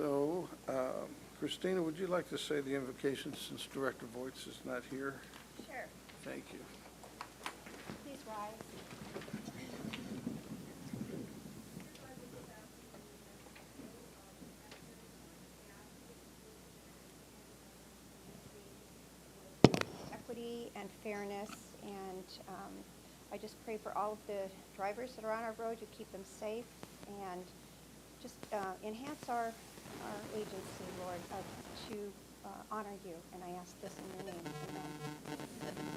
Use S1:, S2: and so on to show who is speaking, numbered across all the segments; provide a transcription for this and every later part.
S1: So, Christina, would you like to say the invocation since Director Voights is not here?
S2: Sure.
S1: Thank you.
S2: Please rise. Equity and fairness, and I just pray for all of the drivers that are on our road. You keep them safe and just enhance our agency, Lord, to honor you. And I ask this in your name. Amen.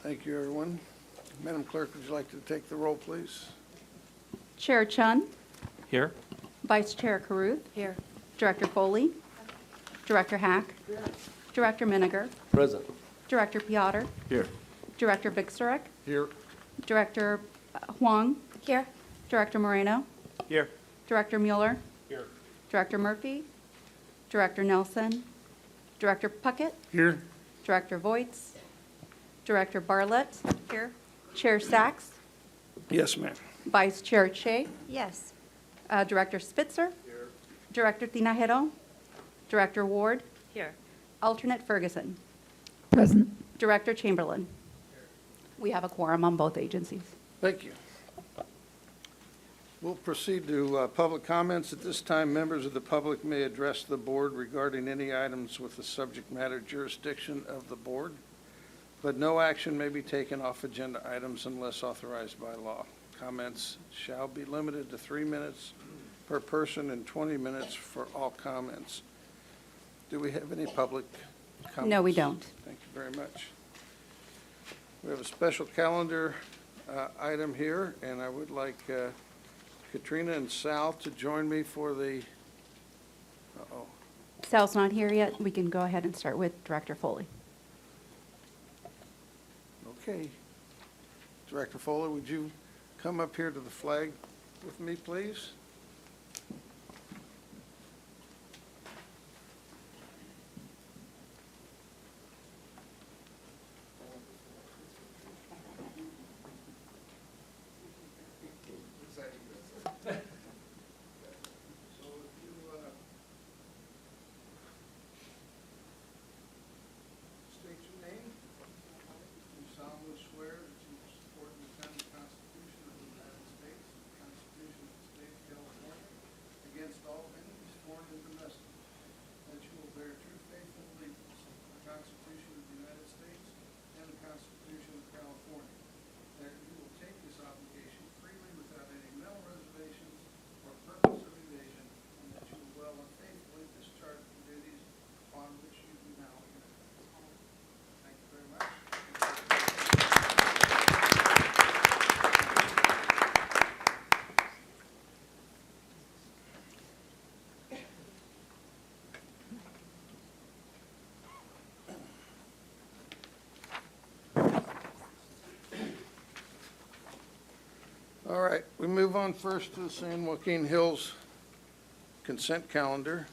S1: Thank you, everyone. Madam Clerk, would you like to take the roll, please?
S3: Chair Chun,
S4: Here.
S3: Vice Chair Caruth,
S2: Here.
S3: Director Foley, Director Hack, Director Miniger,
S4: Present.
S3: Director Piotr,
S4: Here.
S3: Director Vixarek,
S1: Here.
S3: Director Huang,
S2: Here.
S3: Director Moreno,
S4: Here.
S3: Director Mueller,
S4: Here.
S3: Director Murphy, Director Nelson, Director Puckett,
S1: Here.
S3: Director Voights, Director Bartlett,
S2: Here.
S3: Chair Sachs,
S1: Yes, ma'am.
S3: Vice Chair Che,
S2: Yes.
S3: Director Spitzer, Director Tinajero, Director Ward,
S2: Here.
S3: Alternate Ferguson,
S5: Present.
S3: Director Chamberlain. We have a quorum on both agencies.
S1: Thank you. We'll proceed to public comments. At this time, members of the public may address the board regarding any items with the subject matter jurisdiction of the board, but no action may be taken off agenda items unless authorized by law. Comments shall be limited to 3 minutes per person and 20 minutes for all comments. Do we have any public comments?
S3: No, we don't.
S1: Thank you very much. We have a special calendar item here, and I would like Katrina and Sal to join me for the,
S3: Sal's not here yet. We can go ahead and start with Director Foley.
S1: okay. Director Foley, would you come up here to the flag with me, please? So if you state your name, you solemnly swear that you will support and defend the Constitution of the United States, the Constitution of the State of California, against all enemies, foreign and domestic, that you will bear true faith and allegiance to the Constitution of the United States and the Constitution of California, that you will take this obligation freely without any mental reservations or purpose of evasion, and that you will well and faithfully discharge the duties upon which you do now enter. Thank you very much. All right, we move on first to the San Joaquin Hills consent calendar.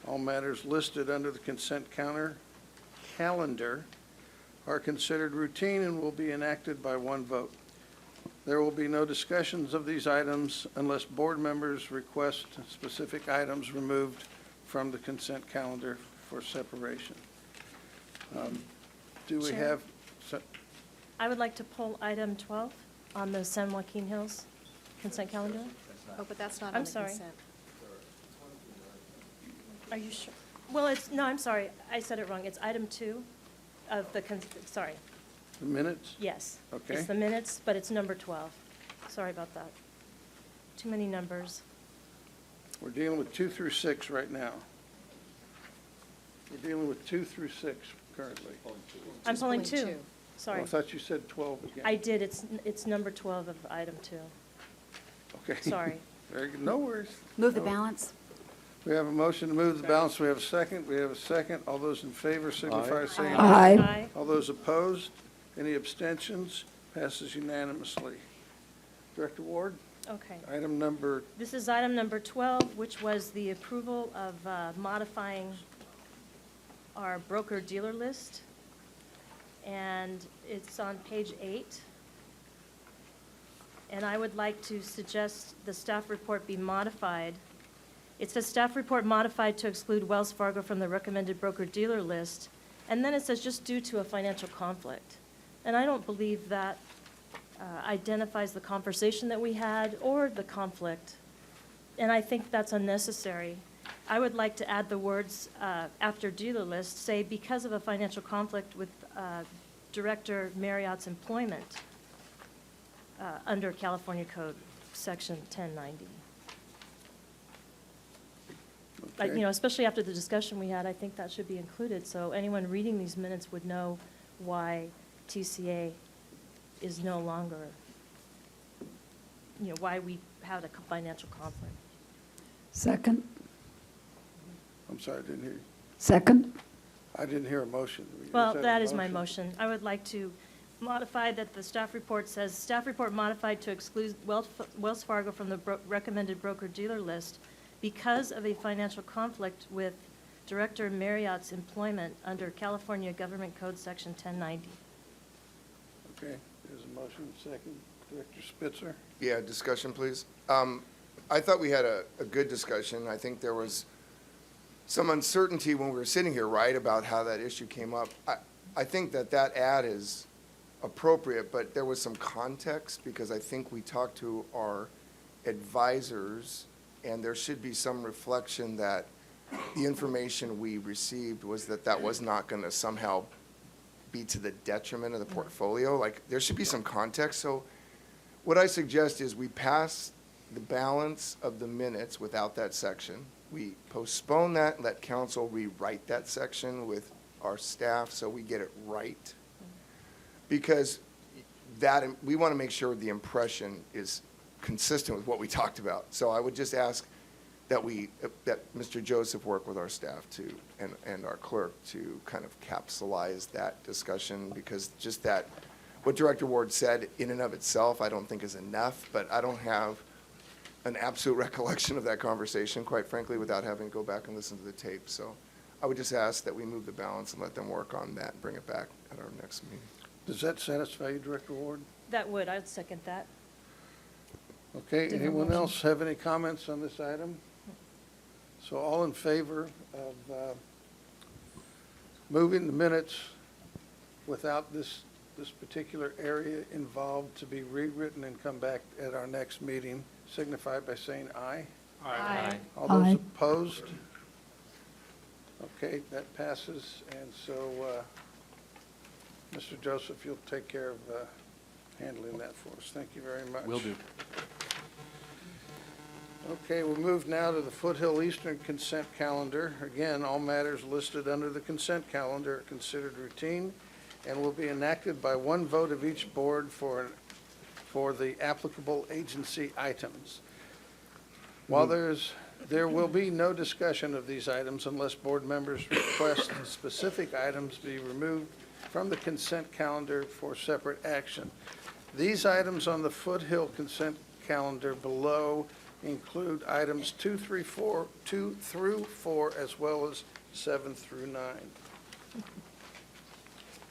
S1: All matters listed under the consent calendar are considered routine and will be enacted by one vote. There will be no discussions of these items unless board members request specific items removed from the consent calendar for separation. Do we
S6: Chair?
S1: have,
S6: I would like to pull item 12 on the San Joaquin Hills consent calendar.
S2: Oh, but that's not
S6: I'm
S2: on the
S6: sorry.
S2: consent.
S6: Are you sure? Well, no, I'm sorry. I said it wrong. It's item 2 of the, sorry.
S1: the minutes?
S6: Yes.
S1: Okay.
S6: It's the minutes, but it's number 12. Sorry about that. Too many numbers.
S1: We're dealing with 2 through 6 right now. We're dealing with 2 through 6 currently.
S6: I'm
S2: Just
S6: pulling
S2: pulling
S6: 2.
S2: two.
S6: Sorry.
S1: Oh, I thought you said 12 again.
S6: I did. It's number 12 of item 2.
S1: Okay.
S6: Sorry.
S1: Very good. No worries.
S5: Move the
S1: No.
S5: balance.
S1: We have a motion to move the balance. We have a second. We have a second. All those in favor signify by saying
S4: Aye.
S6: Aye.
S1: All those opposed? Any abstentions? Passes unanimously. Director Ward,
S6: Okay.
S1: item number,
S6: This is item number 12, which was the approval of modifying our broker-dealer list. And it's on page 8. And I would like to suggest the staff report be modified. It says staff report modified to exclude Wells Fargo from the recommended broker-dealer list. And then it says just due to a financial conflict. And I don't believe that identifies the conversation that we had or the conflict. And I think that's unnecessary. I would like to add the words after dealer list, say because of a financial conflict with Director Marriott's employment under California Code, Section 1090. Like,
S1: okay.
S6: you know, especially after the discussion we had, I think that should be included, so anyone reading these minutes would know why TCA is no longer, you know, why we had a financial conflict.
S4: Second.
S1: I'm sorry, I didn't hear you.
S4: Second.
S1: I didn't hear a motion.
S6: Well,
S1: a
S6: that is my motion. I would like to modify that the staff report says, staff report modified to exclude Wells Fargo from the recommended broker-dealer list because of a financial conflict with Director Marriott's employment under California Government Code Section 1090.
S1: Okay, there's a motion, second. Director Spitzer?
S5: Yeah, discussion, please. I thought we had a good discussion. I think there was some uncertainty when we were sitting here, right, about how that issue came up. I think that ad is appropriate, but there was some context because I think we talked to our advisors, and there should be some reflection that the information we received was that was not going to somehow be to the detriment of the portfolio. Like, there should be some context. So what I suggest is we pass the balance of the minutes without that section. We postpone that, and let council rewrite that section with our staff so we get it right. Because we want to make sure the impression is consistent with what we talked about. So I would just ask that that Mr. Joseph work with our staff and our clerk to kind of capsulize that discussion, because just that, what Director Ward said in and of itself, I don't think is enough, but I don't have an absolute recollection of that conversation, quite frankly, without having to go back and listen to the tape. So I would just ask that we move the balance and let them work on that and bring it back at our next meeting.
S1: Does that satisfy you, Director Ward?
S6: I'd second that.
S1: Okay,
S6: Different
S1: anyone
S6: motion.
S1: else have any comments on this item? So all in favor of moving the minutes without this particular area involved to be rewritten and come back at our next meeting, signify by saying aye.
S6: Aye.
S1: All those
S4: Aye.
S1: opposed? Okay, that passes, and so, Mr. Joseph, you'll take care of handling that for us. Thank you very much.
S7: Will do.
S1: Okay, we'll move now to the Foothill Eastern consent calendar. Again, all matters listed under the consent calendar are considered routine and will be enacted by one vote of each board for the applicable agency items. While there will be no discussion of these items unless board members request specific items be removed from the consent calendar for separate action. These items on the Foothill consent calendar below include items 2 through 4, as well as 7 through 9.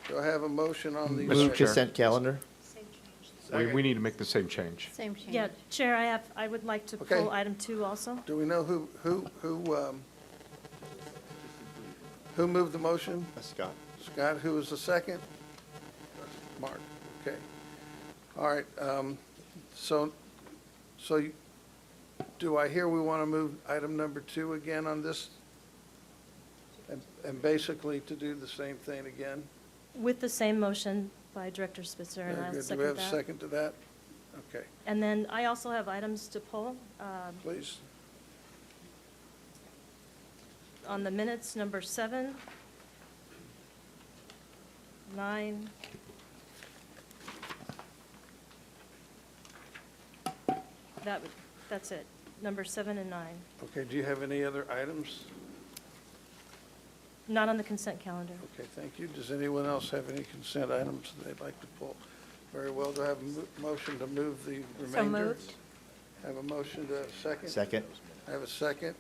S1: Do I have a motion on these?
S7: Mr.
S8: Move
S1: items?
S7: Chair.
S8: consent calendar.
S7: We need to make the same change.
S2: Same change.
S6: Yeah, Chair, I would like to
S1: Okay.
S6: pull item 2 also.
S1: Do we know who moved the motion?
S8: Scott.
S1: Scott, who was the second? Mark, okay. All right, so do I hear we want to move item number 2 again on this? And basically to do the same thing again?
S6: With the same motion by Director Spitzer, and
S1: Very
S6: I'll
S1: good. Do we
S6: second
S1: have a
S6: that.
S1: second to that? Okay,
S6: And then I also have items to pull.
S1: please.
S6: On the minutes, number 7, 9, that's it. number 7 and 9.
S1: Okay, do you have any other items?
S6: Not on the consent calendar.
S1: Okay, thank you. Does anyone else have any consent items they'd like to pull? Very well, do I have a motion to move the remainder?
S6: So moved.
S1: Have a motion to second?
S8: Second.
S1: I have a second.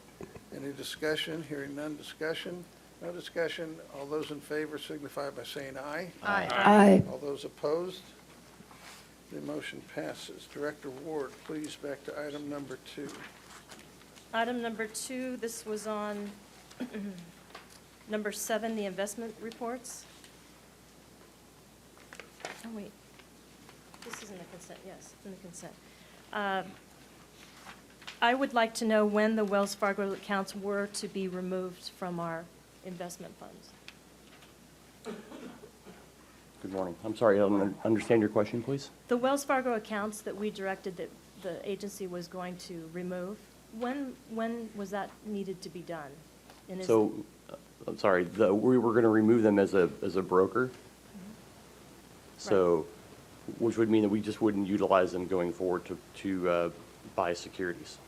S1: Any discussion? Hearing none discussion? No discussion. All those in favor signify by saying aye.
S4: Aye.
S1: All those opposed? The motion passes. Director Ward, please, back to item number 2.
S6: Item number 2, this was on number 7, the investment reports. Oh, wait. This is in the consent, yes, in the consent. I would like to know when the Wells Fargo accounts were to be removed from our investment funds.
S9: Good morning. I'm sorry, I don't understand your question, please.
S6: The Wells Fargo accounts that we directed that the agency was going to remove, when was that needed to be done? And is-
S9: So, I'm sorry, we were going to remove them as a broker. So, which would mean that we just wouldn't utilize them going forward to buy securities.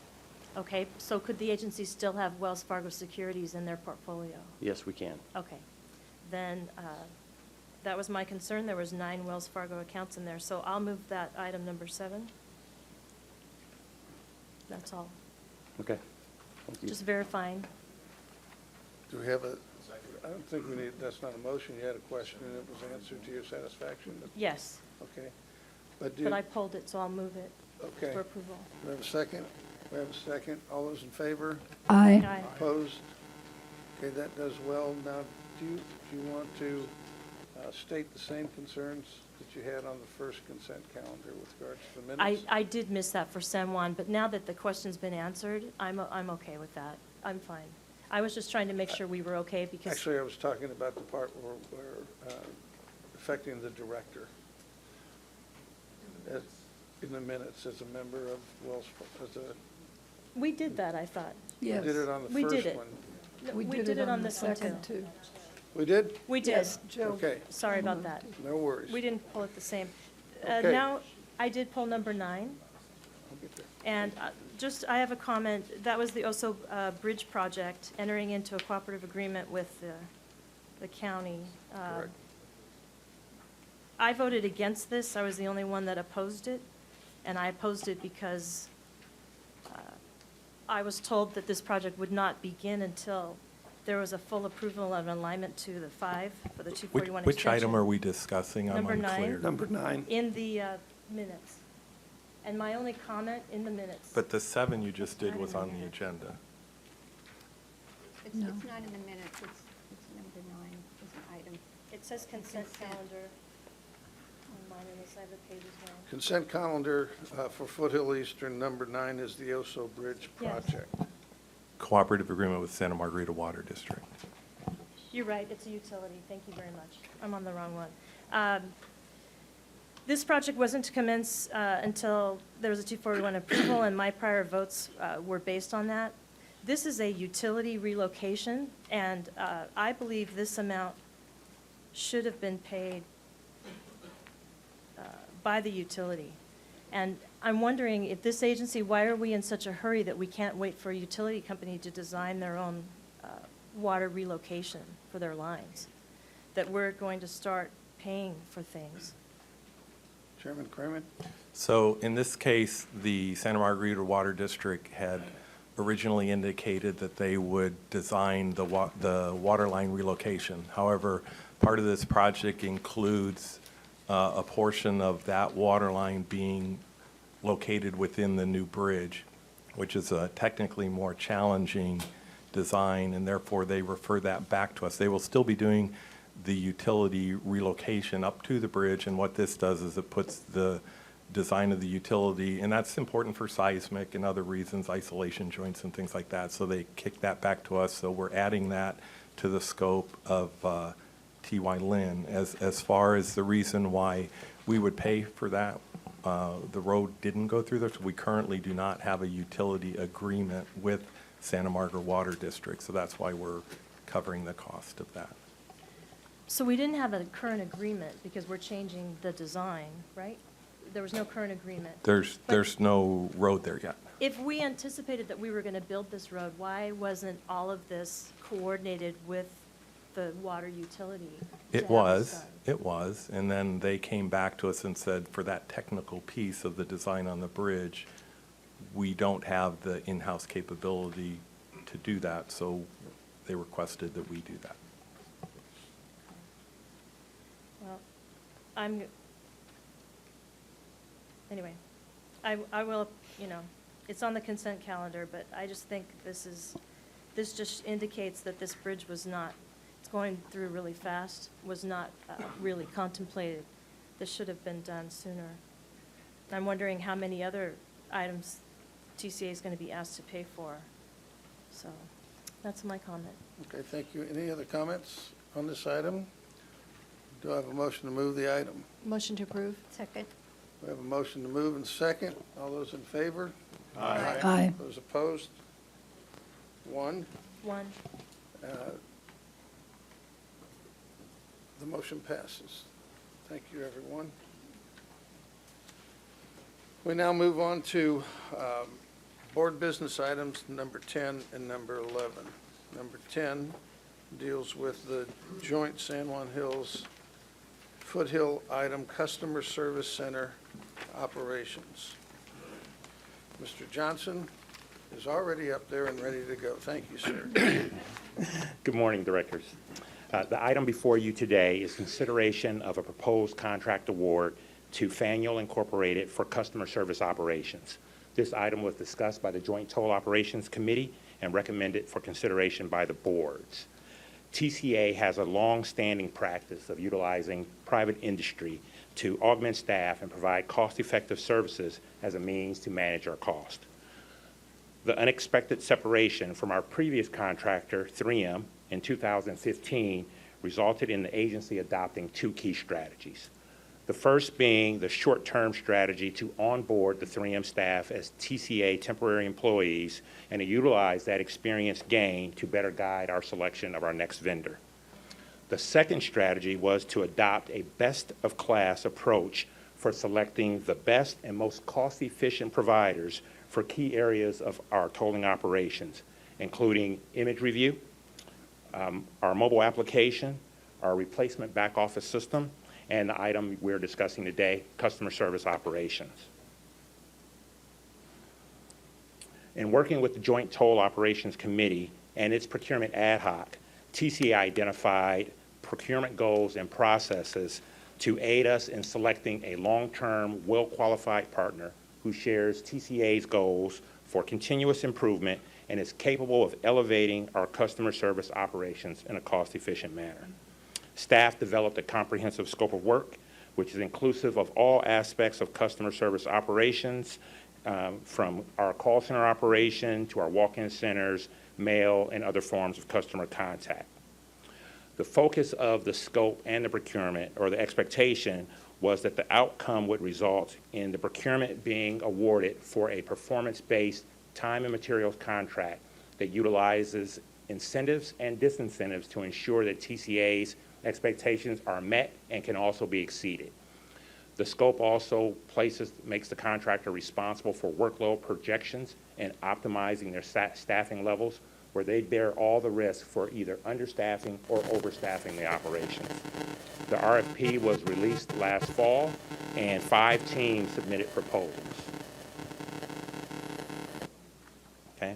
S6: Okay, so could the agency still have Wells Fargo securities in their portfolio?
S9: Yes, we can.
S6: Okay, then, that was my concern, there was 9 Wells Fargo accounts in there, so I'll move that item number 7. That's all,
S9: Okay. Thank you.
S6: just verifying.
S1: Do we have a, I don't think we need, that's not a motion. You had a question and it was answered to your satisfaction?
S6: Yes,
S1: Okay. But do,
S6: but I pulled it, so I'll move it
S1: okay.
S6: for approval.
S1: Do we have a second? We have a second. All those in favor?
S4: Aye.
S6: Aye.
S1: Opposed? Okay, that does well. Now, do you want to state the same concerns that you had on the first consent calendar with regards to the minutes?
S6: I did miss that for San Juan, but now that the question's been answered, I'm okay with that. I'm fine. I was just trying to make sure we were okay because,
S1: Actually, I was talking about the part where affecting the director. In the minutes, as a member of Wells, as a,
S6: we did that, I thought.
S1: we
S4: Yes.
S1: did it on the
S6: We did
S1: first
S6: it.
S1: one.
S6: No,
S4: We did it
S6: on
S4: the
S6: this one too.
S4: second, too.
S1: We did?
S6: We did.
S4: Yes, Joe.
S1: Okay,
S6: Sorry about that.
S1: no worries.
S6: We didn't pull it the same.
S1: Okay.
S6: Now, I did pull number 9,
S1: I'll get there.
S6: and I have a comment. That was the Oso Bridge project, entering into a cooperative agreement with the county.
S1: Correct.
S6: I voted against this. I was the only one that opposed it, and I opposed it because I was told that this project would not begin until there was a full approval of alignment to the 5 for the 241 extension.
S10: Which item are we discussing? I'm
S6: Number 9.
S10: unclear.
S1: Number 9.
S6: In the minutes. And my only comment in the minutes.
S10: But the 7 you just did was on the agenda.
S2: It's
S4: No.
S2: not in the minutes, it's number 9, is an item.
S6: It says consent
S2: Consent.
S6: calendar on mine, and the side of the page as well.
S1: Consent calendar for Foothill Eastern, number 9 is the Oso Bridge
S6: Yes.
S1: project.
S10: Cooperative agreement with Santa Margarita Water District.
S6: You're right, it's a utility, thank you very much. I'm on the wrong one. This project wasn't to commence until there was a 241 approval, and my prior votes were based on that. This is a utility relocation, and I believe this amount should have been paid by the utility. And I'm wondering if this agency, why are we in such a hurry that we can't wait for a utility company to design their own water relocation for their lines? That we're going to start paying for things.
S1: Chairman Kramer?
S10: So in this case, the Santa Margarita Water District had originally indicated that they would design the water line relocation. However, part of this project includes a portion of that water line being located within the new bridge, which is a technically more challenging design, and therefore they refer that back to us. They will still be doing the utility relocation up to the bridge, and what this does is it puts the design of the utility, and that's important for seismic and other reasons, isolation joints and things like that, so they kick that back to us. So we're adding that to the scope of T.Y. Lin. As far as the reason why we would pay for that, the road didn't go through this. We currently do not have a utility agreement with Santa Margarita Water District, so that's why we're covering the cost of that.
S6: So we didn't have a current agreement because we're changing the design, right? There was no current agreement.
S10: There's no road there yet.
S6: if we anticipated that we were going to build this road, why wasn't all of this coordinated with the water utility? to have this done?
S10: It was, and then they came back to us and said, for that technical piece of the design on the bridge, we don't have the in-house capability to do that, so they requested that we do that.
S6: Well, anyway, I will, it's on the consent calendar, but I just think this just indicates that this bridge was not, it's going through really fast, was not really contemplated. This should have been done sooner. I'm wondering how many other items TCA is going to be asked to pay for. So that's my comment.
S1: Okay, thank you. Any other comments on this item? Do I have a motion to move the item?
S3: Motion to approve?
S2: Second.
S1: We have a motion to move and second. All those in favor?
S4: Aye.
S1: Those opposed? One.
S6: One,
S1: The motion passes. Thank you, everyone. We now move on to board business items number 10 and number 11. Number 10 deals with the joint San Juan Hills Foothill item, Customer Service Center operations. Mr. Johnson is already up there and ready to go. Thank you, sir.
S8: Good morning, directors. The item before you today is consideration of a proposed contract award to Faneuil Incorporated for customer service operations. This item was discussed by the Joint Toll Operations Committee and recommended for consideration by the boards. TCA has a long-standing practice of utilizing private industry to augment staff and provide cost-effective services as a means to manage our cost. The unexpected separation from our previous contractor, 3M, in 2015 resulted in the agency adopting two key strategies. The first being the short-term strategy to onboard the 3M staff as TCA temporary employees and to utilize that experience gained to better guide our selection of our next vendor. The second strategy was to adopt a best-of-class approach for selecting the best and most cost-efficient providers for key areas of our tolling operations, including image review, our mobile application, our replacement back office system, and the item we're discussing today, customer service operations. In working with the Joint Toll Operations Committee and its procurement ad hoc, TCA identified procurement goals and processes to aid us in selecting a long-term, well-qualified partner who shares TCA's goals for continuous improvement and is capable of elevating our customer service operations in a cost-efficient manner. Staff developed a comprehensive scope of work, which is inclusive of all aspects of customer service operations, from our call center operation to our walk-in centers, mail, and other forms of customer contact. The focus of the scope and the procurement, or the expectation, was that the outcome would result in the procurement being awarded for a performance-based time and materials contract that utilizes incentives and disincentives to ensure that TCA's expectations are met and can also be exceeded. The scope also makes the contractor responsible for workload projections and optimizing their staffing levels, where they bear all the risk for either understaffing or overstaffing the operations. The RFP was released last fall, and 5 teams submitted proposals. Okay.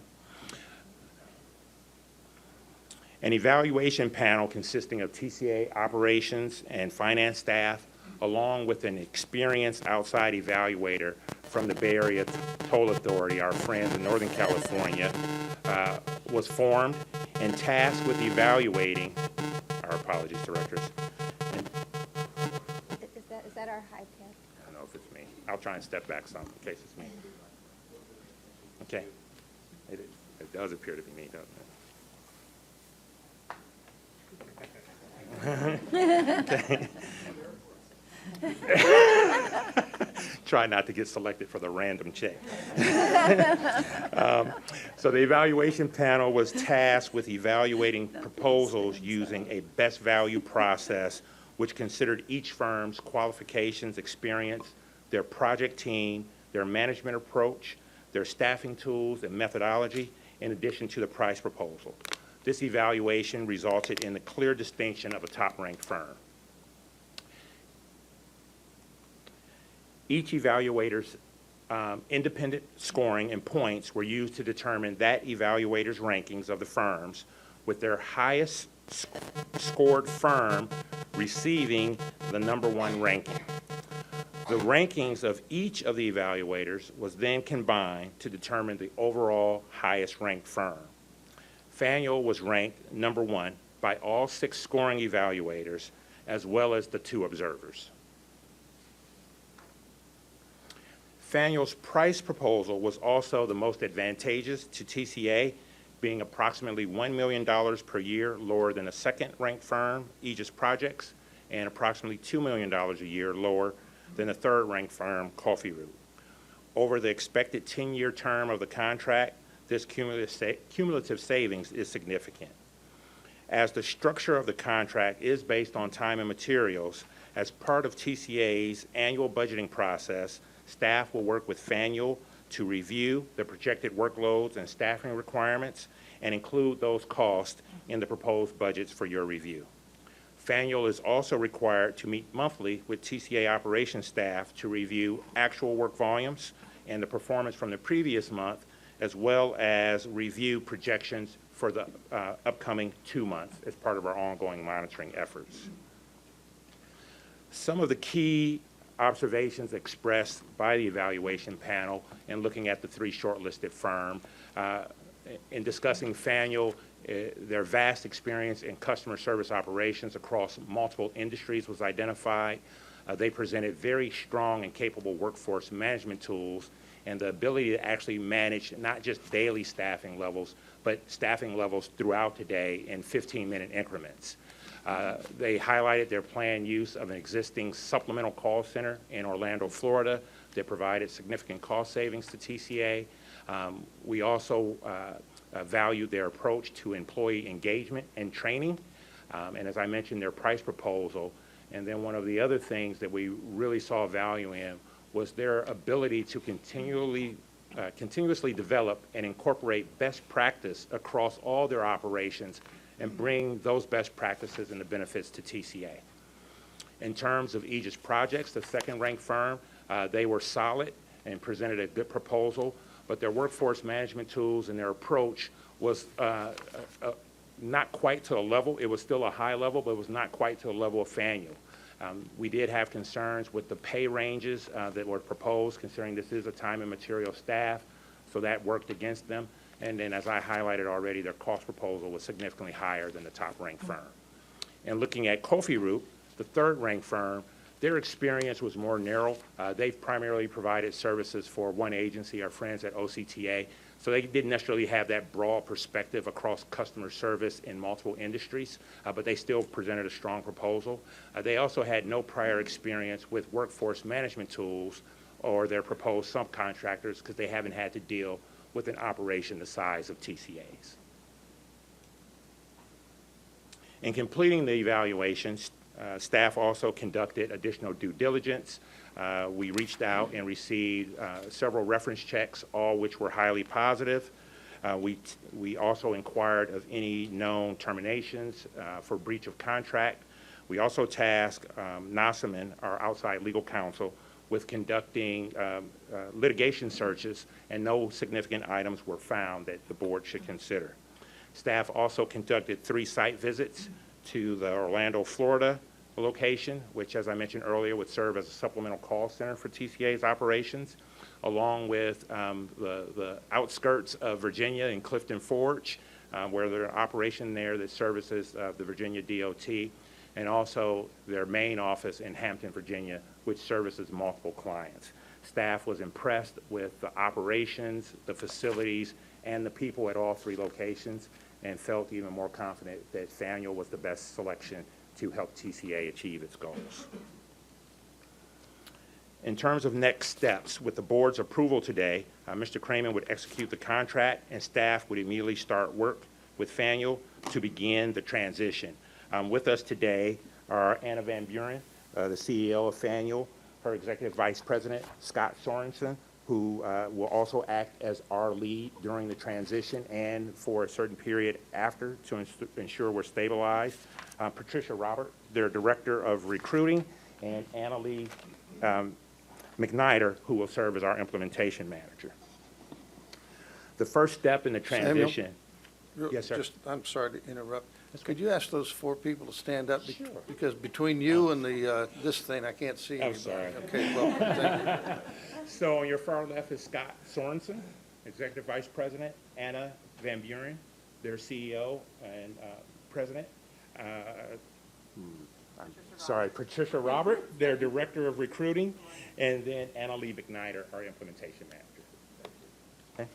S8: An evaluation panel consisting of TCA operations and finance staff, along with an experienced outside evaluator from the Bay Area Toll Authority, our friends in Northern California, was formed and tasked with evaluating, our apologies, directors.
S2: Is that our iPad?
S8: I don't know if it's me. I'll try and step back some in case it's me. Okay. It does appear to be me, doesn't it? Okay. Try not to get selected for the random check. So the evaluation panel was tasked with evaluating proposals using a best value process, which considered each firm's qualifications, experience, their project team, their management approach, their staffing tools and methodology, in addition to the price proposal. This evaluation resulted in the clear distinction of a top-ranked firm. Each evaluator's independent scoring and points were used to determine that evaluator's rankings of the firms, with their highest scored firm receiving the #1 ranking. The rankings of each of the evaluators was then combined to determine the overall highest ranked firm. Faneuil was ranked #1 by all 6 scoring evaluators, as well as the 2 observers. Faneuil's price proposal was also the most advantageous to TCA, being approximately $1 million per year lower than a second-ranked firm, Aegis Projects, and approximately $2 million a year lower than the third-ranked firm, Coffee Root. Over the expected 10-year term of the contract, this cumulative savings is significant. As the structure of the contract is based on time and materials, as part of TCA's annual budgeting process, staff will work with Faneuil to review the projected workloads and staffing requirements and include those costs in the proposed budgets for your review. Faneuil is also required to meet monthly with TCA operations staff to review actual work volumes and the performance from the previous month, as well as review projections for the upcoming 2 months as part of our ongoing monitoring efforts. Some of the key observations expressed by the evaluation panel in looking at the 3 shortlisted firms. In discussing Faneuil, their vast experience in customer service operations across multiple industries was identified. They presented very strong and capable workforce management tools and the ability to actually manage not just daily staffing levels, but staffing levels throughout the day in 15-minute increments. They highlighted their planned use of an existing supplemental call center in Orlando, Florida, that provided significant cost savings to TCA. We also valued their approach to employee engagement and training, and as I mentioned, their price proposal. And then one of the other things that we really saw value in was their ability to continuously develop and incorporate best practice across all their operations and bring those best practices and the benefits to TCA. In terms of Aegis Projects, the second-ranked firm, they were solid and presented a good proposal, but their workforce management tools and their approach was not quite to the level. It was still a high level, but it was not quite to the level of Faneuil. We did have concerns with the pay ranges that were proposed, considering this is a time and material staff, so that worked against them. And then, as I highlighted already, their cost proposal was significantly higher than the top-ranked firm. And looking at Coffee Root, the third-ranked firm, their experience was more narrow. They've primarily provided services for one agency, our friends at OCTA, so they didn't necessarily have that broad perspective across customer service in multiple industries, but they still presented a strong proposal. They also had no prior experience with workforce management tools or their proposed subcontractors because they haven't had to deal with an operation the size of TCA's. In completing the evaluations, staff also conducted additional due diligence. We reached out and received several reference checks, all which were highly positive. We also inquired of any known terminations for breach of contract. We also tasked Nossaman, our outside legal counsel, with conducting litigation searches, and no significant items were found that the board should consider. Staff also conducted 3 site visits to the Orlando, Florida location, which, as I mentioned earlier, would serve as a supplemental call center for TCA's operations, along with the outskirts of Virginia in Clifton Forge, where there's an operation there that services the Virginia DOT, and also their main office in Hampton, Virginia, which services multiple clients. Staff was impressed with the operations, the facilities, and the people at all 3 locations, and felt even more confident that Faneuil was the best selection to help TCA achieve its goals. In terms of next steps, with the board's approval today, Mr. Kramer would execute the contract, and staff would immediately start work with Faneuil to begin the transition. With us today are Anna Van Buren, the CEO of Faneuil, her Executive Vice President, Scott Sorensen, who will also act as our lead during the transition and for a certain period after to ensure we're stabilized. Patricia Robert, their Director of Recruiting, and Annalee McNider, who will serve as our Implementation Manager. The first step in the transition. Yes, sir.
S1: I'm sorry to interrupt.
S8: That's
S1: Could
S8: okay.
S1: you ask those four people to stand up?
S8: Sure.
S1: Because between you and the, this thing, I can't see
S8: I'm
S1: anybody.
S8: sorry.
S1: Okay, well, thank you.
S8: So on your far left is Scott Sorensen, Executive Vice President, Anna Van Buren, their CEO and President. Patricia Robert, their Director of Recruiting, and then Annalee McNider, our Implementation Manager. Okay.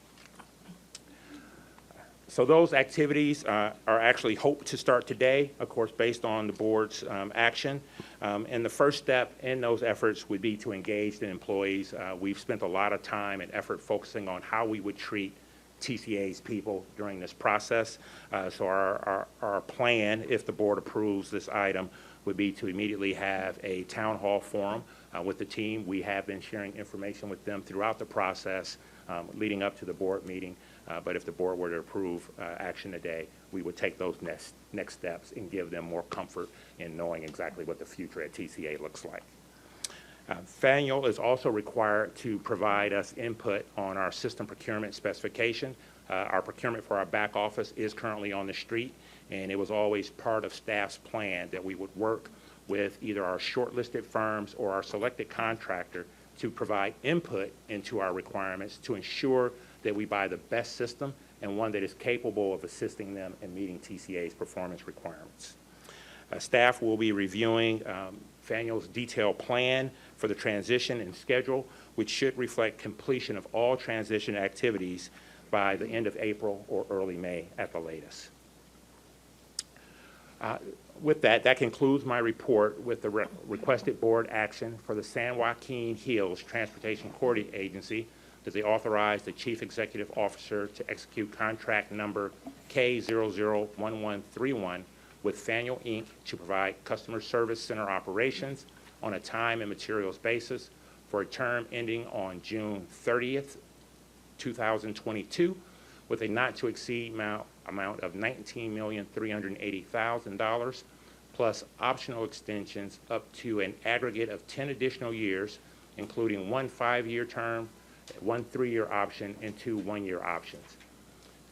S8: So those activities are actually hoped to start today, of course, based on the board's action. And the first step in those efforts would be to engage the employees. We've spent a lot of time and effort focusing on how we would treat TCA's people during this process. So our plan, if the board approves this item, would be to immediately have a town hall forum with the team. We have been sharing information with them throughout the process leading up to the board meeting. But if the board were to approve action today, we would take those next steps and give them more comfort in knowing exactly what the future at TCA looks like. Faneuil is also required to provide us input on our system procurement specification. Our procurement for our back office is currently on the street, and it was always part of staff's plan that we would work with either our shortlisted firms or our selected contractor to provide input into our requirements to ensure that we buy the best system and one that is capable of assisting them in meeting TCA's performance requirements. Staff will be reviewing Faneuil's detailed plan for the transition and schedule, which should reflect completion of all transition activities by the end of April or early May at the latest. With that concludes my report with the requested board action for the San Joaquin Hills Transportation Authority Agency, that they authorize the Chief Executive Officer to execute contract number K001131 with Faneuil, Inc. to provide customer service center operations on a time and materials basis for a term ending on June 30th, 2022, with a not-to-exceed amount of $19,380,000, plus optional extensions up to an aggregate of 10 additional years, including one 5-year term, one 3-year option, and 2 1-year options.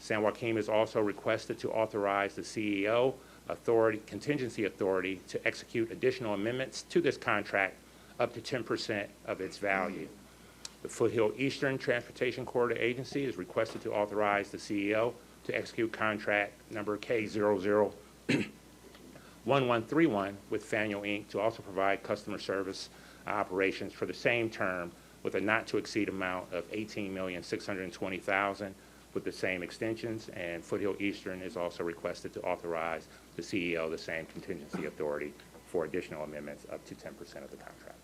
S8: San Joaquin is also requested to authorize the CEO contingency authority to execute additional amendments to this contract up to 10% of its value. The Foothill Eastern Transportation Corridor Agency is requested to authorize the CEO to execute contract number K001131 with Faneuil, Inc. to also provide customer service operations for the same term with a not-to-exceed amount of $18,620,000 with the same extensions, and Foothill Eastern is also requested to authorize the CEO the same contingency authority for additional amendments up to 10% of the contract.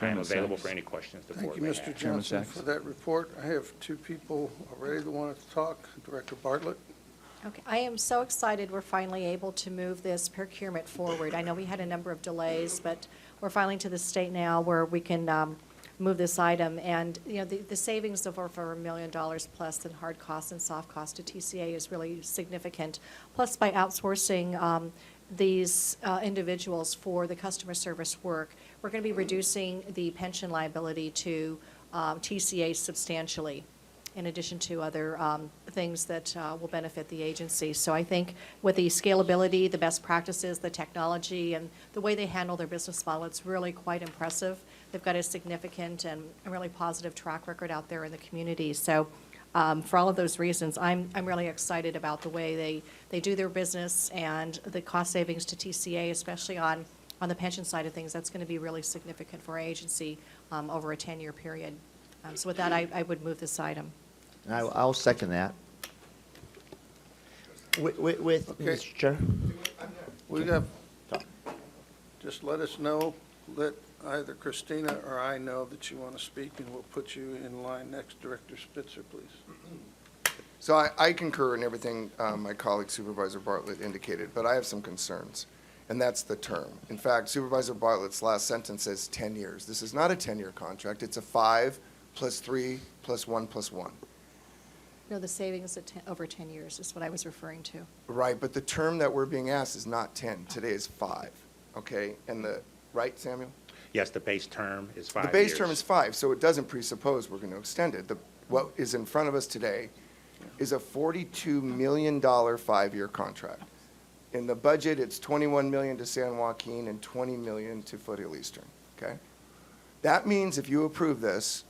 S8: I am available for any questions the
S1: Thank
S8: board
S1: you,
S8: may
S1: Mr.
S8: have.
S1: Johnson, for that report. I have two people already that wanted to talk. Director Bartlett.
S11: Okay, I am so excited we're finally able to move this procurement forward. I know we had a number of delays, but we're finally to the state now where we can move this item. And, you know, the savings of over $1 million plus in hard costs and soft costs to TCA is really significant. Plus, by outsourcing these individuals for the customer service work, we're going to be reducing the pension liability to TCA substantially, in addition to other things that will benefit the agency. So I think with the scalability, the best practices, the technology, and the way they handle their business model, it's really quite impressive. They've got a significant and a really positive track record out there in the community. So for all of those reasons, I'm really excited about the way they do their business and the cost savings to TCA, especially on the pension side of things. That's going to be really significant for our agency over a 10-year period. So with that, I would move this item.
S12: I'll second that. With
S1: Okay.
S12: Mr. Chair.
S1: We have, just let us know, let either Christina or I know that you want to speak, and we'll put you in line next. Director Spitzer, please.
S5: So I concur in everything my colleague Supervisor Bartlett indicated, but I have some concerns, and that's the term. In fact, Supervisor Bartlett's last sentence says 10 years. This is not a 10-year contract. It's a 5 plus 3 plus 1 plus 1.
S11: No, the savings at over 10 years is what I was referring to.
S5: Right, but the term that we're being asked is not 10. Today is 5, okay? And right, Samuel?
S8: Yes, the base term is 5
S5: The
S8: years.
S5: base term is 5, so it doesn't presuppose we're going to extend it. What is in front of us today is a $42 million 5-year contract. In the budget, it's $21 million to San Joaquin and $20 million to Foothill Eastern, okay? That means if you approve this,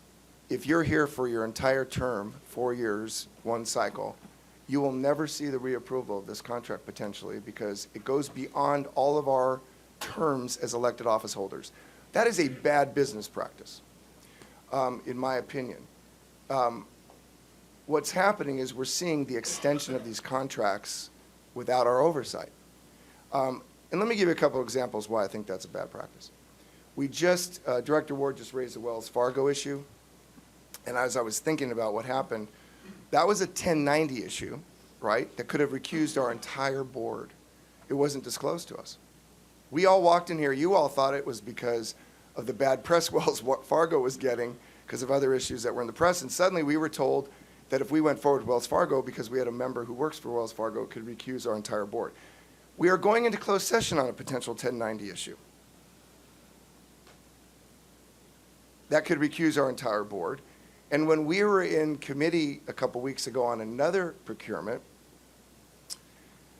S5: if you're here for your entire term, 4 years, 1 cycle, you will never see the reapproval of this contract potentially because it goes beyond all of our terms as elected office holders. That is a bad business practice, in my opinion. What's happening is we're seeing the extension of these contracts without our oversight. And let me give you a couple of examples why I think that's a bad practice. Director Ward just raised the Wells Fargo issue. And as I was thinking about what happened, that was a 1090 issue, right, that could have recused our entire board. It wasn't disclosed to us. We all walked in here, you all thought it was because of the bad press Wells Fargo was getting because of other issues that were in the press, and suddenly we were told that if we went forward with Wells Fargo, because we had a member who works for Wells Fargo, could recuse our entire board. We are going into closed session on a potential 1090 issue. That could recuse our entire board. And when we were in committee a couple weeks ago on another procurement,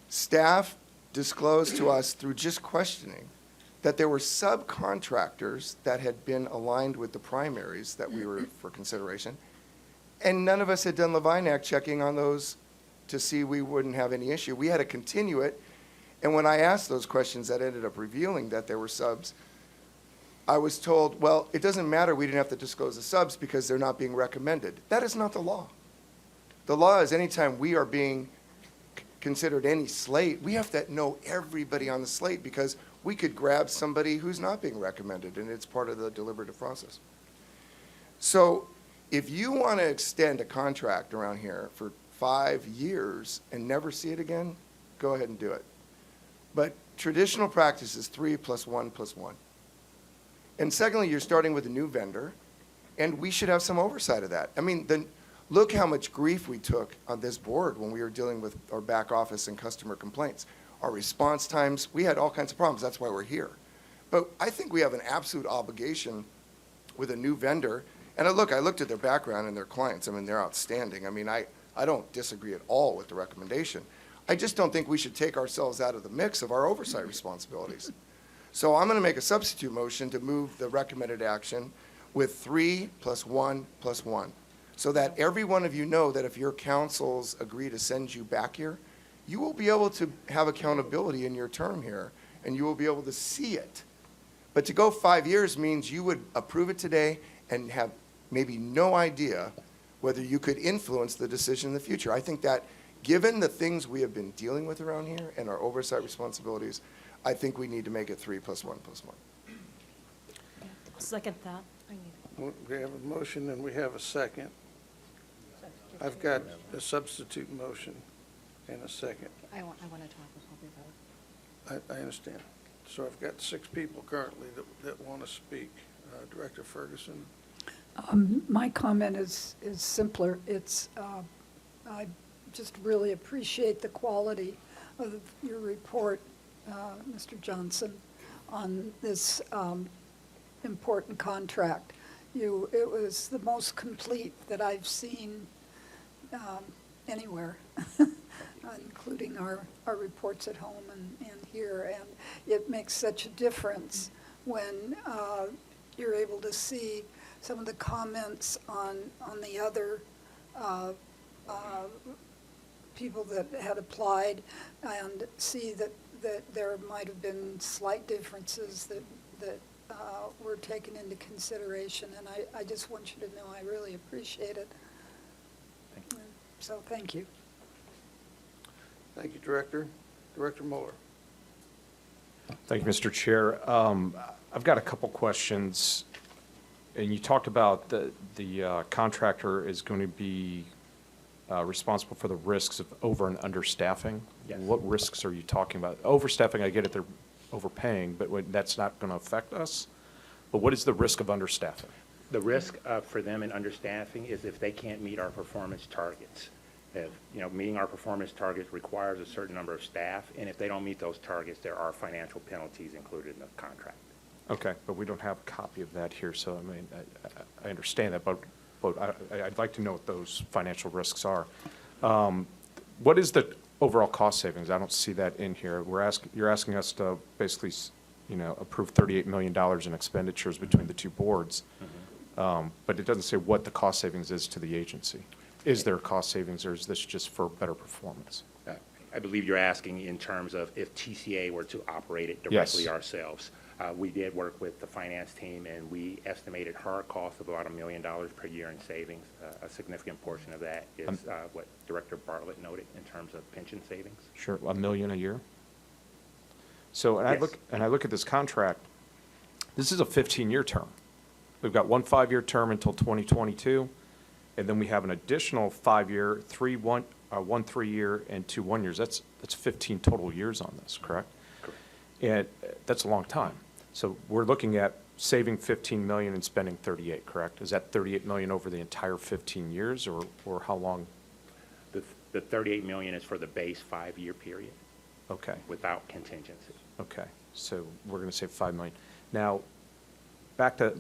S5: staff disclosed to us through just questioning that there were subcontractors that had been aligned with the primaries that we were for consideration, and none of us had done Levine Act checking on those to see we wouldn't have any issue. We had to continue it, and when I asked those questions that ended up revealing that there were subs, I was told, well, it doesn't matter, we didn't have to disclose the subs because they're not being recommended. That is not the law. The law is anytime we are being considered any slate, we have to know everybody on the slate because we could grab somebody who's not being recommended, and it's part of the deliberative process. So if you want to extend a contract around here for 5 years and never see it again, go ahead and do it. But traditional practice is 3 plus 1 plus 1. And secondly, you're starting with a new vendor, and we should have some oversight of that. I mean, look how much grief we took on this board when we were dealing with our back office and customer complaints. Our response times, we had all kinds of problems. That's why we're here. But I think we have an absolute obligation with a new vendor. And I looked at their background and their clients. I mean, they're outstanding. I mean, I don't disagree at all with the recommendation. I just don't think we should take ourselves out of the mix of our oversight responsibilities. So I'm going to make a substitute motion to move the recommended action with 3 plus 1 plus 1, so that every one of you know that if your councils agree to send you back here, you will be able to have accountability in your term here, and you will be able to see it. But to go 5 years means you would approve it today and have maybe no idea whether you could influence the decision in the future. I think that given the things we have been dealing with around here and our oversight responsibilities, I think we need to make it 3 plus 1 plus 1.
S6: I'll second that.
S1: We have a motion and we have a second. I've got a substitute motion and a second.
S11: I want to talk before we vote.
S1: I understand. So I've got 6 people currently that want to speak. Director Ferguson?
S4: My comment is simpler. I just really appreciate the quality of your report, Mr. Johnson, on this important contract. It was the most complete that I've seen anywhere, including our reports at home and here. And it makes such a difference when you're able to see some of the comments on the other people that had applied and see that there might have been slight differences that were taken into consideration. And I just want you to know I really appreciate it. So thank you.
S1: Thank you, Director. Director Mueller?
S7: Thank you, Mr. Chair. I've got a couple questions. And you talked about the contractor is going to be responsible for the risks of over and understaffing.
S8: Yes.
S7: What risks are you talking about? Overstaffing, I get it, they're overpaying, but that's not going to affect us. But what is the risk of understaffing?
S8: The risk for them in understaffing is if they can't meet our performance targets. If, meeting our performance targets requires a certain number of staff, and if they don't meet those targets, there are financial penalties included in the contract.
S7: Okay, but we don't have a copy of that here, so I mean, I understand that, but I'd like to know what those financial risks are. What is the overall cost savings? I don't see that in here. You're asking us to basically, approve $38 million in expenditures between the two boards, but it doesn't say what the cost savings is to the agency. Is there cost savings, or is this just for better performance?
S8: I believe you're asking in terms of if TCA were to operate it
S7: Yes.
S8: directly ourselves. We did work with the finance team, and we estimated hard cost of about $1 million per year in savings. A significant portion of that is what Director Bartlett noted in terms of pension savings.
S7: Sure, $1 million a year? So, and
S8: Yes.
S7: I look at this contract, this is a 15-year term. We've got one 5-year term until 2022, and then we have an additional 5-year, one 3-year, and 2 1-years. That's 15 total years on this, correct?
S8: Correct.
S7: And that's a long time. So we're looking at saving 15 million and spending 38, correct? Is that 38 million over the entire 15 years, or how long?
S8: The $38 million is for the base 5-year period
S7: Okay,
S8: without contingency.
S7: okay. So we're going to save 5 million. Now, back to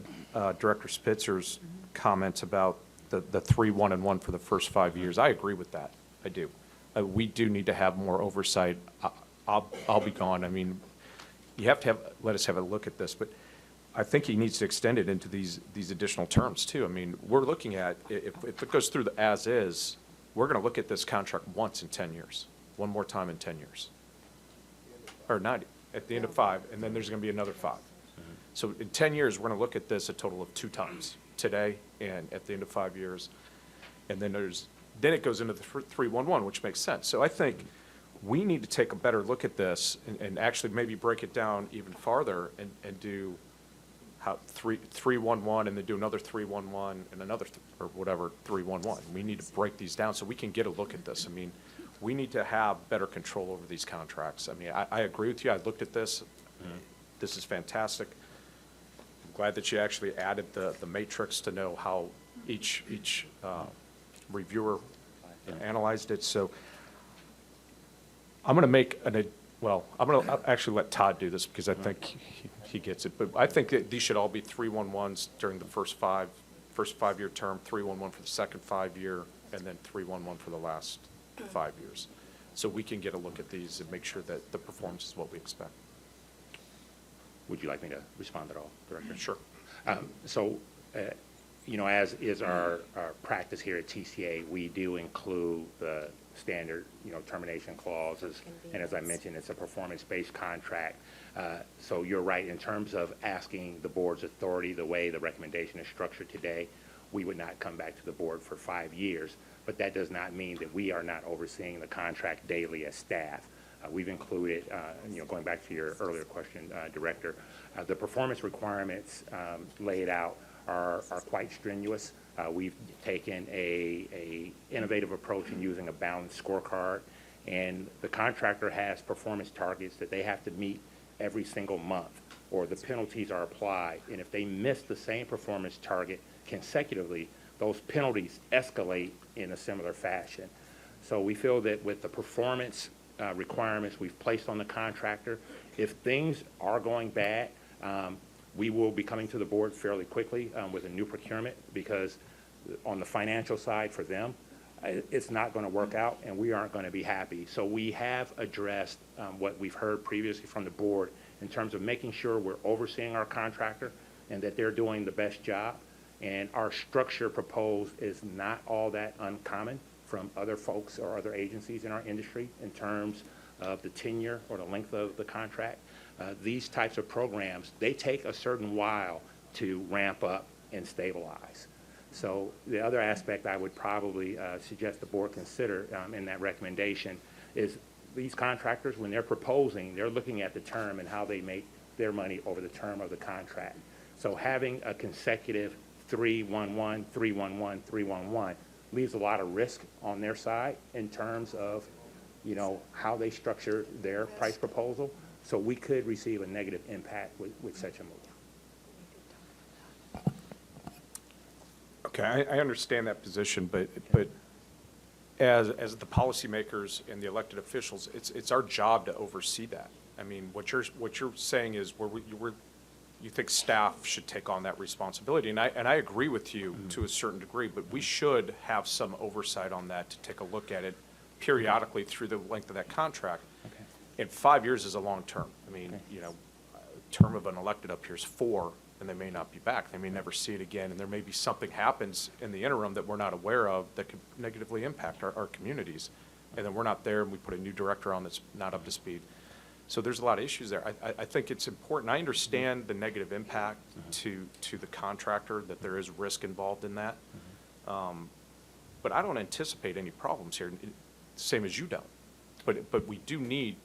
S7: Director Spitzer's comments about the 3, 1, and 1 for the first 5 years. I agree with that. I do. We do need to have more oversight. I'll be gone. I mean, you have to let us have a look at this, but I think he needs to extend it into these additional terms too. I mean, we're looking at, if it goes through the as-is, we're going to look at this contract once in 10 years, one more time in 10 years. Or not, at the end of 5, and then there's going to be another 5. So in 10 years, we're going to look at this a total of 2 times, today and at the end of 5 years. And then then it goes into the 3-1-1, which makes sense. So I think we need to take a better look at this and actually maybe break it down even farther and do 3-1-1, and then do another 3-1-1 and another, or whatever, 3-1-1. We need to break these down so we can get a look at this. I mean, we need to have better control over these contracts. I mean, I agree with you. I looked at this. This is fantastic. I'm glad that you actually added the matrix to know how each reviewer analyzed it. So I'm going to make I'm going to actually let Todd do this because I think he gets it. But I think that these should all be 3-1-1s during the first 5-year term, 3-1-1 for the second 5-year, and then 3-1-1 for the last 5 years. So we can get a look at these and make sure that the performance is what we expect.
S8: Would you like me to respond at all, Director?
S7: Sure.
S8: So, as is our practice here at TCA, we do include the standard, termination clauses. And as I mentioned, it's a performance-based contract. So you're right, in terms of asking the board's authority, the way the recommendation is structured today, we would not come back to the board for 5 years. But that does not mean that we are not overseeing the contract daily as staff. We've included, going back to your earlier question, Director, the performance requirements laid out are quite strenuous. We've taken a innovative approach in using a balanced scorecard, and the contractor has performance targets that they have to meet every single month, or the penalties are applied. And if they miss the same performance target consecutively, those penalties escalate in a similar fashion. So we feel that with the performance requirements we've placed on the contractor, if things are going bad, we will be coming to the board fairly quickly with a new procurement, because on the financial side for them, it's not going to work out and we aren't going to be happy. So we have addressed what we've heard previously from the board in terms of making sure we're overseeing our contractor and that they're doing the best job. And our structure proposed is not all that uncommon from other folks or other agencies in our industry in terms of the tenure or the length of the contract. These types of programs, they take a certain while to ramp up and stabilize. So the other aspect I would probably suggest the board consider in that recommendation is these contractors, when they're proposing, they're looking at the term and how they make their money over the term of the contract. So having a consecutive 3-1-1, 3-1-1, 3-1-1 leaves a lot of risk on their side in terms of, how they structure their price proposal. So we could receive a negative impact with such a move.
S7: Okay, I understand that position, but as the policymakers and the elected officials, it's our job to oversee that. I mean, what you're saying is you think staff should take on that responsibility, and I agree with you to a certain degree, but we should have some oversight on that to take a look at it periodically through the length of that contract.
S8: Okay.
S7: And 5 years is a long term. I mean, term of an elected up here is 4, and they may not be back. They may never see it again, and there may be something happens in the interim that we're not aware of that could negatively impact our communities. And then we're not there, and we put a new director on that's not up to speed. So there's a lot of issues there. I think it's important. I understand the negative impact to the contractor, that there is risk involved in that. But I don't anticipate any problems here, same as you don't. But we do need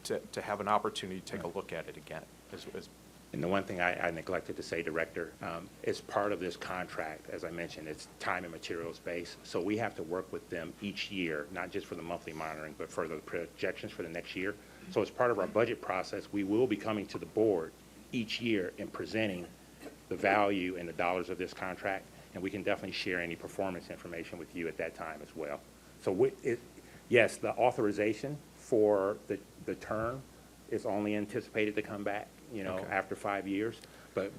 S7: to have an opportunity to take a look at it again.
S8: And the one thing I neglected to say, Director, as part of this contract, as I mentioned, it's time and materials based. So we have to work with them each year, not just for the monthly monitoring, but for the projections for the next year. So as part of our budget process, we will be coming to the board each year and presenting the value and the dollars of this contract. And we can definitely share any performance information with you at that time as well. So yes, the authorization for the term is only anticipated to come back,
S7: Okay.
S8: after 5 years. But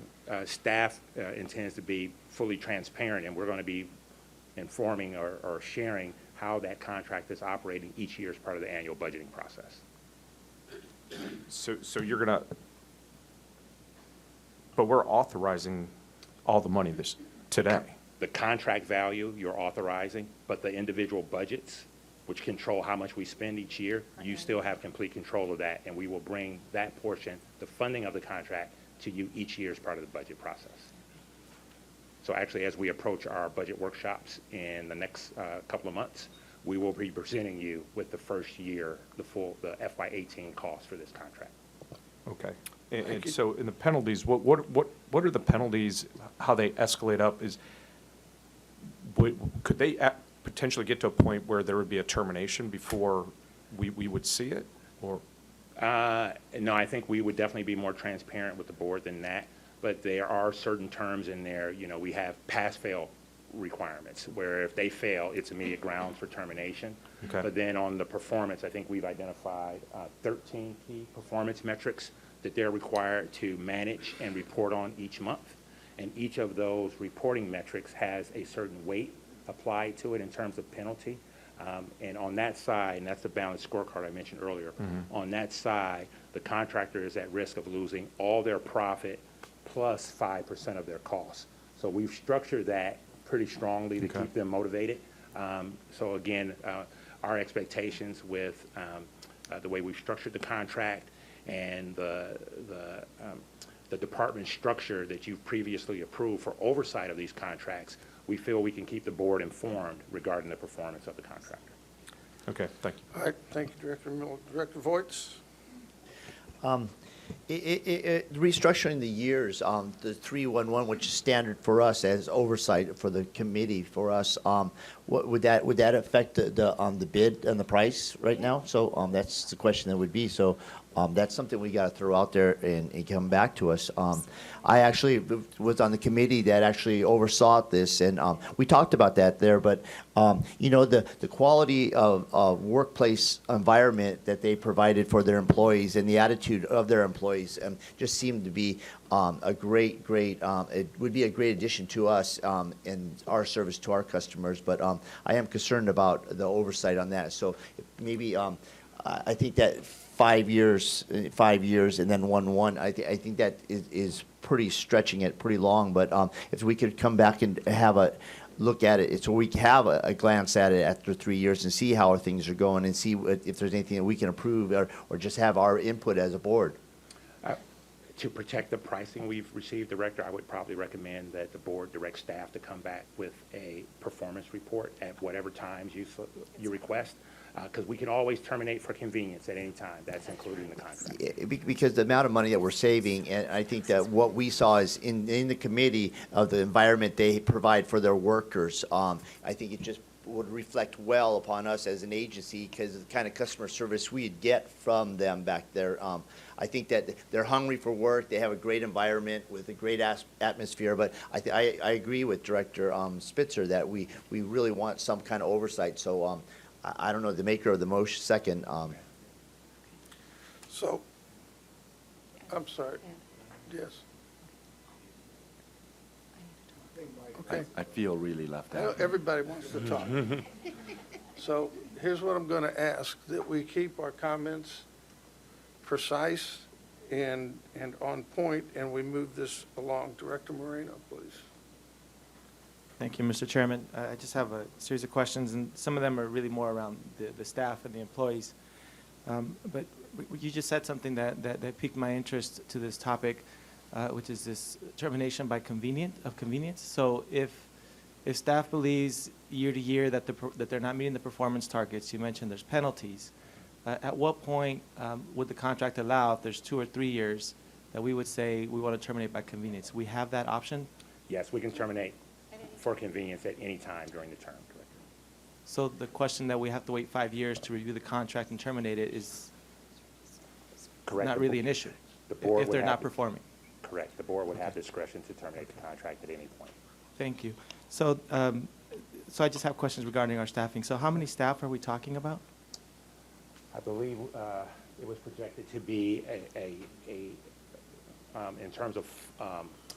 S8: staff intends to be fully transparent, and we're going to be informing or sharing how that contract is operating each year as part of the annual budgeting process.
S7: So you're gonna, but we're authorizing all the money today.
S8: The contract value you're authorizing, but the individual budgets, which control how much we spend each year, you still have complete control of that, and we will bring that portion, the funding of the contract, to you each year as part of the budget process. So actually, as we approach our budget workshops in the next couple of months, we will be presenting you with the first year, the FY18 cost for this contract.
S7: Okay. And so in the penalties, what are the penalties, how they escalate up is, could they potentially get to a point where there would be a termination before we would see it, or?
S8: No, I think we would definitely be more transparent with the board than that, but there are certain terms in there, we have pass-fail requirements, where if they fail, it's immediate grounds for termination.
S7: Okay.
S8: But then on the performance, I think we've identified 13 key performance metrics that they're required to manage and report on each month. And each of those reporting metrics has a certain weight applied to it in terms of penalty. And on that side, and that's the balanced scorecard I mentioned earlier, on that side, the contractor is at risk of losing all their profit plus 5% of their costs. So we've structured that pretty strongly to keep them motivated. So again, our expectations with the way we've structured the contract and the department structure that you've previously approved for oversight of these contracts, we feel we can keep the board informed regarding the performance of the contractor.
S7: Okay, thank you.
S1: All right, thank you, Director Miller. Director Voigts?
S12: Restructuring the years, the 311, which is standard for us as oversight for the committee for us, would that affect the bid and the price right now? So that's the question that would be. So that's something we got to throw out there and come back to us. I actually was on the committee that actually oversaw this, and we talked about that there. But the quality of workplace environment that they provided for their employees and the attitude of their employees just seemed to be a great, it would be a great addition to us and our service to our customers. But I am concerned about the oversight on that. So maybe I think that 5 years, and then 1. I think that is pretty stretching it pretty long. But if we could come back and have a look at it, so we can have a glance at it after 3 years and see how things are going and see if there's anything that we can improve or just have our input as a board.
S8: To protect the pricing we've received, Director, I would probably recommend that the board direct staff to come back with a performance report at whatever times you request, because we can always terminate for convenience at any time. That's included in the contract.
S12: Because the amount of money that we're saving, and I think that what we saw is in the committee of the environment they provide for their workers, I think it just would reflect well upon us as an agency because of the kind of customer service we'd get from them back there. I think that they're hungry for work, they have a great environment with a great atmosphere, but I agree with Director Spitzer that we really want some kind of oversight, so I don't know, the maker of the motion, second,
S1: So, I'm sorry, yes. Okay.
S13: I feel really left
S1: I know
S13: out.
S1: everybody wants to talk. So here's what I'm going to ask, that we keep our comments precise and on point, and we move this along. Director Moreno, please.
S14: Thank you, Mr. Chairman. I just have a series of questions, and some of them are really more around the staff and the employees. But you just said something that piqued my interest to this topic, which is this termination by convenience. So if staff believes year to year that they're not meeting the performance targets, you mentioned there's penalties. At what point would the contract allow, if there's 2 or 3 years, that we would say we want to terminate by convenience? We have that option?
S8: Yes, we can terminate for convenience at any time during the term, Director.
S14: So the question that we have to wait 5 years to review the contract and terminate it is
S8: Correct.
S14: not really an issue
S8: The board
S14: if
S8: would
S14: they're
S8: have
S14: not
S8: the-
S14: performing.
S8: Correct. The board would have discretion to terminate the contract at any point.
S14: Thank you. So, so I just have questions regarding our staffing. So how many staff are we talking about?
S8: I believe it was projected to be in terms of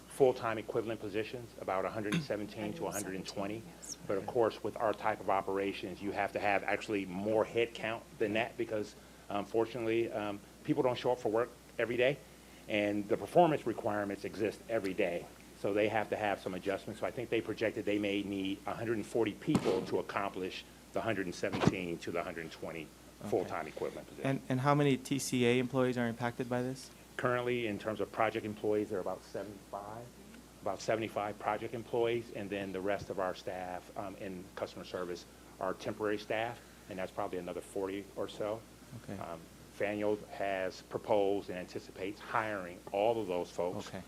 S8: full-time equivalent positions, about 117 to 120. But of course, with our type of operations, you have to have actually more head count than that because unfortunately, people don't show up for work every day, and the performance requirements exist every day. So they have to have some adjustments. So I think they projected they may need 140 people to accomplish the 117 to the 120 full-time equivalent positions.
S14: And how many TCA employees are impacted by this?
S8: Currently, in terms of project employees, there are about 75 project employees, and then the rest of our staff in customer service are temporary staff, and that's probably another 40 or so.
S14: Okay.
S8: Faneuil has proposed and anticipates hiring all of those folks
S14: Okay.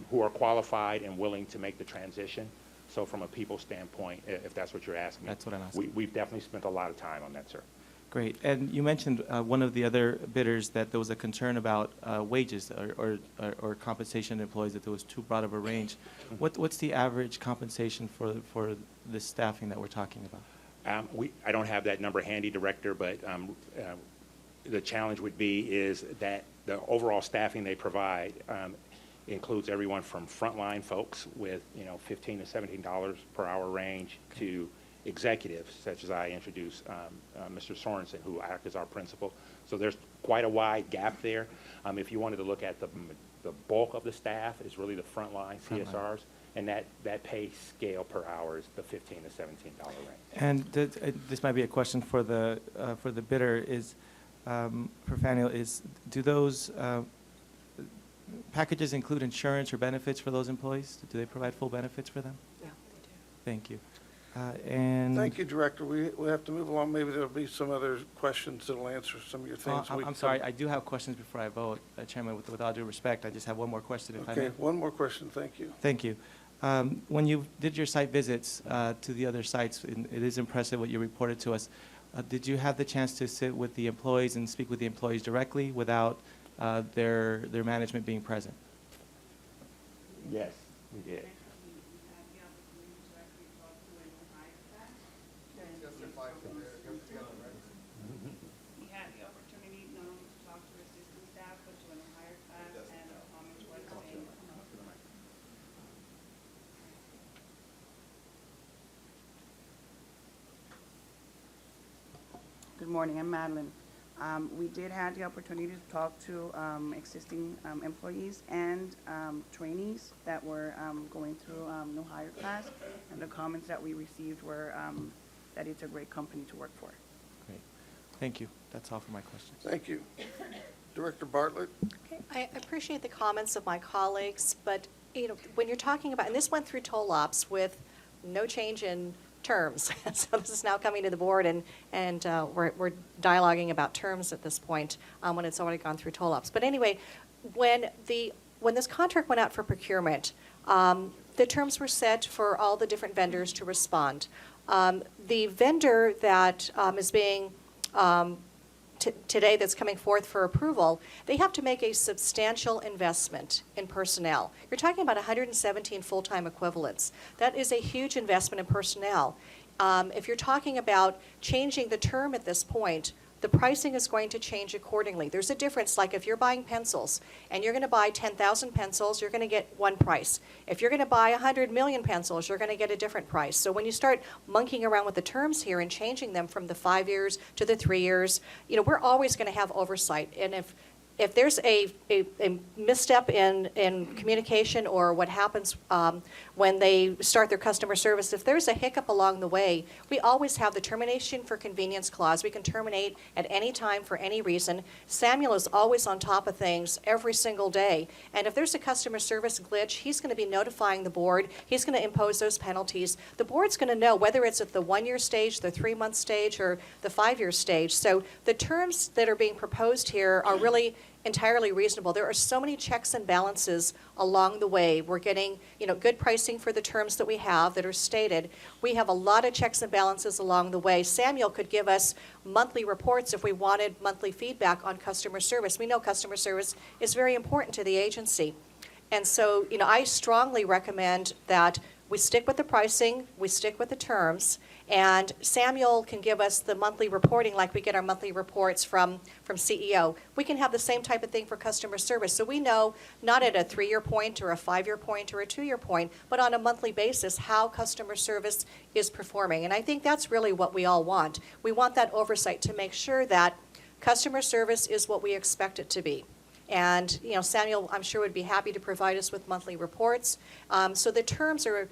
S8: Who are qualified and willing to make the transition. So from a people standpoint, if that's what you're asking.
S14: That's what I'm asking.
S8: We've definitely spent a lot of time on that, sir.
S14: Great. And you mentioned one of the other bidders that there was a concern about wages or compensation to employees, that there was too broad of a range. What's the average compensation for the staffing that we're talking about?
S8: I don't have that number handy, Director, but the challenge would be is that the overall staffing they provide includes everyone from frontline folks with, $15 to $17 per hour range to executives, such as I introduced Mr. Sorensen, who acts as our principal. So there's quite a wide gap there. If you wanted to look at the bulk of the staff is really the frontline CSRs, and that pay scale per hour is the $15 to $17 range.
S14: And this might be a question for the bidder is, for Faneuil, do those packages include insurance or benefits for those employees? Do they provide full benefits for them?
S11: Yeah, they do.
S14: Thank you. And
S1: Thank you, Director. We have to move along. Maybe there'll be some other questions that'll answer some of your things.
S14: I'm sorry, I do have questions before I vote, Chairman, with all due respect. I just have one more question, if I may.
S1: Okay, one more question. Thank you.
S14: Thank you. When you did your site visits to the other sites, and it is impressive what you reported to us, did you have the chance to sit with the employees and speak with the employees directly without their management being present?
S8: Yes, we did.
S15: We had the opportunity not only to talk to assistant staff, but to an entire class and comment what is being. Good morning, I'm Madeline. We did have the opportunity to talk to existing employees and trainees that were going through new hire class, and the comments that we received were that it's a great company to work for.
S14: Great. Thank you. That's all for my questions.
S1: Thank you. Director Bartlett?
S11: Okay, I appreciate the comments of my colleagues, but, when you're talking about, and this went through toll ops with no change in terms. So this is now coming to the board, and we're dialoguing about terms at this point when it's already gone through toll ops. But anyway, when this contract went out for procurement, the terms were set for all the different vendors to respond. The vendor that is being today that's coming forth for approval, they have to make a substantial investment in personnel. You're talking about 117 full-time equivalents. That is a huge investment in personnel. If you're talking about changing the term at this point, the pricing is going to change accordingly. There's a difference, like if you're buying pencils and you're going to buy 10,000 pencils, you're going to get one price. If you're going to buy 100 million pencils, you're going to get a different price. So when you start monkeying around with the terms here and changing them from the 5 years to the 3 years, we're always going to have oversight. And if there's a misstep in communication or what happens when they start their customer service, if there's a hiccup along the way, we always have the termination for convenience clause. We can terminate at any time for any reason. Samuel is always on top of things every single day. And if there's a customer service glitch, he's going to be notifying the board. He's going to impose those penalties. The board's going to know whether it's at the 1-year stage, the 3-month stage, or the 5-year stage. So the terms that are being proposed here are really entirely reasonable. There are so many checks and balances along the way. We're getting, good pricing for the terms that we have that are stated. We have a lot of checks and balances along the way. Samuel could give us monthly reports if we wanted monthly feedback on customer service. We know customer service is very important to the agency. And so, I strongly recommend that we stick with the pricing, we stick with the terms, and Samuel can give us the monthly reporting like we get our monthly reports from CEO. We can have the same type of thing for customer service. So we know, not at a 3-year point or a 5-year point or a 2-year point, but on a monthly basis, how customer service is performing. And I think that's really what we all want. We want that oversight to make sure that customer service is what we expect it to be. And, Samuel, I'm sure, would be happy to provide us with monthly reports. So the terms are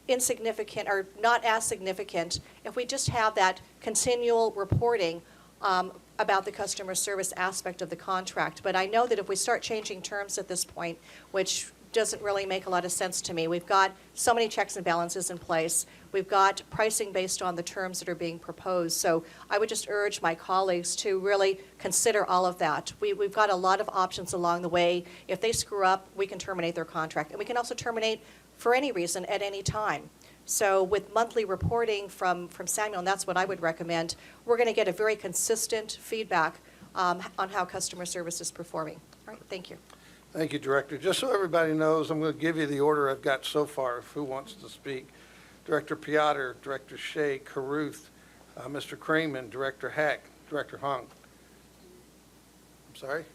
S11: insignificant or not as significant if we just have that continual reporting about the customer service aspect of the contract. But I know that if we start changing terms at this point, which doesn't really make a lot of sense to me. We've got so many checks and balances in place. We've got pricing based on the terms that are being proposed. So I would just urge my colleagues to really consider all of that. We've got a lot of options along the way. If they screw up, we can terminate their contract. And we can also terminate for any reason at any time. So with monthly reporting from Samuel, and that's what I would recommend, we're going to get a very consistent feedback on how customer service is performing. All right, thank you.
S1: Thank you, Director. Just so everybody knows, I'm going to give you the order I've got so far of who wants to speak. Director Piotr, Director Shea, Caruth, Mr. Kramen, Director Hack, Director Hung. I'm sorry?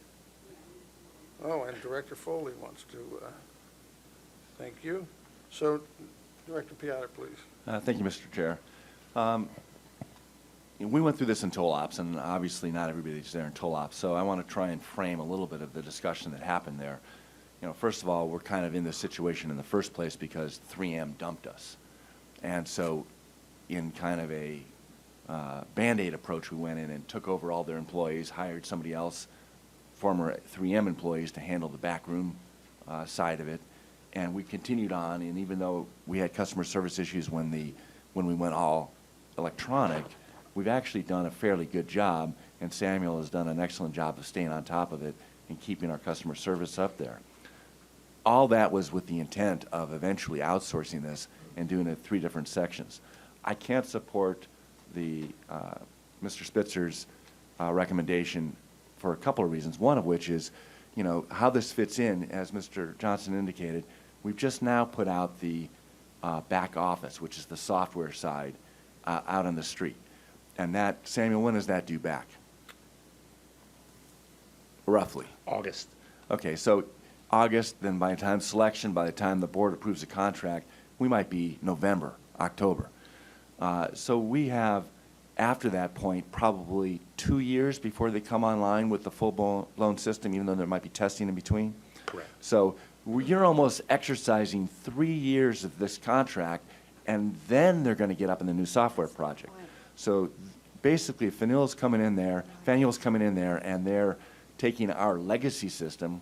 S1: Oh, and Director Foley wants to. Thank you. So, Director Piotr, please.
S13: Thank you, Mr. Chair. We went through this in toll ops, and obviously not everybody's there in toll ops, so I want to try and frame a little bit of the discussion that happened there. First of all, we're kind of in this situation in the first place because 3M dumped us. And so in kind of a Band-Aid approach, we went in and took over all their employees, hired somebody else, former 3M employees, to handle the backroom side of it. And we continued on, and even though we had customer service issues when we went all electronic, we've actually done a fairly good job, and Samuel has done an excellent job of staying on top of it and keeping our customer service up there. All that was with the intent of eventually outsourcing this and doing it in 3 different sections. I can't support the Mr. Spitzer's recommendation for a couple of reasons, one of which is, how this fits in, as Mr. Johnson indicated. We've just now put out the back office, which is the software side, out on the street. And that, Samuel, when does that due back? Roughly.
S8: August.
S13: Okay, so August, then by the time selection, by the time the board approves the contract, we might be November, October. So we have, after that point, probably 2 years before they come online with the full-blown system, even though there might be testing in between.
S8: Correct.
S13: So you're almost exercising 3 years of this contract, and then they're going to get up in the new software project. So basically, Faneuil's coming in there, and they're taking our legacy system,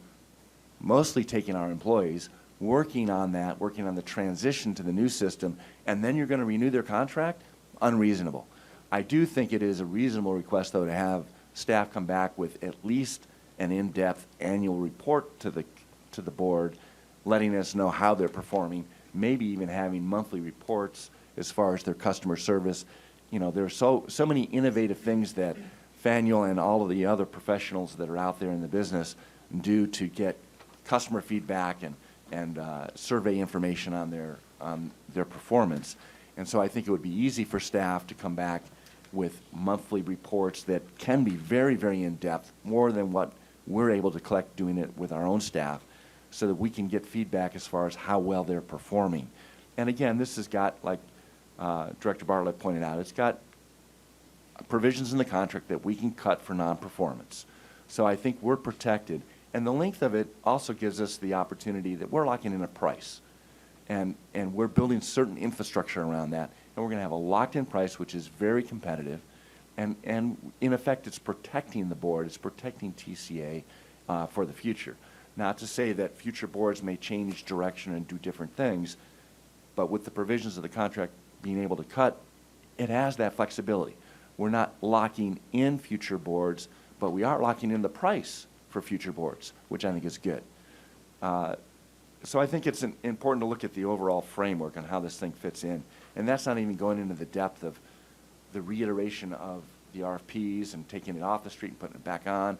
S13: mostly taking our employees, working on that, working on the transition to the new system, and then you're going to renew their contract? Unreasonable. I do think it is a reasonable request, though, to have staff come back with at least an in-depth annual report to the board, letting us know how they're performing, maybe even having monthly reports as far as their customer service. There are so many innovative things that Faniel and all of the other professionals that are out there in the business do to get customer feedback and survey information on their performance. And so I think it would be easy for staff to come back with monthly reports that can be very, very in-depth, more than what we're able to collect doing it with our own staff, so that we can get feedback as far as how well they're performing. And again, this has got, like Director Bartlett pointed out, it's got provisions in the contract that we can cut for non-performance. So I think we're protected. And the length of it also gives us the opportunity that we're locking in a price. And we're building certain infrastructure around that. And we're going to have a locked-in price, which is very competitive. And in effect, it's protecting the board. It's protecting TCA for the future. Not to say that future boards may change direction and do different things, but with the provisions of the contract being able to cut, it has that flexibility. We're not locking in future boards, but we are locking in the price for future boards, which I think is good. So I think it's important to look at the overall framework on how this thing fits in. And that's not even going into the depth of the reiteration of the RFPs and taking it off the street and putting it back on,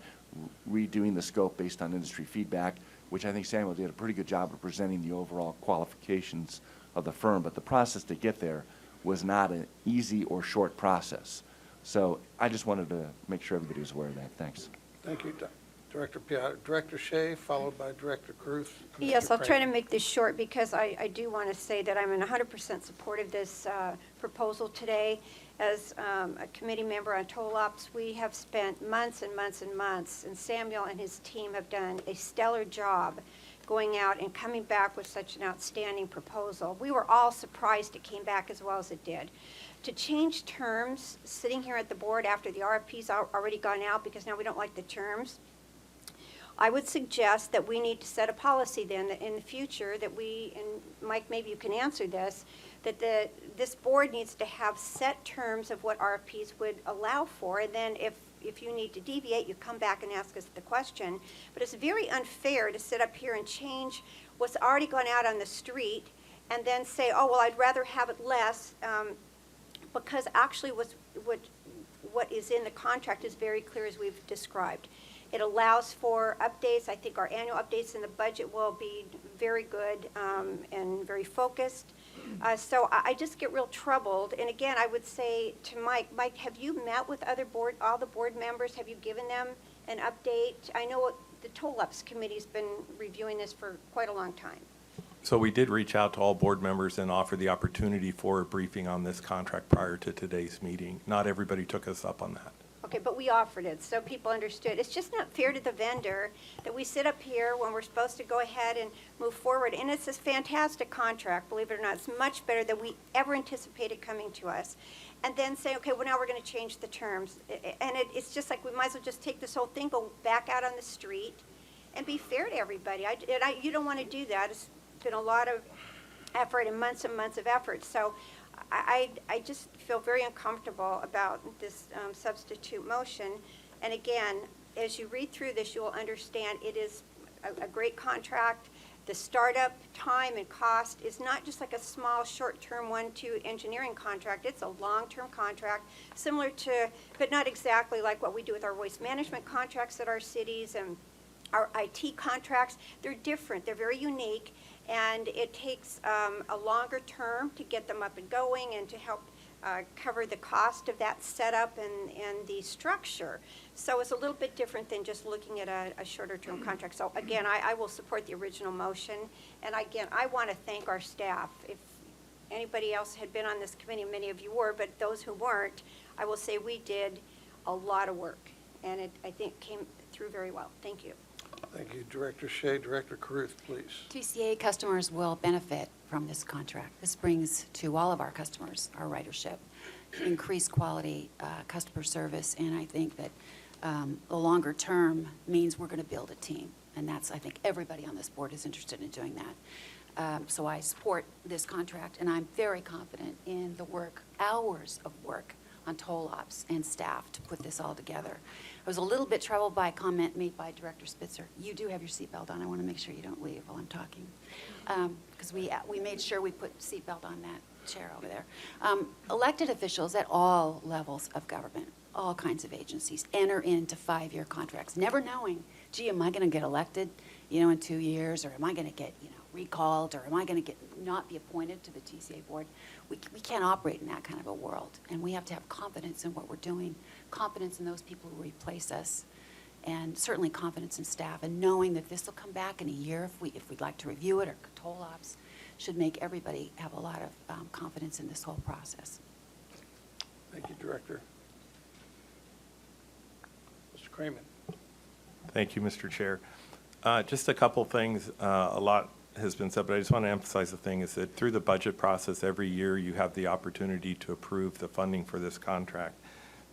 S13: redoing the scope based on industry feedback, which I think Samuel did a pretty good job of presenting the overall qualifications of the firm. But the process to get there was not an easy or short process. So I just wanted to make sure everybody was aware of that. Thanks.
S1: Thank you, Director Piotr. Director Shea, followed by Director Cruz.
S2: Yes, I'll try to make this short because I do want to say that I'm in 100% support of this proposal today. As a committee member on toll ops, we have spent months and months and months, and Samuel and his team have done a stellar job going out and coming back with such an outstanding proposal. We were all surprised it came back as well as it did. To change terms, sitting here at the board after the RFP's already gone out because now we don't like the terms, I would suggest that we need to set a policy then that in the future that we, and Mike, maybe you can answer this, that this board needs to have set terms of what RFPs would allow for, and then if you need to deviate, you come back and ask us the question. But it's very unfair to sit up here and change what's already gone out on the street and then say, oh, well, I'd rather have it less, because actually what is in the contract is very clear as we've described. It allows for updates. I think our annual updates in the budget will be very good and very focused. So I just get real troubled. And again, I would say to Mike, have you met with all the board members? Have you given them an update? I know the Toll Ups Committee's been reviewing this for quite a long time.
S10: So we did reach out to all board members and offer the opportunity for a briefing on this contract prior to today's meeting. Not everybody took us up on that.
S2: Okay, but we offered it, so people understood. It's just not fair to the vendor that we sit up here when we're supposed to go ahead and move forward. And it's this fantastic contract, believe it or not. It's much better than we ever anticipated coming to us. And then say, okay, well, now we're going to change the terms. And it's just like we might as well just take this whole thing, go back out on the street, and be fair to everybody. You don't want to do that. It's been a lot of effort and months of effort. So I just feel very uncomfortable about this substitute motion. And again, as you read through this, you will understand it is a great contract. The startup time and cost is not just like a small short-term 1-2 engineering contract. It's a long-term contract, similar to, but not exactly like what we do with our waste management contracts at our cities and our IT contracts. They're different. They're very unique. And it takes a longer term to get them up and going and to help cover the cost of that setup and the structure. So it's a little bit different than just looking at a shorter term contract. So again, I will support the original motion. And again, I want to thank our staff. If anybody else had been on this committee, many of you were, but those who weren't, I will say we did a lot of work. And it, I think, came through very well. Thank you.
S1: Thank you, Director Shea. Director Caruth, please.
S3: TCA customers will benefit from this contract. This brings to all of our customers our ridership, increased quality customer service, and I think that the longer term means we're going to build a team, and that's, I think, everybody on this board is interested in doing that. So I support this contract, and I'm very confident in the work, hours of work on toll ops and staff to put this all together. I was a little bit troubled by a comment made by Director Spitzer. You do have your seatbelt on. I want to make sure you don't leave while I'm talking. Because we made sure we put seatbelt on that chair over there. Elected officials at all levels of government all kinds of agencies enter into 5-year contracts, never knowing, gee, am I going to get elected, in 2 years, or am I going to get, recalled, or am I going to not be appointed to the TCA board? We can't operate in that kind of a world, and we have to have confidence in what we're doing, confidence in those people who replace us, and certainly confidence in staff, and knowing that this will come back in a year if we'd like to review it, or toll ops, should make everybody have a lot of confidence in this whole process.
S1: Thank you, Director. Mr. Kramer.
S10: Thank you, Mr. Chair. Just a couple things. A lot has been said, but I just want to emphasize the thing is that through the budget process every year, you have the opportunity to approve the funding for this contract.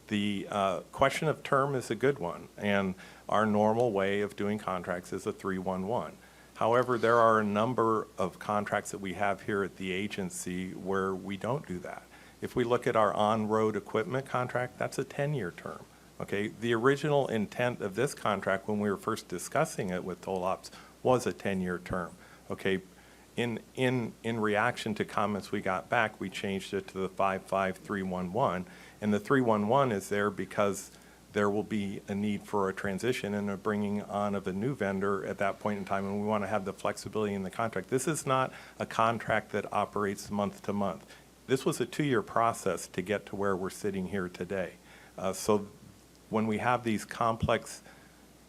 S10: The question of term is a good one, and our normal way of doing contracts is a 3-1-1. However, there are a number of contracts that we have here at the agency where we don't do that. If we look at our on-road equipment contract, that's a 10-year term. Okay, the original intent of this contract when we were first discussing it with Toll Ops was a 10-year term. Okay, in reaction to comments we got back, we changed it to the 5-5-3-1-1, and the 3-1-1 is there because there will be a need for a transition and a bringing on of a new vendor at that point in time, and we want to have the flexibility in the contract. This is not a contract that operates month to month. This was a 2-year process to get to where we're sitting here today. So when we have these complex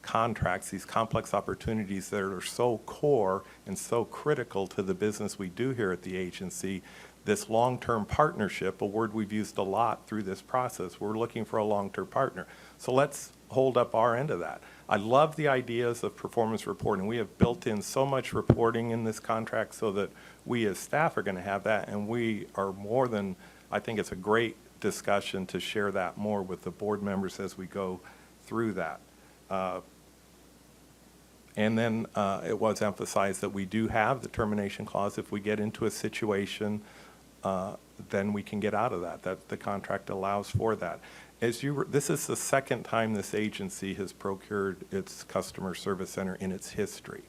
S10: contracts, these complex opportunities that are so core and so critical to the business we do here at the agency, this long-term partnership, a word we've used a lot through this process, we're looking for a long-term partner. So let's hold up our end of that. I love the ideas of performance reporting. We have built in so much reporting in this contract so that we as staff are going to have that, and we are more than, I think it's a great discussion to share that more with the board members as we go through that. And then it was emphasized that we do have the termination clause. If we get into a situation, then we can get out of that. That the contract allows for that. This is the second time this agency has procured its customer service center in its history.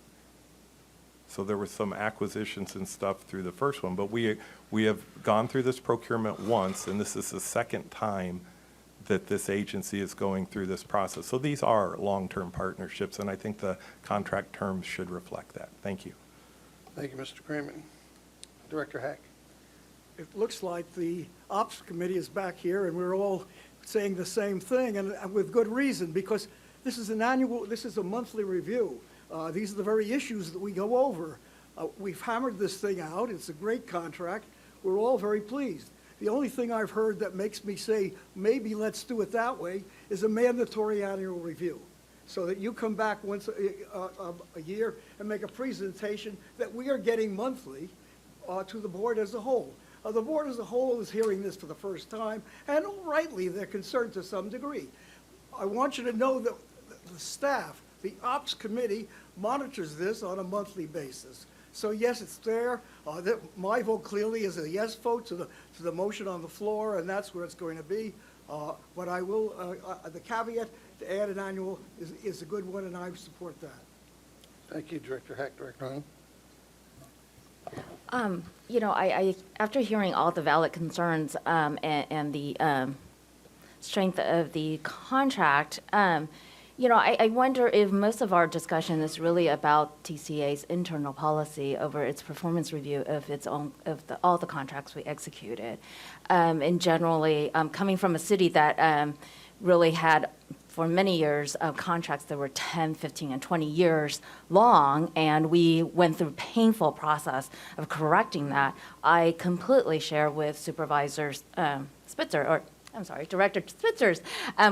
S10: So there were some acquisitions and stuff through the first one, but we have gone through this procurement once, and this is the second time that this agency is going through this process. So these are long-term partnerships, and I think the contract terms should reflect that. Thank you.
S1: Thank you, Mr. Kramer. Director Hack.
S16: It looks like the Ops Committee is back here, and we're all saying the same thing, and with good reason, because this is a monthly review. These are the very issues that we go over. We've hammered this thing out. It's a great contract. We're all very pleased. The only thing I've heard that makes me say, maybe let's do it that way, is a mandatory annual review, so that you come back once a year and make a presentation that we are getting monthly to the board as a whole. The board as a whole is hearing this for the first time, and rightly, they're concerned to some degree. I want you to know that the staff, the Ops Committee, monitors this on a monthly basis. So yes, it's there. My vote clearly is a yes vote to the motion on the floor, and that's where it's going to be. But I will, the caveat to add an annual is a good one, and I support that.
S1: Thank you, Director Hack. Director Huang.
S17: I after hearing all the valid concerns and the strength of the contract, I wonder if most of our discussion is really about TCA's internal policy over its performance review of all the contracts we executed. And generally, coming from a city that really had for many years contracts that were 10, 15, and 20 years long, and we went through a painful process of correcting that. I completely share with Director Spitzer's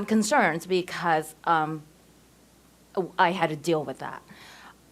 S17: concerns, because I had to deal with that.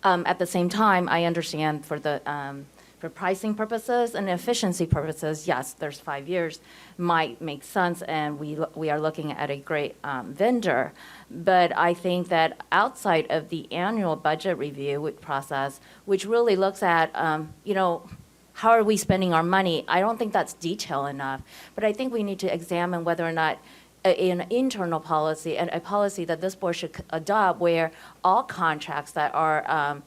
S17: At the same time, I understand for pricing purposes and efficiency purposes, yes, there's 5 years, might make sense, and we are looking at a great vendor. But I think that outside of the annual budget review process, which really looks at, how are we spending our money, I don't think that's detailed enough. But I think we need to examine whether or not an internal policy and a policy that this board should adopt, where all contracts that are,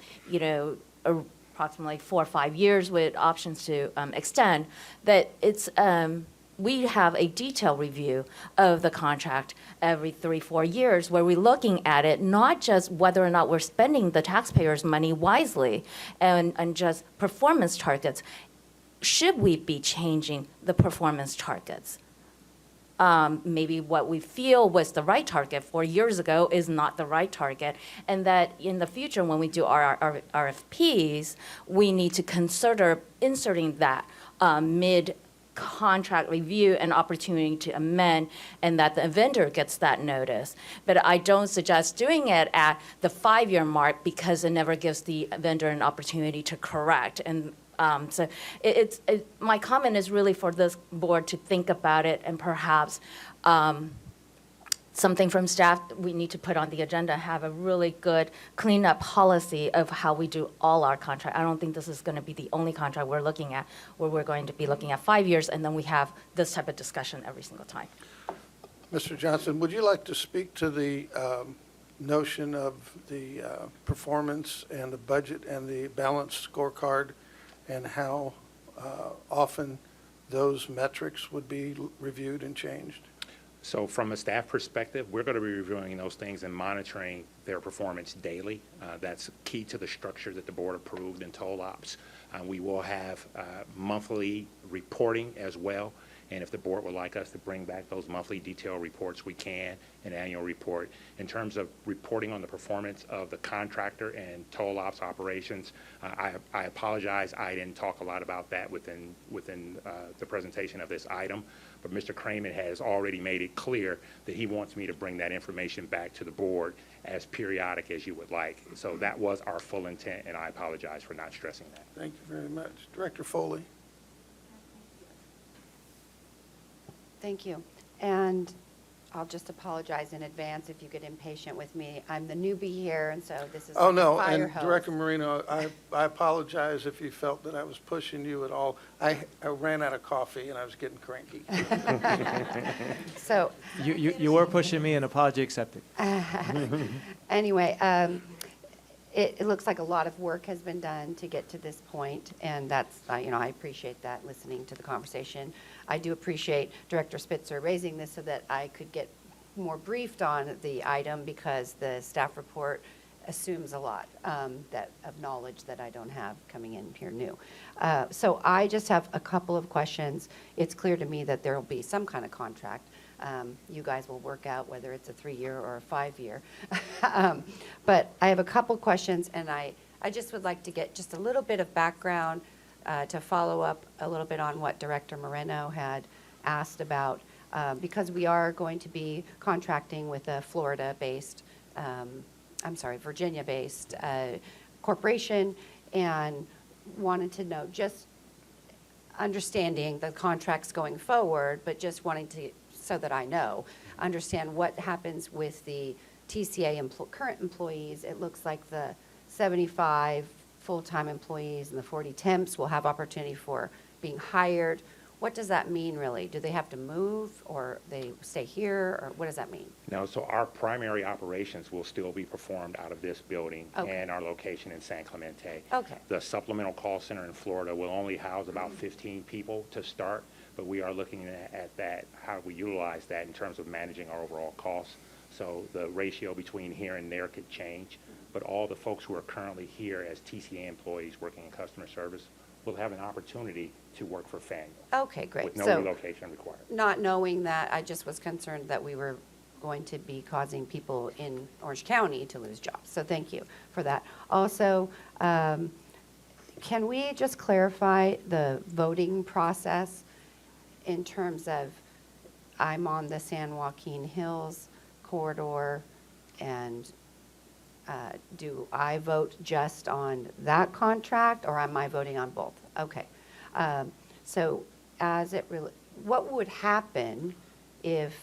S17: approximately 4 or 5 years with options to extend, that it's we have a detailed review of the contract every 3-4 years where we're looking at it, not just whether or not we're spending the taxpayers' money wisely and just performance targets. Should we be changing the performance targets? Maybe what we feel was the right target 4 years ago is not the right target, and that in the future, when we do our RFPs, we need to consider inserting that mid-contract review and opportunity to amend, and that the vendor gets that notice. But I don't suggest doing it at the 5-year mark because it never gives the vendor an opportunity to correct. And so my comment is really for this board to think about it, and perhaps something from staff we need to put on the agenda, have a really good cleanup policy of how we do all our contract. I don't think this is going to be the only contract we're looking at, where we're going to be looking at 5 years, and then we have this type of discussion every single time.
S1: Mr. Johnson, would you like to speak to the notion of the performance and the budget and the balanced scorecard, and how often those metrics would be reviewed and changed?
S8: So from a staff perspective, we're going to be reviewing those things and monitoring their performance daily. That's key to the structure that the board approved in toll ops. We will have monthly reporting as well. And if the board would like us to bring back those monthly detailed reports, we can, an annual report. In terms of reporting on the performance of the contractor and toll ops operations, I apologize, I didn't talk a lot about that within the presentation of this item. But Mr. Kramer has already made it clear that he wants me to bring that information back to the board as periodic as you would like. So that was our full intent, and I apologize for not stressing that.
S1: Thank you very much. Director Foley?
S2: Thank you. And I'll just apologize in advance if you get impatient with me. I'm the newbie here, and so this is
S1: Oh,
S2: like a
S1: no,
S2: fire
S1: and
S2: hose.
S1: Director Marino, I apologize if you felt that I was pushing you at all. I ran out of coffee and I was getting cranky.
S2: So,
S14: You were pushing me, and apology accepted.
S2: anyway, it looks like a lot of work has been done to get to this point, and that's, I appreciate that, listening to the conversation. I do appreciate Director Spitzer raising this so that I could get more briefed on the item, because the staff report assumes a lot of knowledge that I don't have coming in here new. So I just have a couple of questions. It's clear to me that there will be some kind of contract. You guys will work out whether it's a 3-year or a 5-year. But I have a couple questions, and I just would like to get just a little bit of background to follow up a little bit on what Director Moreno had asked about, because we are going to be contracting with a Florida-based, Virginia-based corporation, and wanted to know, just understanding the contracts going forward, but just wanting to, so that I know, understand what happens with the TCA current employees. It looks like the 75 full-time employees and the 40 temps will have opportunity for being hired. What does that mean, really? Do they have to move, or they stay here, or what does that mean?
S8: No, so our primary operations will still be performed out of this building and our location in San Clemente.
S2: Okay.
S8: The supplemental call center in Florida will only house about 15 people to start, but we are looking at that, how we utilize that in terms of managing our overall costs. So the ratio between here and there could change, but all the folks who are currently here as TCA employees working in customer service will have an opportunity to work for Faneuil.
S2: Okay, great.
S8: With no
S2: So,
S8: relocation required.
S2: not knowing that, I just was concerned that we were going to be causing people in Orange County to lose jobs. So thank you for that. Also, can we just clarify the voting process in terms of, I'm on the San Joaquin Hills corridor, and do I vote just on that contract, or am I voting on both? Okay. So what would happen if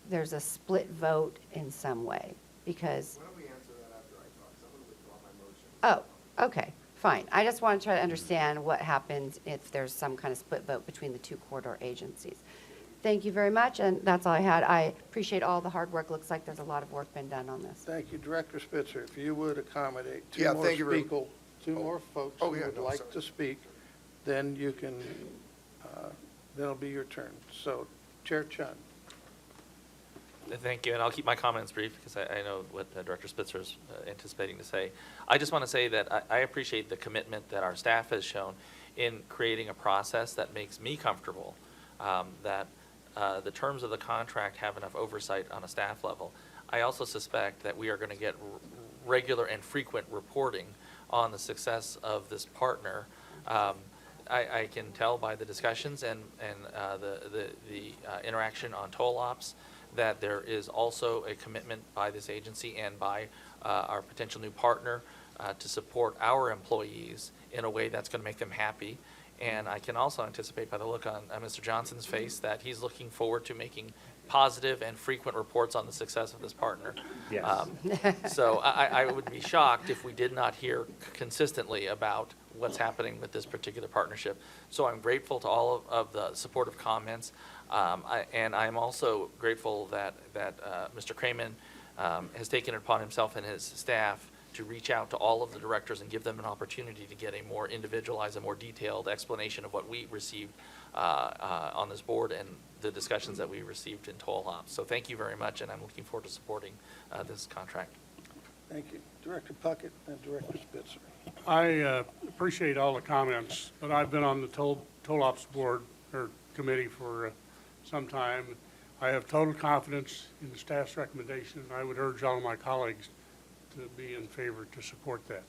S2: there's a split vote in some way? Because.
S5: Why don't we answer that after I talk? 'Cause I'm going to withdraw my motion.
S2: Oh, okay, fine. I just want to try to understand what happens if there's some kind of split vote between the two corridor agencies. Thank you very much, and that's all I had. I appreciate all the hard work. Looks like there's a lot of work been done on this.
S1: Thank you. Director Spitzer, if you would accommodate
S5: Yeah, thank you very-
S1: two more folks who would like to speak, then you can then it'll be your turn. So, Chair Chun.
S18: Thank you, and I'll keep my comments brief because I know what Director Spitzer is anticipating to say. I just want to say that I appreciate the commitment that our staff has shown in creating a process that makes me comfortable, that the terms of the contract have enough oversight on a staff level. I also suspect that we are going to get regular and frequent reporting on the success of this partner. I can tell by the discussions and the interaction on toll ops that there is also a commitment by this agency and by our potential new partner to support our employees in a way that's going to make them happy. And I can also anticipate by the look on Mr. Johnson's face that he's looking forward to making positive and frequent reports on the success of this partner.
S8: Yes.
S18: So I would be shocked if we did not hear consistently about what's happening with this particular partnership. So I'm grateful to all of the supportive comments. And I'm also grateful that Mr. Kramen has taken it upon himself and his staff to reach out to all of the directors and give them an opportunity to get a more individualized and more detailed explanation of what we received on this board and the discussions that we received in toll ops. So thank you very much, and I'm looking forward to supporting this contract.
S1: Thank you. Director Puckett and Director Spitzer.
S19: I appreciate all the comments, but I've been on the toll ops board or committee for some time. I have total confidence in the staff's recommendation, and I would urge all of my colleagues to be in favor to support that.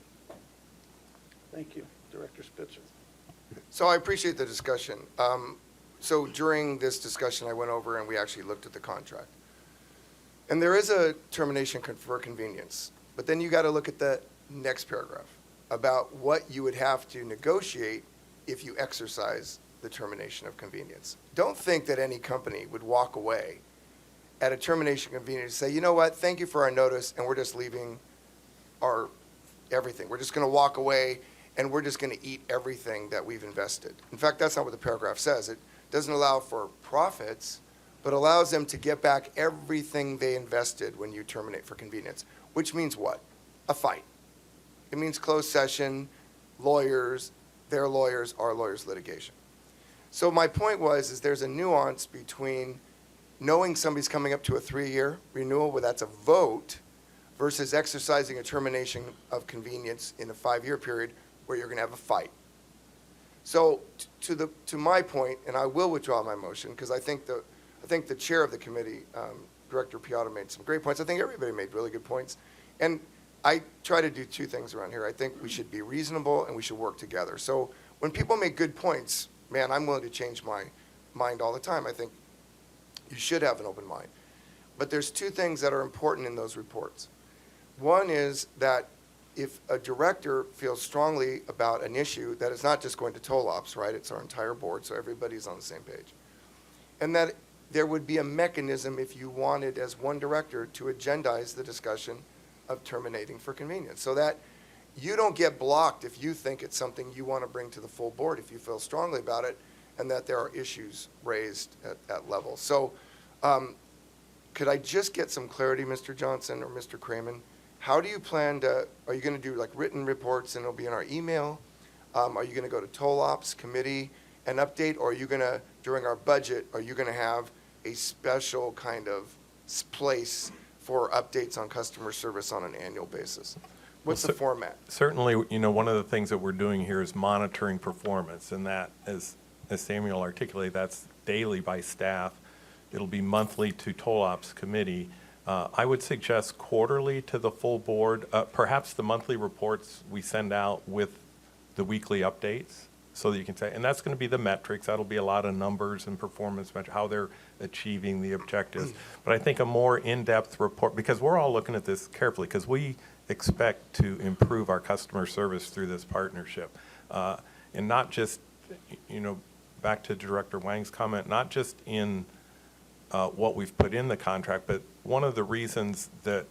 S1: Thank you. Director Spitzer.
S5: So I appreciate the discussion. So during this discussion, I went over and we actually looked at the contract. And there is a termination for convenience, but then you got to look at the next paragraph about what you would have to negotiate if you exercise the termination of convenience. Don't think that any company would walk away at a termination of convenience and say, you know what, thank you for our notice, and we're just leaving our everything. We're just going to walk away, and we're just going to eat everything that we've invested. In fact, that's not what the paragraph says. It doesn't allow for profits, but allows them to get back everything they invested when you terminate for convenience, which means what? A fight. It means closed session, lawyers, their lawyers, our lawyers' litigation. So my point is there's a nuance between knowing somebody's coming up to a 3-year renewal where that's a vote versus exercising a termination of convenience in a 5-year period where you're going to have a fight. So to my point, and I will withdraw my motion because I think the chair of the committee, Director Piotr, made some great points. I think everybody made really good points. And I try to do 2 things around here. I think we should be reasonable and we should work together. So when people make good points, man, I'm willing to change my mind all the time. I think you should have an open mind. But there's 2 things that are important in those reports. One is that if a director feels strongly about an issue, that is not just going to toll ops, right? It's our entire board, so everybody's on the same page. And that there would be a mechanism if you wanted, as one director, to agendize the discussion of terminating for convenience, so that you don't get blocked if you think it's something you want to bring to the full board, if you feel strongly about it, and that there are issues raised at that level. So could I just get some clarity, Mr. Johnson or Mr. Kramen? How do you plan to, are you going to do like written reports and it'll be in our email? Are you going to go to toll ops committee and update, or are you going to, during our budget, are you going to have a special kind of place for updates on customer service on an annual basis? What's the format?
S10: Certainly, one of the things that we're doing here is monitoring performance, and that, as Samuel articulated, that's daily by staff. It'll be monthly to toll ops committee. I would suggest quarterly to the full board. Perhaps the monthly reports we send out with the weekly updates, so that you can say, and that's going to be the metrics. That'll be a lot of numbers and performance measures, how they're achieving the objectives. But I think a more in-depth report, because we're all looking at this carefully, because we expect to improve our customer service through this partnership. And not just, back to Director Wang's comment, not just in what we've put in the contract, but one of the reasons that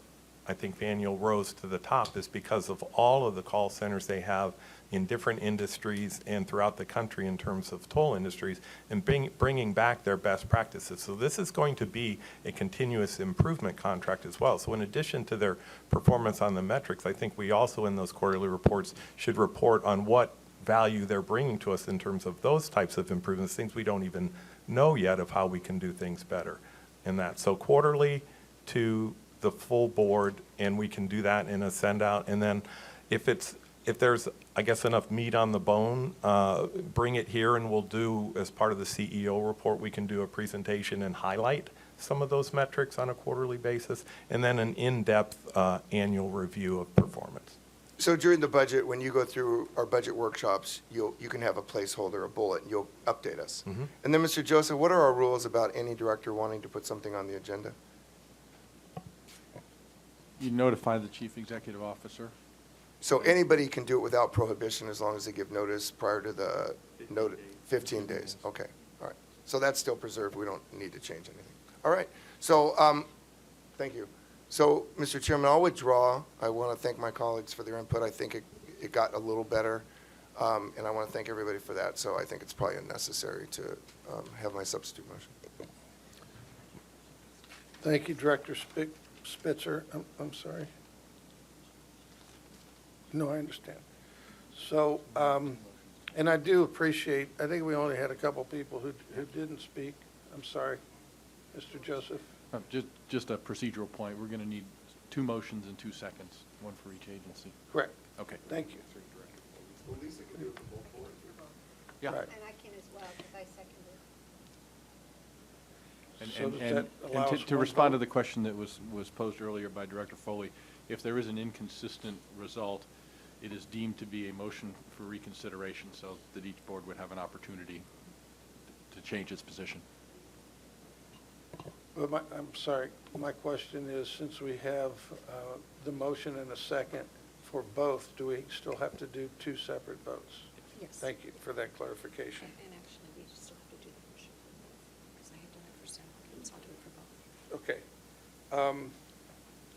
S10: I think Daniel rose to the top is because of all of the call centers they have in different industries and throughout the country in terms of toll industries, and bringing back their best practices. So this is going to be a continuous improvement contract as well. So in addition to their performance on the metrics, I think we also in those quarterly reports should report on what value they're bringing to us in terms of those types of improvements, things we don't even know yet of how we can do things better in that. So quarterly to the full board, and we can do that in a send out. And then if there's, I guess, enough meat on the bone, bring it here and we'll do, as part of the CEO report, we can do a presentation and highlight some of those metrics on a quarterly basis, and then an in-depth annual review of performance.
S5: So during the budget, when you go through our budget workshops, you can have a placeholder, a bullet, and you'll update us.
S10: Mhm.
S5: And then, Mr. Joseph, what are our rules about any director wanting to put something on the agenda?
S20: You notify the chief executive officer.
S5: So anybody can do it without prohibition as long as they give notice prior to the 15 days? Okay, all right. So that's still preserved. We don't need to change anything. All right. So, thank you. So, Mr. Chairman, I'll withdraw. I want to thank my colleagues for their input. I think it got a little better, and I want to thank everybody for that. So I think it's probably unnecessary to have my substitute motion.
S1: Thank you, Director Spitzer. I'm sorry. No, I understand. So, and I do appreciate, I think we only had a couple people who didn't speak. I'm sorry, Mr. Joseph.
S20: Just a procedural point. We're going to need 2 motions in 2 seconds, one for each agency.
S1: Correct.
S20: Okay.
S1: Thank you.
S5: Well, Lisa can do it for both boards.
S20: Yeah.
S1: Right.
S2: And I can as well, because I seconded.
S1: So does that allow us
S20: To
S1: one
S20: respond to
S1: vote?
S20: the question that was posed earlier by Director Foley, if there is an inconsistent result, it is deemed to be a motion for reconsideration so that each board would have an opportunity to change its position.
S1: Well, I'm sorry, my question is, since we have the motion and a second for both, do we still have to do 2 separate votes?
S11: Yes.
S1: Thank you for that clarification.
S11: And actually, we just still have to do the motion, because I had done it for San Joaquin, so I'll do it for both.
S1: Okay.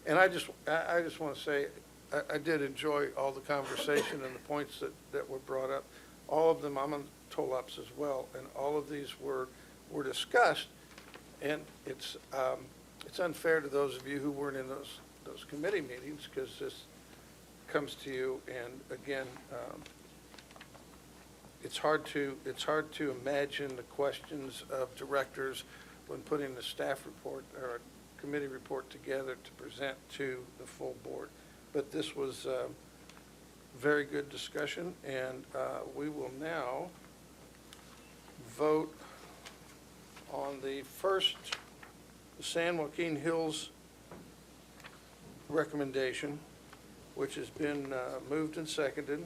S1: And I just want to say, I did enjoy all the conversation and the points that were brought up. All of them, I'm on toll ops as well, and all of these were discussed. And it's unfair to those of you who weren't in those committee meetings, because this comes to you, and again, it's hard to imagine the questions of directors when putting a staff report or a committee report together to present to the full board. But this was very good discussion, and we will now vote on the first San Joaquin Hills recommendation, which has been moved and seconded.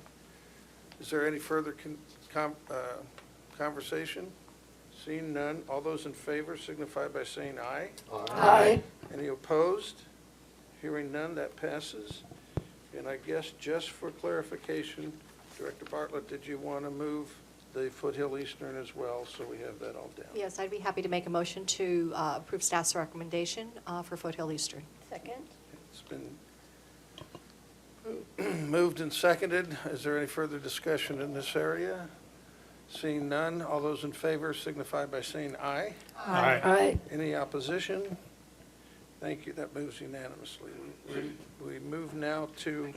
S1: Is there any further conversation? Seeing none, all those in favor signify by saying aye.
S4: Aye.
S1: Any opposed? Hearing none, that passes. And I guess just for clarification, Director Bartlett, did you want to move the Foothill Eastern as well, so we have that all down?
S11: Yes, I'd be happy to make a motion to approve staff's recommendation for Foothill Eastern.
S2: Second?
S1: It's been moved and seconded. Is there any further discussion in this area? Seeing none, all those in favor signify by saying aye.
S19: Aye.
S4: Aye.
S1: Any opposition? Thank you, that moves unanimously. We move now to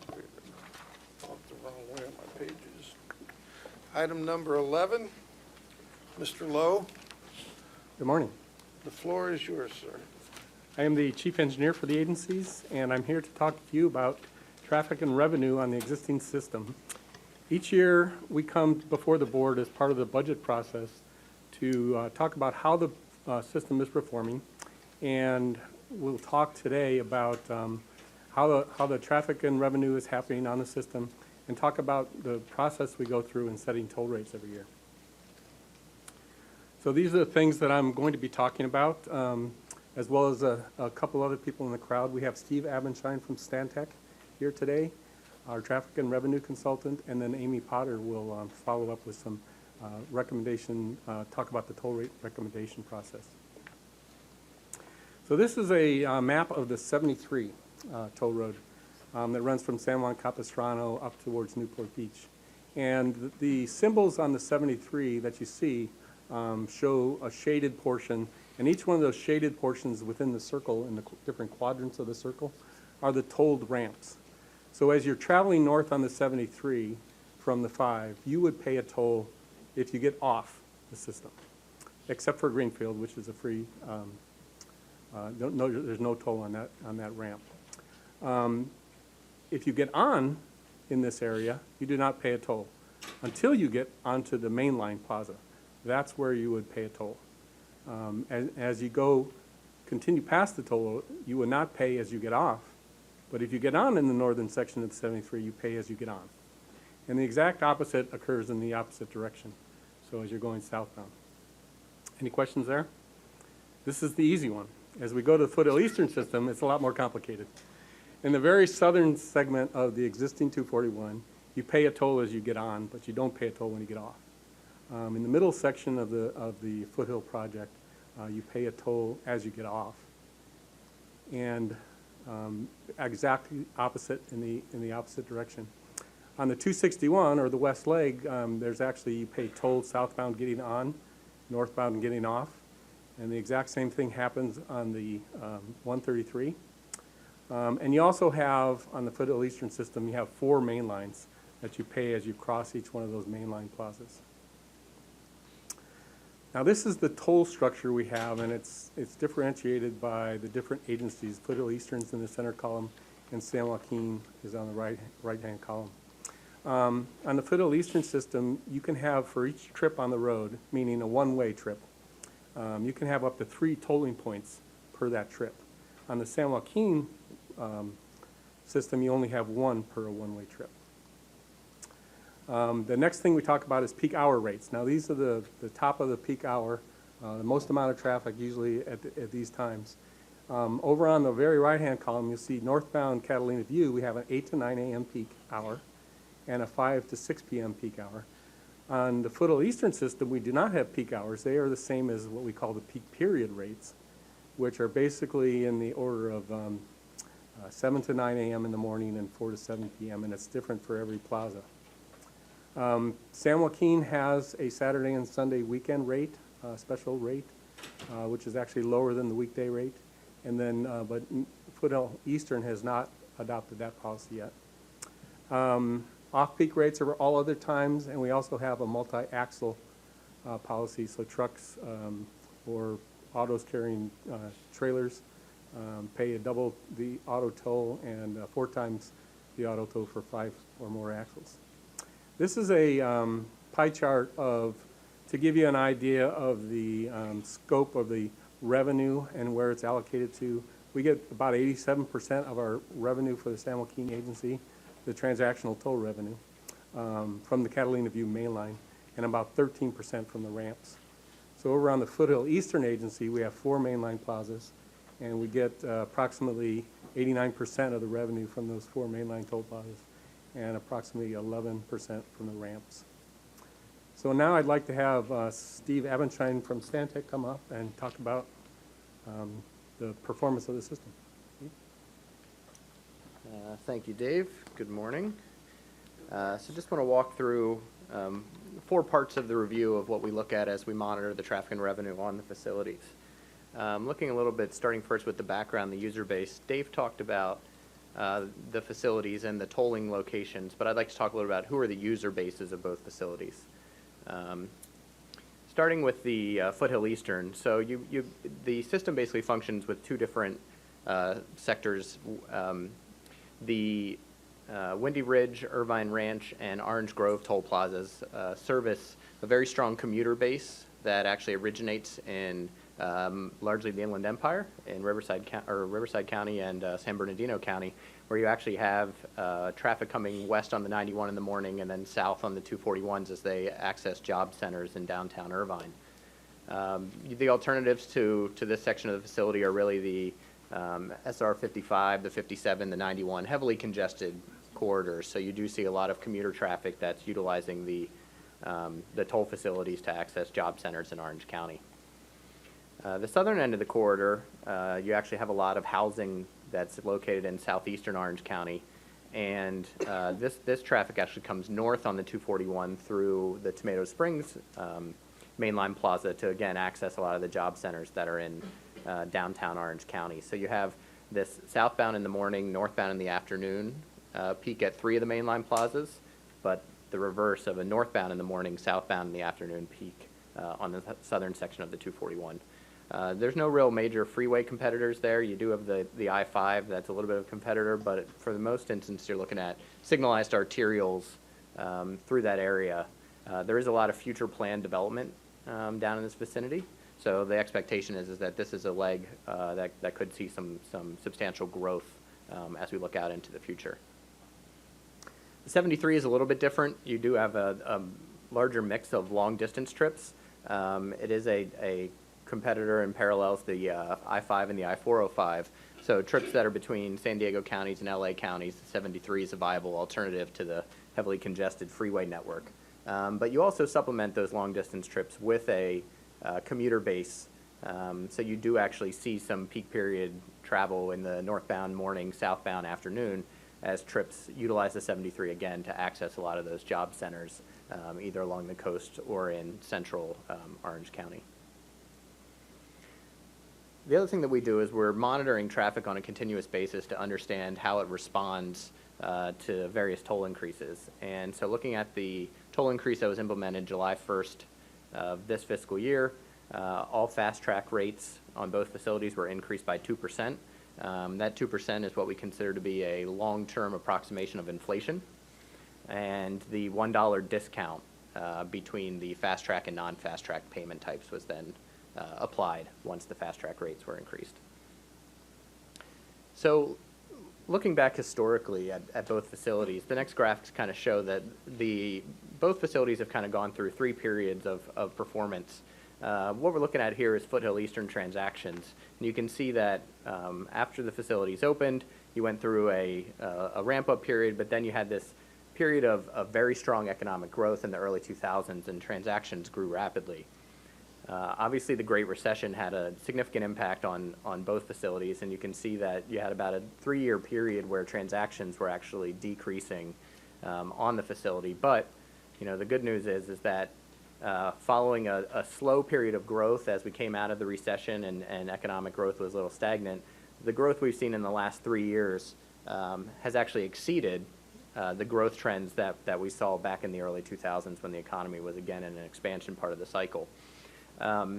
S1: the wrong way on my pages. Item number 11, Mr. Lowe,
S21: Good morning.
S1: the floor is yours, sir.
S21: I am the chief engineer for the agencies, and I'm here to talk to you about traffic and revenue on the existing system. Each year, we come before the board as part of the budget process to talk about how the system is performing, and we'll talk today about how the traffic and revenue is happening on the system, and talk about the process we go through in setting toll rates every year. So these are the things that I'm going to be talking about, as well as a couple other people in the crowd. We have Steve Abenshine from Stantec here today, our traffic and revenue consultant, and then Amy Potter will follow up with some recommendation, talk about the toll rate recommendation process. So this is a map of the 73 toll road that runs from San Juan Capistrano up towards Newport Beach. And the symbols on the 73 that you see show a shaded portion, and each one of those shaded portions within the circle, in the different quadrants of the circle, are the tolled ramps. So as you're traveling north on the 73 from the 5, you would pay a toll if you get off the system, except for Greenfield, which is a free, there's no toll on that ramp. If you get on in this area, you do not pay a toll until you get onto the mainline plaza. That's where you would pay a toll. As you continue past the toll, you would not pay as you get off. But if you get on in the northern section of the 73, you pay as you get on. And the exact opposite occurs in the opposite direction, so as you're going southbound. Any questions there? This is the easy one. As we go to the Foothill Eastern system, it's a lot more complicated. In the very southern segment of the existing 241, you pay a toll as you get on, but you don't pay a toll when you get off. In the middle section of the Foothill project, you pay a toll as you get off. And exactly opposite in the opposite direction. On the 261, or the west leg, there's actually, you pay toll southbound getting on, northbound getting off. And the exact same thing happens on the 133. And you also have, on the Foothill Eastern system, you have 4 main lines that you pay as you cross each one of those mainline plazas. Now this is the toll structure we have, and it's differentiated by the different agencies. Foothill Eastern's in the center column, and San Joaquin is on the right-hand column. On the Foothill Eastern system, you can have, for each trip on the road, meaning a one-way trip, you can have up to 3 tolling points per that trip. On the San Joaquin system, you only have 1 per a one-way trip. The next thing we talk about is peak hour rates. Now these are the top of the peak hour, the most amount of traffic usually at these times. Over on the very right-hand column, you'll see northbound Catalina View, we have an 8 to 9 a.m. peak hour and a 5 to 6 p.m. peak hour. On the Foothill Eastern system, we do not have peak hours. They are the same as what we call the peak period rates, which are basically in the order of 7 to 9 a.m. in the morning and 4 to 7 p.m., and it's different for every plaza. San Joaquin has a Saturday and Sunday weekend rate, special rate, which is actually lower than the weekday rate. And then, but Foothill Eastern has not adopted that policy yet. Off-peak rates are all other times, and we also have a multi-axle policy, so trucks or autos carrying trailers pay double the auto toll and 4 times the auto toll for 5 or more axles. This is a pie chart to give you an idea of the scope of the revenue and where it's allocated to. We get about 87% of our revenue for the San Joaquin agency, the transactional toll revenue, from the Catalina View mainline, and about 13% from the ramps. So over on the Foothill Eastern agency, we have 4 mainline plazas, and we get approximately 89% of the revenue from those 4 mainline toll plazas, and approximately 11% from the ramps. So now I'd like to have Steve Abenshine from Stantec come up and talk about the performance of the system.
S9: Thank you, Dave. Good morning. So just want to walk through 4 parts of the review of what we look at as we monitor the traffic and revenue on the facilities. Looking a little bit, starting first with the background, the user base. Dave talked about the facilities and the tolling locations, but I'd like to talk a little about who are the user bases of both facilities. Starting with the Foothill Eastern, so the system basically functions with 2 different sectors. The Windy Ridge, Irvine Ranch, and Orange Grove toll plazas service a very strong commuter base that actually originates in largely the Inland Empire in Riverside County and San Bernardino County, where you actually have traffic coming west on the 91 in the morning and then south on the 241s as they access job centers in downtown Irvine. The alternatives to this section of the facility are really the SR 55, the 57, the 91, heavily congested corridors. So you do see a lot of commuter traffic that's utilizing the toll facilities to access job centers in Orange County. The southern end of the corridor, you actually have a lot of housing that's located in southeastern Orange County, and this traffic actually comes north on the 241 through the Tomato Springs mainline plaza to again access a lot of the job centers that are in downtown Orange County. So you have this southbound in the morning, northbound in the afternoon peak at 3 of the mainline plazas, but the reverse of a northbound in the morning, southbound in the afternoon peak on the southern section of the 241. There's no real major freeway competitors there. You do have the I-5, that's a little bit of a competitor, but for the most instance, you're looking at signalized arterials through that area. There is a lot of future planned development down in this vicinity. So the expectation is that this is a leg that could see some substantial growth as we look out into the future. The 73 is a little bit different. You do have a larger mix of long-distance trips. It is a competitor and parallels the I-5 and the I-405. So trips that are between San Diego counties and LA counties, the 73 is a viable alternative to the heavily congested freeway network. But you also supplement those long-distance trips with a commuter base. So you do actually see some peak period travel in the northbound morning, southbound afternoon, as trips utilize the 73 again to access a lot of those job centers, either along the coast or in central Orange County. The other thing that we do is we're monitoring traffic on a continuous basis to understand how it responds to various toll increases. And so looking at the toll increase that was implemented July 1st of this fiscal year, all fast track rates on both facilities were increased by 2%. That 2% is what we consider to be a long-term approximation of inflation. And the $1 discount between the fast track and non-fast track payment types was then applied once the fast track rates were increased. So looking back historically at both facilities, the next graphs kind of show that both facilities have kind of gone through 3 periods of performance. What we're looking at here is Foothill Eastern transactions. And you can see that after the facilities opened, you went through a ramp-up period, but then you had this period of very strong economic growth in the early 2000s, and transactions grew rapidly. Obviously, the Great Recession had a significant impact on both facilities, and you can see that you had about a 3-year period where transactions were actually decreasing on the facility. But, you know, the good news is that following a slow period of growth as we came out of the recession and economic growth was a little stagnant, the growth we've seen in the last 3 years has actually exceeded the growth trends that we saw back in the early 2000s when the economy was again in an expansion part of the cycle.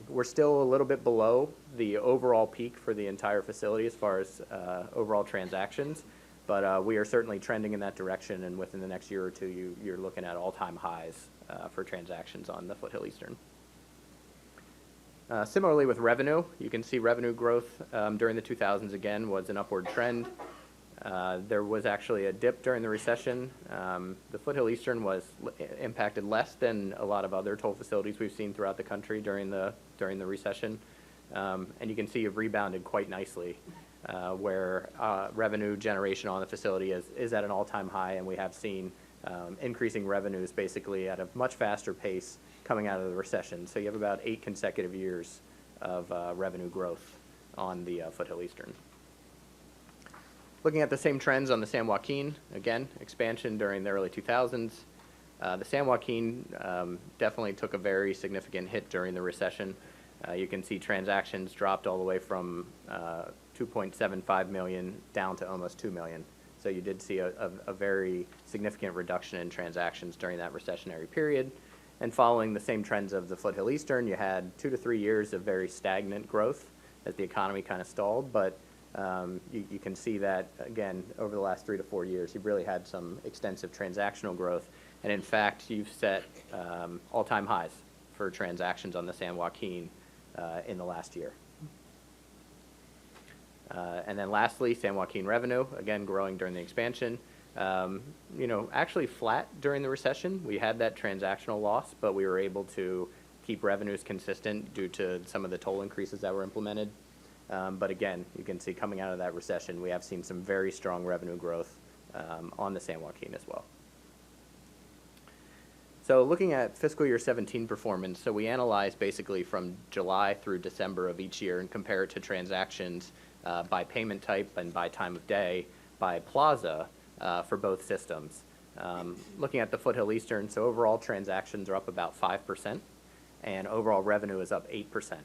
S9: We're still a little bit below the overall peak for the entire facility as far as overall transactions, but we are certainly trending in that direction, and within the next year or two, you're looking at all-time highs for transactions on the Foothill Eastern. Similarly with revenue, you can see revenue growth during the 2000s again was an upward trend. There was actually a dip during the recession. The Foothill Eastern was impacted less than a lot of other toll facilities we've seen throughout the country during the recession. And you can see you've rebounded quite nicely, where revenue generation on the facility is at an all-time high, and we have seen increasing revenues basically at a much faster pace coming out of the recession. So you have about 8 consecutive years of revenue growth on the Foothill Eastern. Looking at the same trends on the San Joaquin, again, expansion during the early 2000s. The San Joaquin definitely took a very significant hit during the recession. You can see transactions dropped all the way from 2.75 million down to almost 2 million. So you did see a very significant reduction in transactions during that recessionary period. And following the same trends of the Foothill Eastern, you had 2 to 3 years of very stagnant growth as the economy kind of stalled, but you can see that, again, over the last 3 to 4 years, you've really had some extensive transactional growth. And in fact, you've set all-time highs for transactions on the San Joaquin in the last year. And then lastly, San Joaquin revenue, again, growing during the expansion. You know, actually flat during the recession. We had that transactional loss, but we were able to keep revenues consistent due to some of the toll increases that were implemented. But again, you can see coming out of that recession, we have seen some very strong revenue growth on the San Joaquin as well. So looking at fiscal year 17 performance, so we analyzed basically from July through December of each year and compare it to transactions by payment type and by time of day, by plaza for both systems. Looking at the Foothill Eastern, so overall transactions are up about 5%, and overall revenue is up 8%.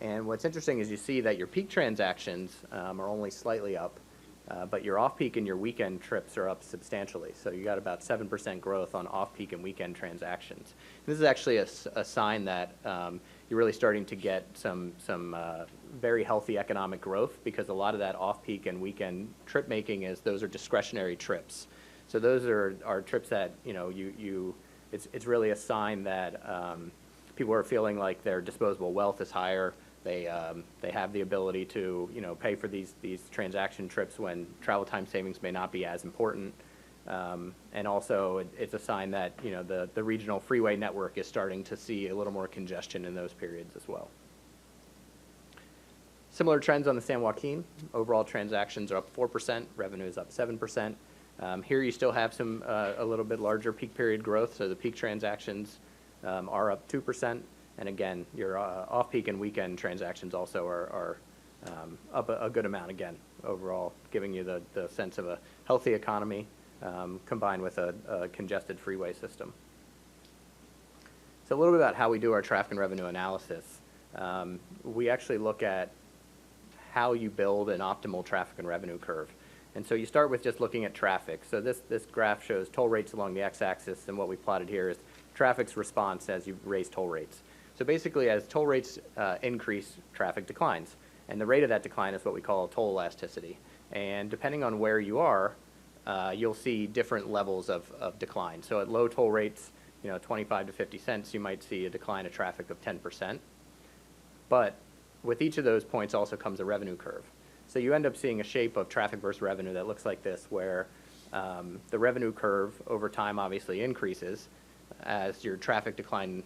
S9: And what's interesting is you see that your peak transactions are only slightly up, But your off-peak and your weekend trips are up substantially. So you got about 7% growth on off-peak and weekend transactions. This is actually a sign that you're really starting to get some very healthy economic growth, because a lot of that off-peak and weekend trip making those are discretionary trips. So those are trips that, it's really a sign that people are feeling like their disposable wealth is higher. They have the ability to, pay for these transaction trips when travel time savings may not be as important. And also, it's a sign that, the regional freeway network is starting to see a little more congestion in those periods as well. Similar trends on the San Joaquin. Overall transactions are up 4%, revenue is up 7%. Here you still have a little bit larger peak period growth, so the peak transactions are up 2%. And again, your off-peak and weekend transactions also are up a good amount again, overall, giving you the sense of a healthy economy combined with a congested freeway system. So a little bit about how we do our traffic and revenue analysis. We actually look at how you build an optimal traffic and revenue curve. And so you start with just looking at traffic. So this graph shows toll rates along the x-axis, and what we plotted here is traffic's response as you raise toll rates. So basically, as toll rates increase, traffic declines. And the rate of that decline is what we call toll elasticity. And depending on where you are, you'll see different levels of decline. So at low toll rates, 25 to 50 cents, you might see a decline of traffic of 10%. But with each of those points also comes a revenue curve. So you end up seeing a shape of traffic versus revenue that looks like this, where the revenue curve over time obviously increases as your traffic decline,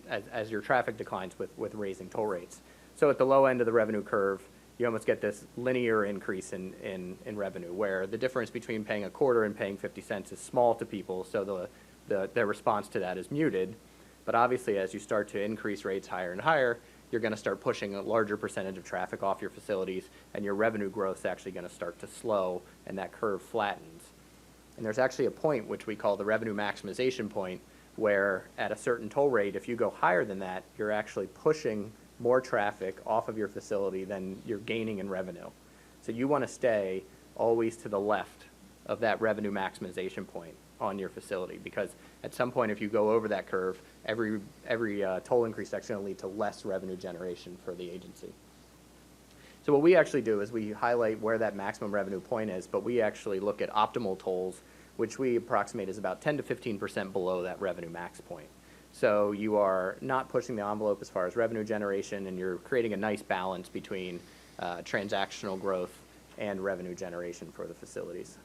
S9: as your traffic declines with raising toll rates. So at the low end of the revenue curve, you almost get this linear increase in revenue, where the difference between paying a quarter and paying 50 cents is small to people, so their response to that is muted. But obviously, as you start to increase rates higher and higher, you're going to start pushing a larger percentage of traffic off your facilities, and your revenue growth is actually going to start to slow, and that curve flattens. And there's actually a point which we call the revenue maximization point, where at a certain toll rate, if you go higher than that, you're actually pushing more traffic off of your facility than you're gaining in revenue. So you want to stay always to the left of that revenue maximization point on your facility, because at some point, if you go over that curve, every toll increase is actually going to lead to less revenue generation for the agency. So what we actually do is we highlight where that maximum revenue point is, but we actually look at optimal tolls, which we approximate is about 10 to 15% below that revenue max point. So you are not pushing the envelope as far as revenue generation, and you're creating a nice balance between transactional growth and revenue generation for the facilities.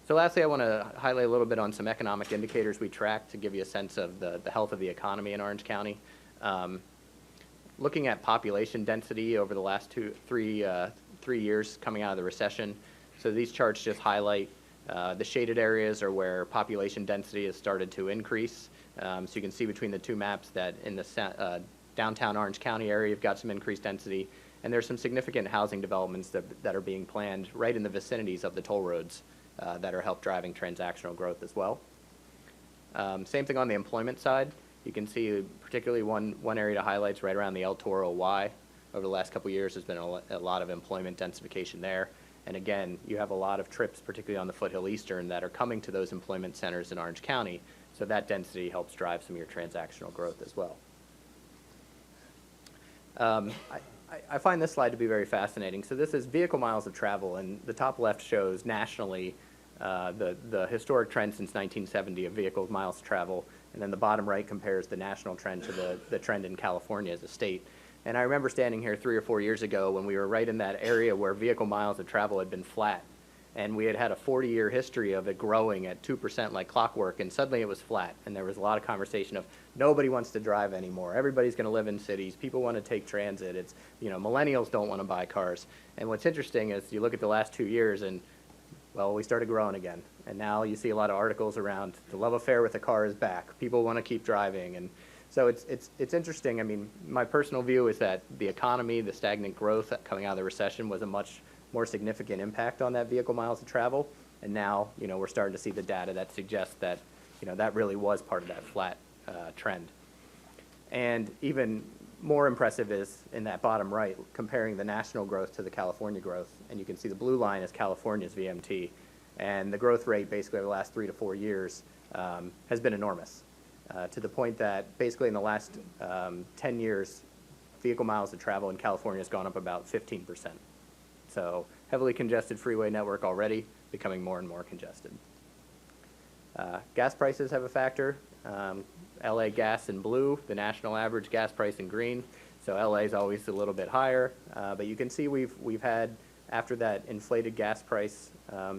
S9: So lastly, I want to highlight a little bit on some economic indicators we track to give you a sense of the health of the economy in Orange County. Looking at population density over the last 3 years coming out of the recession. So these charts just highlight the shaded areas are where population density has started to increase. So you can see between the two maps that in the downtown Orange County area, you've got some increased density. And there's some significant housing developments that are being planned right in the vicinities of the toll roads that are help driving transactional growth as well. Same thing on the employment side. You can see particularly one area to highlight is right around the El Toro Y. Over the last couple of years, there's been a lot of employment densification there. And again, you have a lot of trips, particularly on the Foothill Eastern, that are coming to those employment centers in Orange County. So that density helps drive some of your transactional growth as well. I find this slide to be very fascinating. So this is vehicle miles of travel, and the top left shows nationally the historic trend since 1970 of vehicle miles of travel, and then the bottom right compares the national trend to the trend in California as a state. And I remember standing here 3 or 4 years ago when we were right in that area where vehicle miles of travel had been flat, and we had a 40-year history of it growing at 2% like clockwork, and suddenly it was flat, and there was a lot of conversation of nobody wants to drive anymore. Everybody's going to live in cities. People want to take transit. It's, millennials don't want to buy cars. And what's interesting is you look at the last 2 years, and well, we started growing again. And now you see a lot of articles around the love affair with the car is back. People want to keep driving. And so it's interesting. I mean, my personal view is that the economy, the stagnant growth coming out of the recession was a much more significant impact on that vehicle miles of travel. And now, we're starting to see the data that suggests that, that really was part of that flat trend. And even more impressive is in that bottom right, comparing the national growth to the California growth. And you can see the blue line is California's VMT. And the growth rate basically over the last 3 to 4 years has been enormous, to the point that basically in the last 10 years, vehicle miles of travel in California has gone up about 15%. So heavily congested freeway network already, becoming more and more congested. Gas prices have a factor. LA gas in blue, the national average gas price in green. So LA is always a little bit higher, but you can see we've had, after that inflated gas price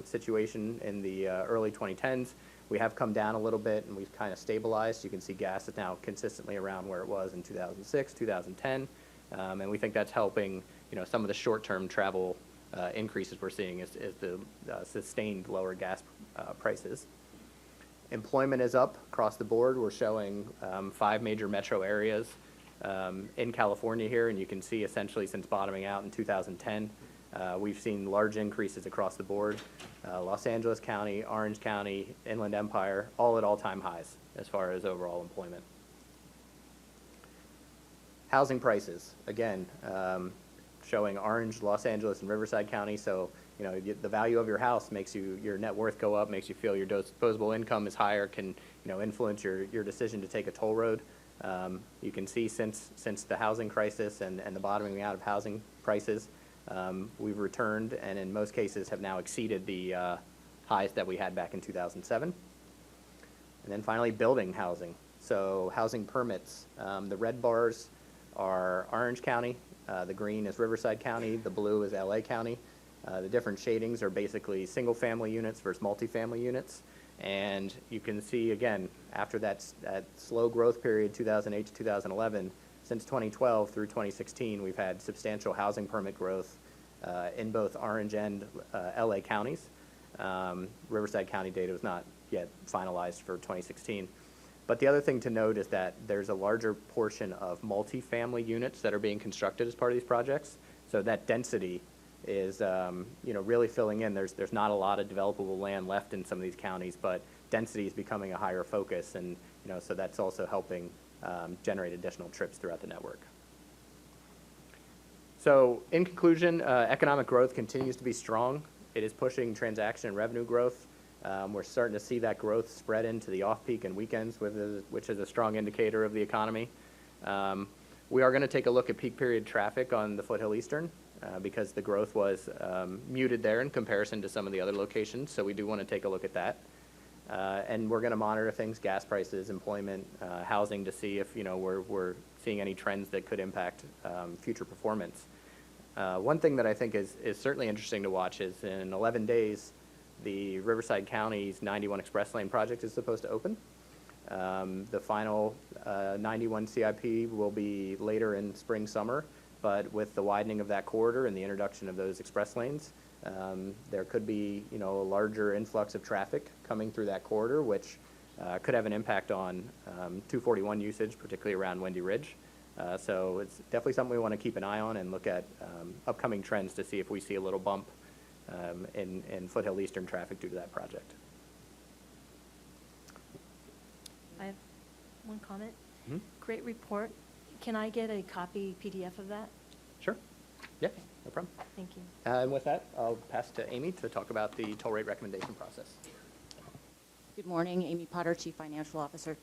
S9: situation in the early 2010s, we have come down a little bit and we've kind of stabilized. You can see gas is now consistently around where it was in 2006, 2010, and we think that's helping, some of the short-term travel increases we're seeing is the sustained lower gas prices. Employment is up across the board. We're showing 5 major metro areas in California here, and you can see essentially since bottoming out in 2010, we've seen large increases across the board. Los Angeles County, Orange County, Inland Empire, all at all-time highs as far as overall employment. Housing prices, again, showing Orange, Los Angeles, and Riverside County. So, the value of your house makes your net worth go up, makes you feel your disposable income is higher, can, influence your decision to take a toll road. You can see since the housing crisis and the bottoming out of housing prices, we've returned and in most cases have now exceeded the highs that we had back in 2007. And then finally, building housing. So housing permits, the red bars are Orange County, the green is Riverside County, the blue is LA County. The different shadings are basically single-family units versus multifamily units. And you can see, again, after that slow growth period, 2008 to 2011, since 2012 through 2016, we've had substantial housing permit growth in both Orange and LA counties. Riverside County data was not yet finalized for 2016. But the other thing to note is that there's a larger portion of multifamily units that are being constructed as part of these projects. So that density is really filling in. There's not a lot of developable land left in some of these counties, but density is becoming a higher focus, and so that's also helping generate additional trips throughout the network. So in conclusion, economic growth continues to be strong. It is pushing transaction and revenue growth. We're starting to see that growth spread into the off-peak and weekends, which is a strong indicator of the economy. We are going to take a look at peak period traffic on the Foothill Eastern because the growth was muted there in comparison to some of the other locations, so we do want to take a look at that. And we're going to monitor things, gas prices, employment, housing, to see if we're seeing any trends that could impact future performance. One thing that I think is certainly interesting to watch is in 11 days, the Riverside County's 91 Express Lane project is supposed to open. The final 91 CIP will be later in spring, summer, but with the widening of that corridor and the introduction of those express lanes, there could be a larger influx of traffic coming through that corridor, which could have an impact on 241 usage, particularly around Windy Ridge. So it's definitely something we want to keep an eye on and look at upcoming trends to see if we see a little bump in Foothill Eastern traffic due to that project.
S11: I have one comment.
S9: Mm-hmm.
S11: Great report. Can I get a copy PDF of that?
S9: Sure. Yeah, no problem.
S11: Thank you.
S9: And with that, I'll pass to Amy to talk about the toll rate recommendation process.
S6: Good morning, Amy Potter, Chief Financial Officer.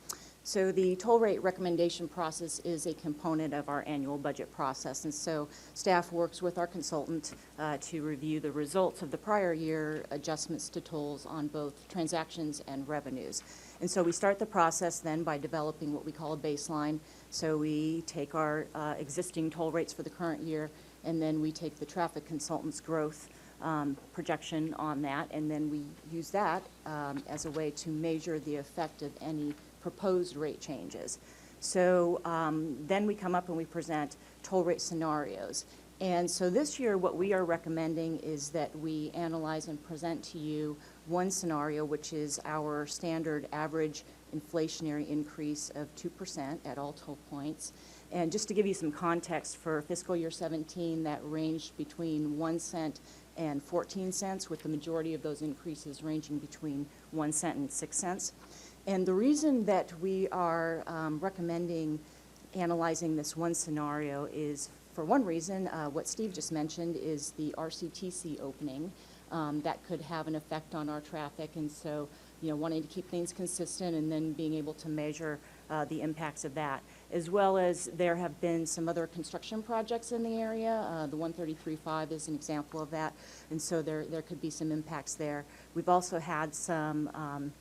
S6: So the toll rate recommendation process is a component of our annual budget process, and so staff works with our consultant to review the results of the prior year adjustments to tolls on both transactions and revenues. And so we start the process then by developing what we call a baseline. So we take our existing toll rates for the current year, and then we take the traffic consultant's growth projection on that, and then we use that as a way to measure the effect of any proposed rate changes. So then we come up and we present toll rate scenarios. And so this year what we are recommending is that we analyze and present to you one scenario, which is our standard average inflationary increase of 2% at all toll points. And just to give you some context, for fiscal year 17, that ranged between 1 cent and 14 cents, with the majority of those increases ranging between 1 cent and 6 cents. And the reason that we are recommending analyzing this one scenario is, for one reason, what Steve just mentioned is the RCTC opening. That could have an effect on our traffic, and so, wanting to keep things consistent and then being able to measure the impacts of that. As well as there have been some other construction projects in the area. The 133.5 is an example of that, and so there could be some impacts there. We've also had some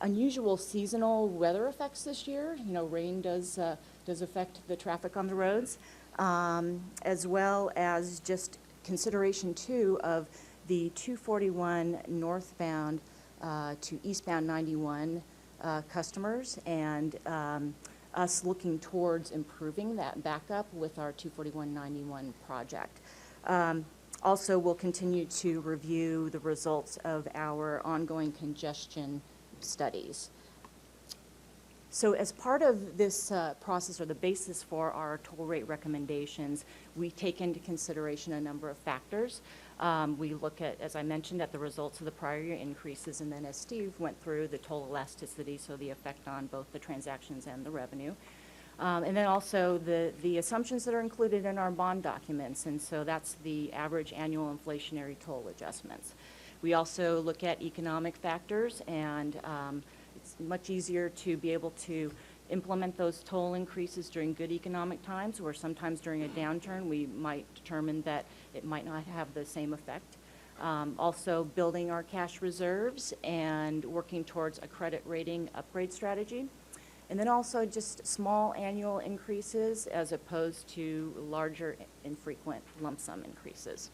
S6: unusual seasonal weather effects this year. Rain does affect the traffic on the roads, as well as just consideration too of the 241 northbound to eastbound 91 customers, and us looking towards improving that backup with our 241-91 project. Also, we'll continue to review the results of our ongoing congestion studies. So as part of this process, or the basis for our toll rate recommendations, we take into consideration a number of factors. We look at, as I mentioned, at the results of the prior year increases, and then as Steve went through, the toll elasticity, so the effect on both the transactions and the revenue. And then also the assumptions that are included in our bond documents, and so that's the average annual inflationary toll adjustments. We also look at economic factors, and it's much easier to be able to implement those toll increases during good economic times, or sometimes during a downturn we might determine that it might not have the same effect. Also building our cash reserves and working towards a credit rating upgrade strategy. And then also just small annual increases as opposed to larger infrequent lump sum increases.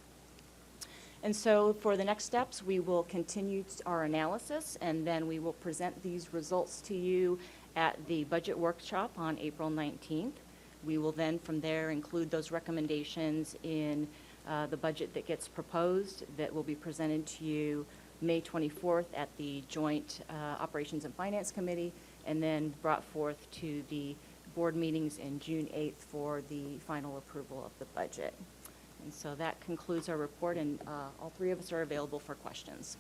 S6: And so for the next steps, we will continue our analysis, and then we will present these results to you at the budget workshop on April 19th. We will then from there include those recommendations in the budget that gets proposed that will be presented to you May 24th at the Joint Operations and Finance Committee, and then brought forth to the board meetings in June 8th for the final approval of the budget. And so that concludes our report, and all three of us are available for questions.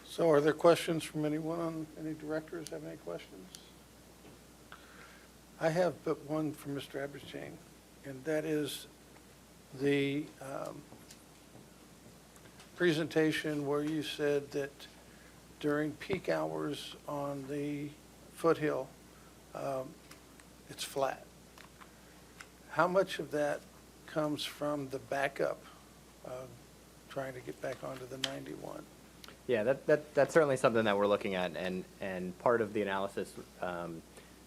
S1: So are there questions from anyone? Any directors have any questions? I have but one from Mr. Abershane, and that is the presentation where you said that during peak hours on the foothill, it's flat. How much of that comes from the backup, trying to get back onto the 91?
S9: Yeah, that's certainly something that we're looking at, and part of the analysis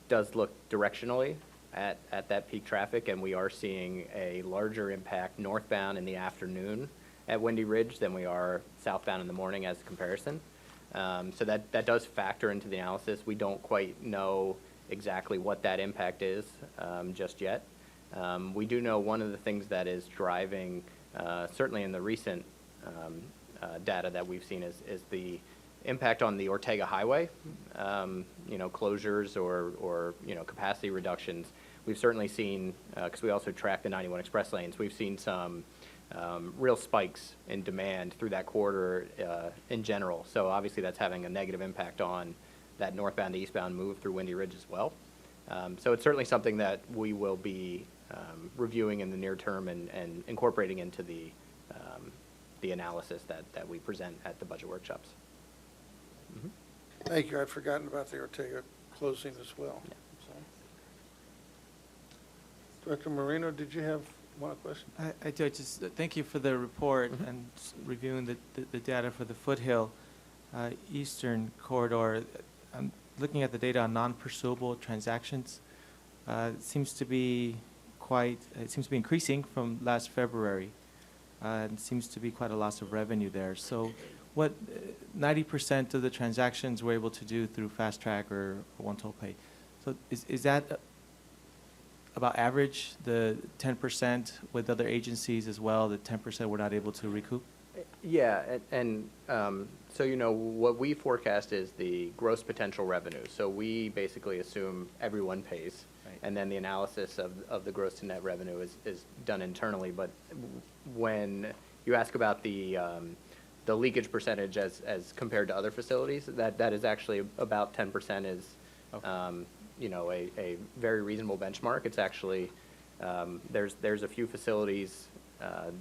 S9: does look directionally at that peak traffic, and we are seeing a larger impact northbound in the afternoon at Windy Ridge than we are southbound in the morning as a comparison. So that does factor into the analysis. We don't quite know exactly what that impact is just yet. We do know one of the things that is driving, certainly in the recent data that we've seen, is the impact on the Ortega Highway, closures or capacity reductions. We've certainly seen, because we also track the 91 express lanes, we've seen some real spikes in demand through that corridor in general. So obviously that's having a negative impact on that northbound to eastbound move through Windy Ridge as well. So it's certainly something that we will be reviewing in the near term and incorporating into the analysis that we present at the budget workshops. Mm-hmm.
S1: Thank you. I'd forgotten about the Ortega closing as well.
S9: Yeah.
S1: Director Moreno, did you have one question?
S14: I do. Just thank you for the report and reviewing the data for the foothill eastern corridor. I'm looking at the data on non-pursuable transactions. It seems to be increasing from last February. And seems to be quite a loss of revenue there. So what 90% of the transactions we're able to do through Fast Track or One Toll Pay. So is that about average, the 10% with other agencies as well, the 10% we're not able to recoup?
S9: Yeah, and so what we forecast is the gross potential revenue. So we basically assume everyone pays, right, and then the analysis of the gross to net revenue is done internally. But when you ask about the leakage percentage as compared to other facilities, that is actually about 10% is a very reasonable benchmark. It's actually, there's a few facilities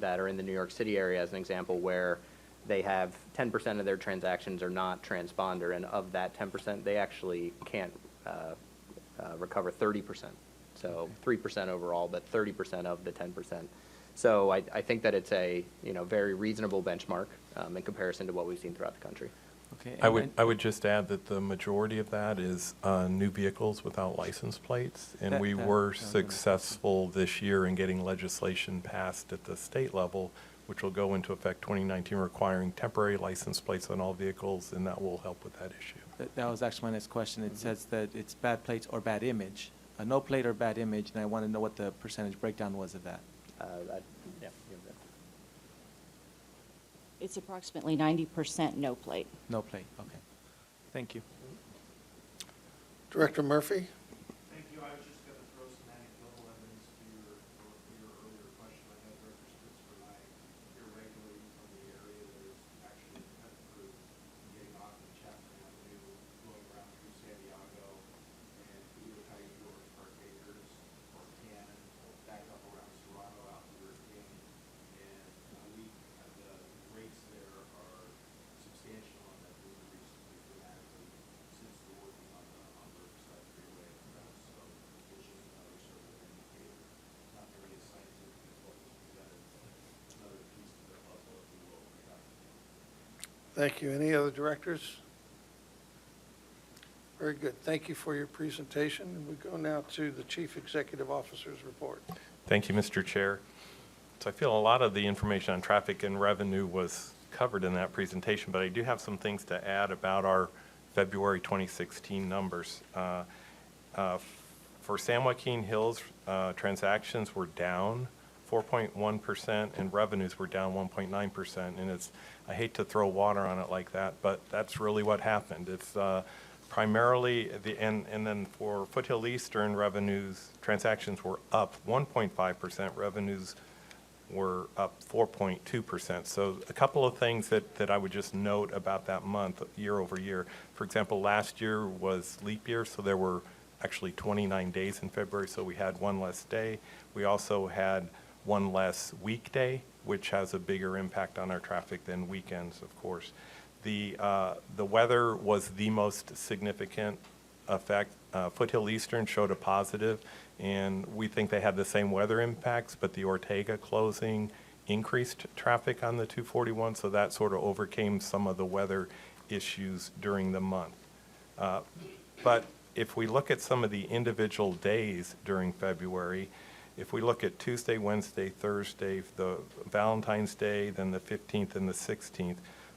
S9: that are in the New York City area, as an example, where they have 10% of their transactions are not transponder, and of that 10%, they actually can't recover 30%. So 3% overall, but 30% of the 10%. So I think that it's a, very reasonable benchmark in comparison to what we've seen throughout the country.
S14: Okay.
S10: I would just add that the majority of that is new vehicles without license plates. And we were successful this year in getting legislation passed at the state level, which will go into effect 2019, requiring temporary license plates on all vehicles, and that will help with that issue.
S14: That was actually my next question. It says that it's bad plates or bad image. No plate or bad image, and I want to know what the percentage breakdown was of that.
S6: It's approximately 90% no plate.
S14: No plate, okay. Thank you.
S1: Director Murphy?
S7: Thank you. I was just going to throw some anecdotal evidence to your earlier question. I know Director Spitzer and I hear regularly from the area that is actually a pet crew getting off of Chapman Avenue, going around through San Diego, and either heading towards Park Acres or Cannon, back up around Serrano out to Hurricane. And the rates there are substantial on that route recently, dramatically, since the working on the Riverside Freeway. So it's just another sort of indicator, not very as scientific as what was presented, but another piece of the puzzle, if you will, for traffic.
S1: Thank you. Any other directors? Very good. Thank you for your presentation. And we go now to the Chief Executive Officer's report.
S10: Thank you, Mr. Chair. So I feel a lot of the information on traffic and revenue was covered in that presentation, but I do have some things to add about our February 2016 numbers. For San Joaquin Hills, transactions were down 4.1% and revenues were down 1.9%. And I hate to throw water on it like that, but that's really what happened. It's primarily, and then for Foothill Eastern, transactions were up 1.5%, revenues were up 4.2%. So a couple of things that I would just note about that month, year over year. For example, last year was leap year, so there were actually 29 days in February, so we had one less day. We also had one less weekday, which has a bigger impact on our traffic than weekends, of course. The weather was the most significant effect. Foothill Eastern showed a positive, and we think they had the same weather impacts, but the Ortega closing increased traffic on the 241, so that sort of overcame some of the weather issues during the month. But if we look at some of the individual days during February, if we look at Tuesday, Wednesday, Thursday, the Valentine's Day, then the 15th and the 16th,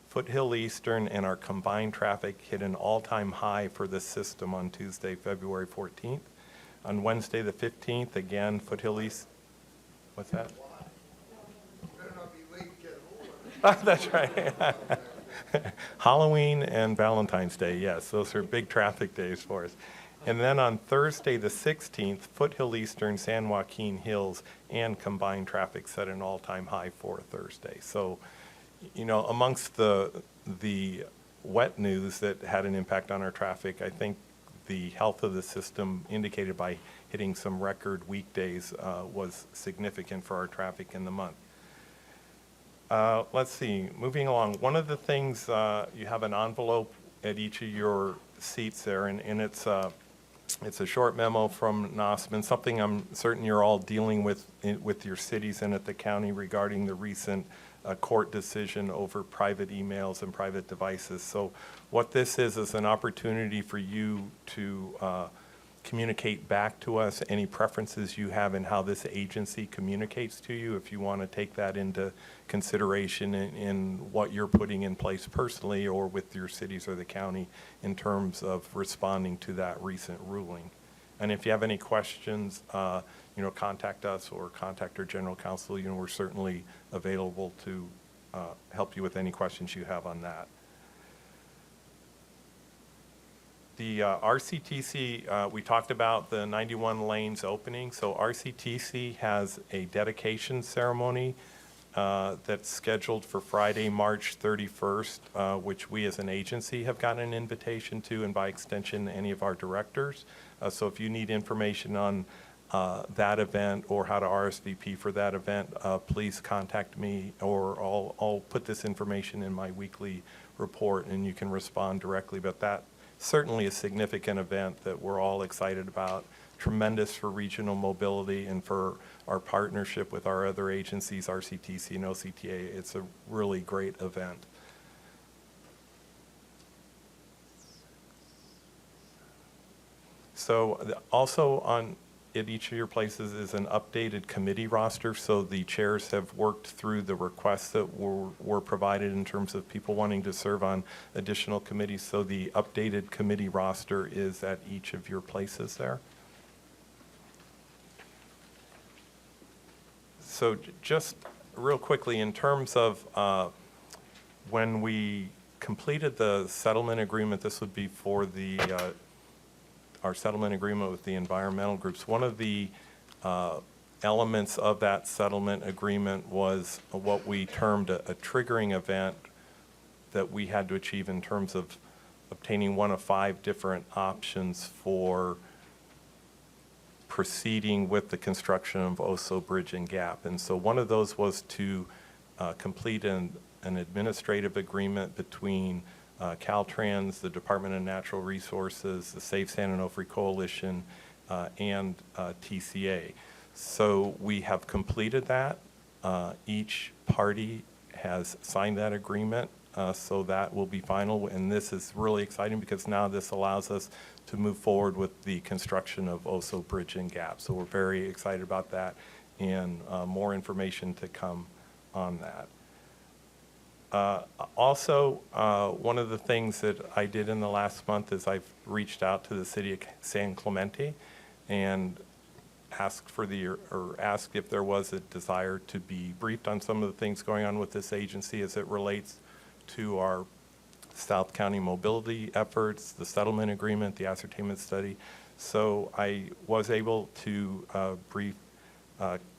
S10: Foothill Eastern and our combined traffic hit an all-time high for the system on Tuesday, February 14th. On Wednesday, the 15th, again, Foothill East, what's that? That's right. Halloween and Valentine's Day, yes, those are big traffic days for us. And then on Thursday, the 16th, Foothill Eastern, San Joaquin Hills, and combined traffic set an all-time high for Thursday. So, amongst the wet news that had an impact on our traffic, I think the health of the system, indicated by hitting some record weekdays, was significant for our traffic in the month. Let's see, moving along. One of the things, you have an envelope at each of your seats there, and it's a short memo from NOSMN, something I'm certain you're all dealing with your cities and at the county regarding the recent court decision over private emails and private devices. So what this is an opportunity for you to communicate back to us any preferences you have in how this agency communicates to you, if you want to take that into consideration in what you're putting in place personally or with your cities or the county in terms of responding to that recent ruling. And if you have any questions, contact us or contact our general counsel. We're certainly available to help you with any questions you have on that. The RCTC, we talked about the 91 lanes opening. So RCTC has a dedication ceremony that's scheduled for Friday, March 31st, which we as an agency have gotten an invitation to, and by extension, any of our directors. So if you need information on that event or how to RSVP for that event, please contact me, or I'll put this information in my weekly report and you can respond directly. But that certainly a significant event that we're all excited about, tremendous for regional mobility and for our partnership with our other agencies, RCTC and OCTA. It's a really great event. So also at each of your places is an updated committee roster. So the chairs have worked through the requests that were provided in terms of people wanting to serve on additional committees. So the updated committee roster is at each of your places there. So just real quickly, in terms of when we completed the settlement agreement, this would be for the our settlement agreement with the environmental groups. One of the elements of that settlement agreement was what we termed a triggering event that we had to achieve in terms of obtaining one of 5 different options for proceeding with the construction of Oso Bridge and Gap. And so one of those was to complete an administrative agreement between Caltrans, the Department of Natural Resources, the Save San Onofre Coalition, and TCA. So we have completed that. Each party has signed that agreement, so that will be final. And this is really exciting because now this allows us to move forward with the construction of Oso Bridge and Gap. So we're very excited about that, and more information to come on that. Also, one of the things that I did in the last month is I've reached out to the city of San Clemente and asked if there was a desire to be briefed on some of the things going on with this agency as it relates to our South County mobility efforts, the settlement agreement, the ascertainment study. So I was able to brief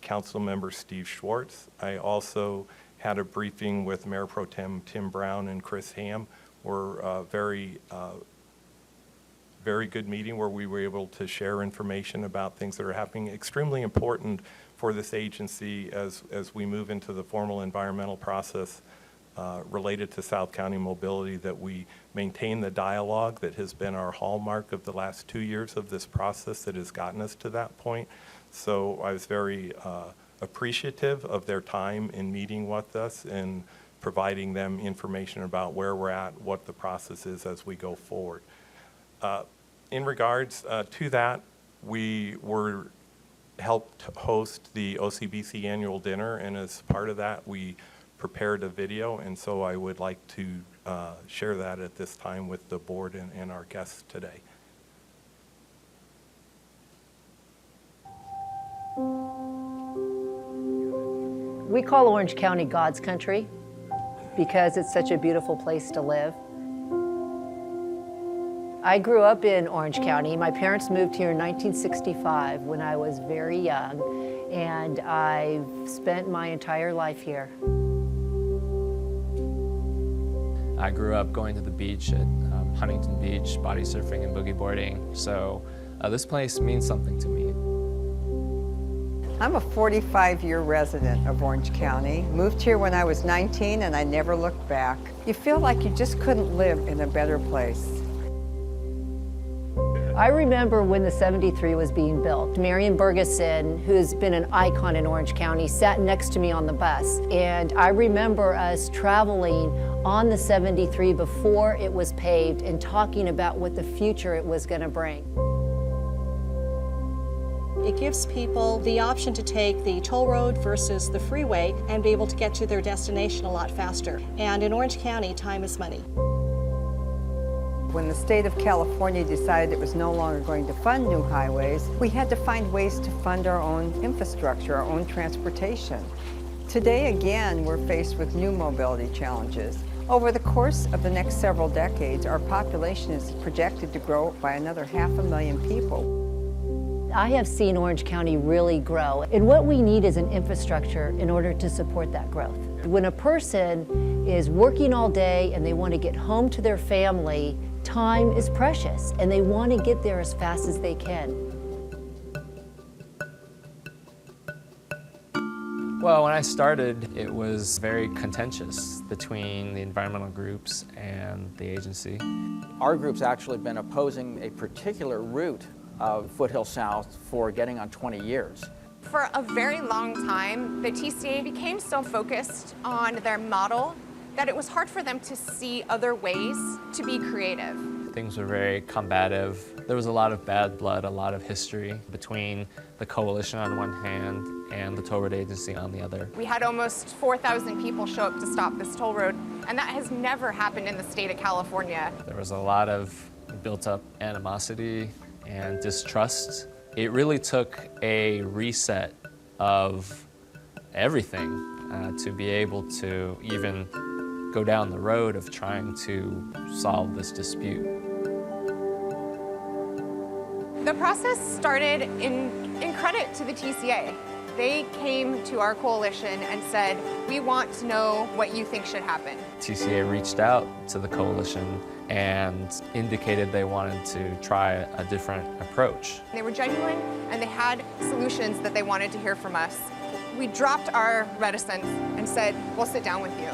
S10: Council Member Steve Schwartz. I also had a briefing with Mayor Pro Tem Tim Brown and Chris Ham. We're very good meeting where we were able to share information about things that are happening. Extremely important for this agency as we move into the formal environmental process related to South County mobility, that we maintain the dialogue that has been our hallmark of the last 2 years of this process that has gotten us to that point. So I was very appreciative of their time in meeting with us and providing them information about where we're at, what the process is as we go forward. In regards to that, we were helped host the OCBC annual dinner, and as part of that, we prepared a video, and so I would like to share that at this time with the board and our guests today.
S12: We call Orange County God's country because it's such a beautiful place to live. I grew up in Orange County. My parents moved here in 1965 when I was very young, and I've spent my entire life here.
S22: I grew up going to the beach at Huntington Beach, body surfing and boogie boarding, so this place means something to me.
S23: I'm a 45-year resident of Orange County. Moved here when I was 19 and I never looked back. You feel like you just couldn't live in a better place.
S12: I remember when the 73 was being built. Marion Bergeson, who's been an icon in Orange County, sat next to me on the bus. And I remember us traveling on the 73 before it was paved and talking about what the future it was going to bring.
S11: It gives people the option to take the toll road versus the freeway and be able to get to their destination a lot faster. And in Orange County, time is money.
S23: When the state of California decided it was no longer going to fund new highways, we had to find ways to fund our own infrastructure, our own transportation. Today, again, we're faced with new mobility challenges. Over the course of the next several decades, our population is projected to grow by another 500,000 people.
S12: I have seen Orange County really grow, and what we need is an infrastructure in order to support that growth. When a person is working all day and they want to get home to their family, time is precious, and they want to get there as fast as they can.
S22: Well, when I started, it was very contentious between the environmental groups and the agency.
S3: Our group's actually been opposing a particular route of Foothill South for getting on 20 years.
S13: For a very long time, the TCA became so focused on their model that it was hard for them to see other ways to be creative.
S22: Things were very combative. There was a lot of bad blood, a lot of history between the coalition on one hand and the toll road agency on the other.
S13: We had almost 4,000 people show up to stop this toll road, and that has never happened in the state of California.
S22: There was a lot of built-up animosity and distrust. It really took a reset of everything to be able to even go down the road of trying to solve this dispute.
S13: The process started in credit to the TCA. They came to our coalition and said, we want to know what you think should happen.
S22: TCA reached out to the coalition and indicated they wanted to try a different approach.
S13: They were genuine and they had solutions that they wanted to hear from us. We dropped our reticence and said, we'll sit down with you.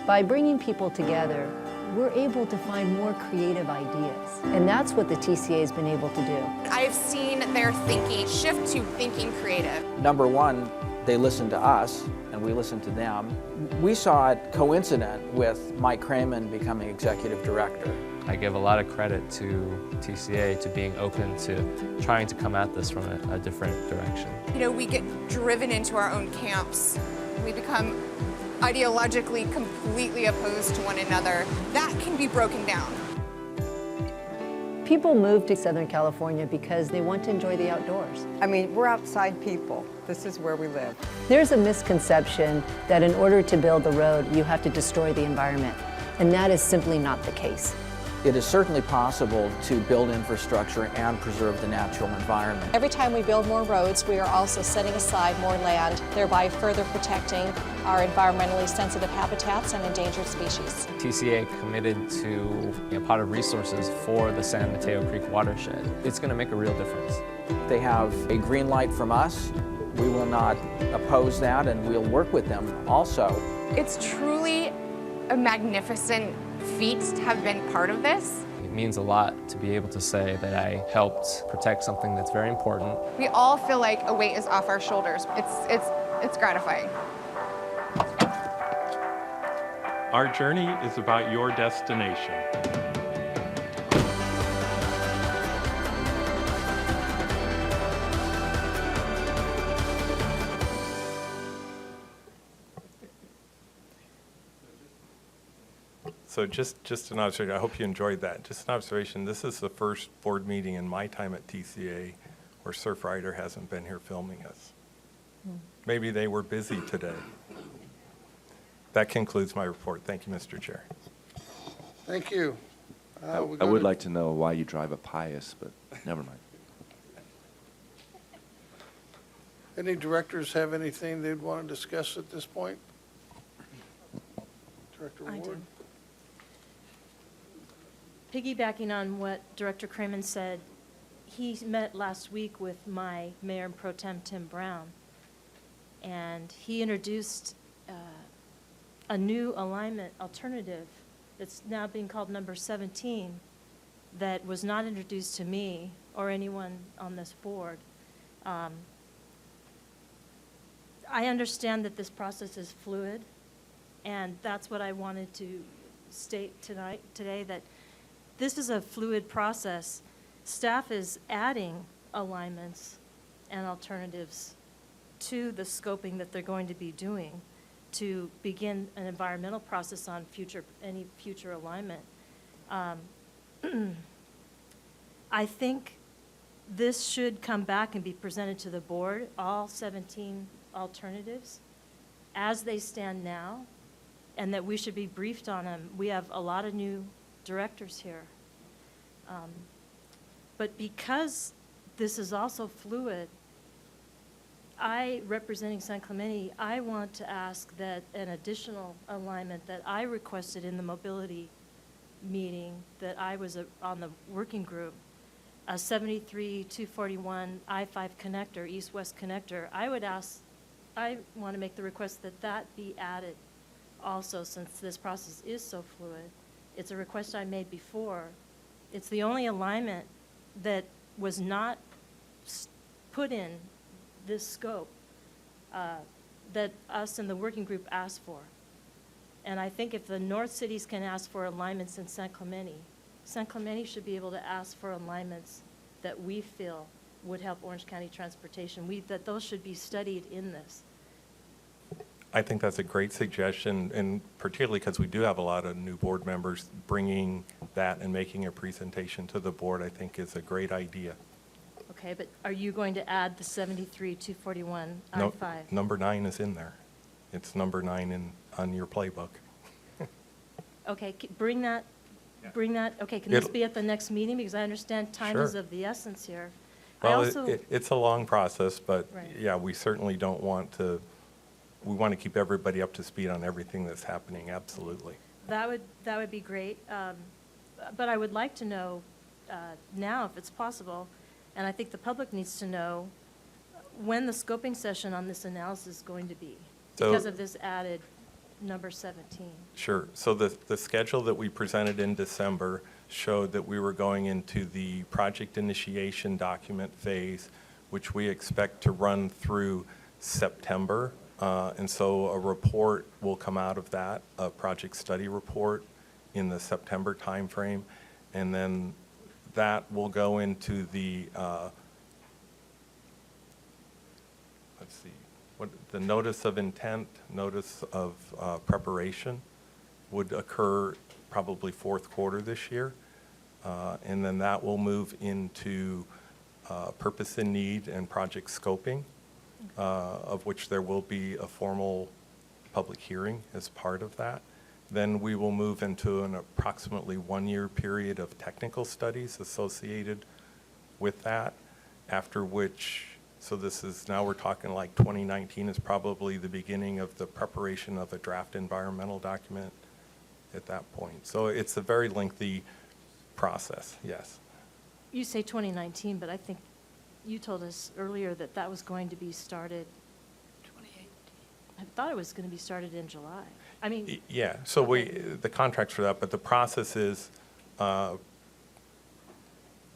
S12: By bringing people together, we're able to find more creative ideas. And that's what the TCA has been able to do.
S13: I've seen their thinking shift to thinking creative.
S3: Number one, they listened to us and we listened to them. We saw it coincident with Mike Cramen becoming executive director.
S22: I give a lot of credit to TCA to being open to trying to come at this from a different direction.
S13: You know, we get driven into our own camps. We become ideologically completely opposed to one another. That can be broken down.
S12: People move to Southern California because they want to enjoy the outdoors.
S23: I mean, we're outside people. This is where we live.
S12: There's a misconception that in order to build the road, you have to destroy the environment, and that is simply not the case.
S3: It is certainly possible to build infrastructure and preserve the natural environment.
S11: Every time we build more roads, we are also setting aside more land, thereby further protecting our environmentally sensitive habitats and endangered species.
S22: TCA committed to a pot of resources for the San Mateo Creek watershed. It's going to make a real difference.
S3: They have a green light from us. We will not oppose that, and we'll work with them also.
S13: It's truly a magnificent feat to have been part of this.
S22: It means a lot to be able to say that I helped protect something that's very important.
S13: We all feel like a weight is off our shoulders. It's gratifying.
S10: Our journey is about your destination. So just an observation, I hope you enjoyed that. Just an observation, this is the first board meeting in my time at TCA where Surfrider hasn't been here filming us. Maybe they were busy today. That concludes my report. Thank you, Mr. Chair.
S1: Thank you.
S15: I would like to know why you drive a Pius, but never mind.
S1: Any directors have anything they'd want to discuss at this point? Director
S24: I
S1: Ward?
S24: do. Piggybacking on what Director Cramen said, he met last week with my Mayor Pro Tem Tim Brown, and he introduced a new alignment alternative that's now being called number 17 that was not introduced to me or anyone on this board. I understand that this process is fluid, and that's what I wanted to state today, that this is a fluid process. Staff is adding alignments and alternatives to the scoping that they're going to be doing to begin an environmental process on any future alignment. I think this should come back and be presented to the board, all 17 alternatives, as they stand now, and that we should be briefed on them. We have a lot of new directors here. But because this is also fluid. Representing San Clemente, I want to ask that an additional alignment that I requested in the mobility meeting, that I was on the working group, a 73-241 I-5 connector, east-west connector, I want to make the request that that be added also, since this process is so fluid. It's a request I made before. It's the only alignment that was not put in this scope that us in the working group asked for. And I think if the North cities can ask for alignments in San Clemente should be able to ask for alignments that we feel would help Orange County transportation. That those should be studied in this.
S10: I think that's a great suggestion, and particularly because we do have a lot of new board members, bringing that and making a presentation to the board, I think is a great idea.
S24: Okay, but are you going to add the 73-241
S10: No,
S24: I-5?
S10: number 9 is in there. It's number 9 on your playbook.
S24: Okay, bring that, okay, can this
S10: It'll-
S24: be at the next meeting? Because I understand time is
S10: Sure.
S24: of the essence here. I
S10: Well,
S24: also,
S10: it's a long process, but
S24: Right.
S10: yeah, we certainly don't want to, we want to keep everybody up to speed on everything that's happening, absolutely.
S24: that would be great. But I would like to know now, if it's possible, and I think the public needs to know, when the scoping session on this analysis is going to be,
S10: So-
S24: because of this added number 17.
S10: Sure. So the schedule that we presented in December showed that we were going into the project initiation document phase, which we expect to run through September. And so a report will come out of that, a project study report in the September timeframe. And then that will go into the, let's see, the notice of intent, notice of preparation would occur probably fourth quarter this year. And then that will move into purpose and need and project scoping, of which there will be a formal public hearing as part of that. Then we will move into an approximately 1-year period of technical studies associated with that, after which, so this is, now we're talking like 2019 is probably the beginning of the preparation of a draft environmental document at that point. So it's a very lengthy process, yes.
S24: You say 2019, but I think you told us earlier that that was going to be started. 2018. I thought it was going to be started in July. I mean.
S10: Yeah, so the contracts for that, but the process is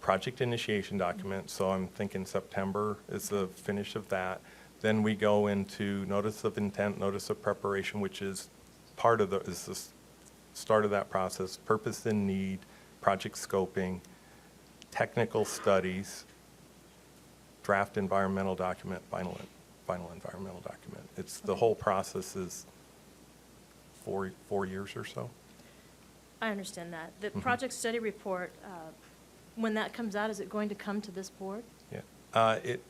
S10: project initiation document, so I'm thinking September is the finish of that. Then we go into notice of intent, notice of preparation, which is part of is the start of that process, purpose and need, project scoping, technical studies, draft environmental document, final environmental document. It's the whole process is 4 years or so.
S24: I understand that. The
S10: Mhm.
S24: project study report, when that comes out, is it going to come to this board?
S10: Yeah. It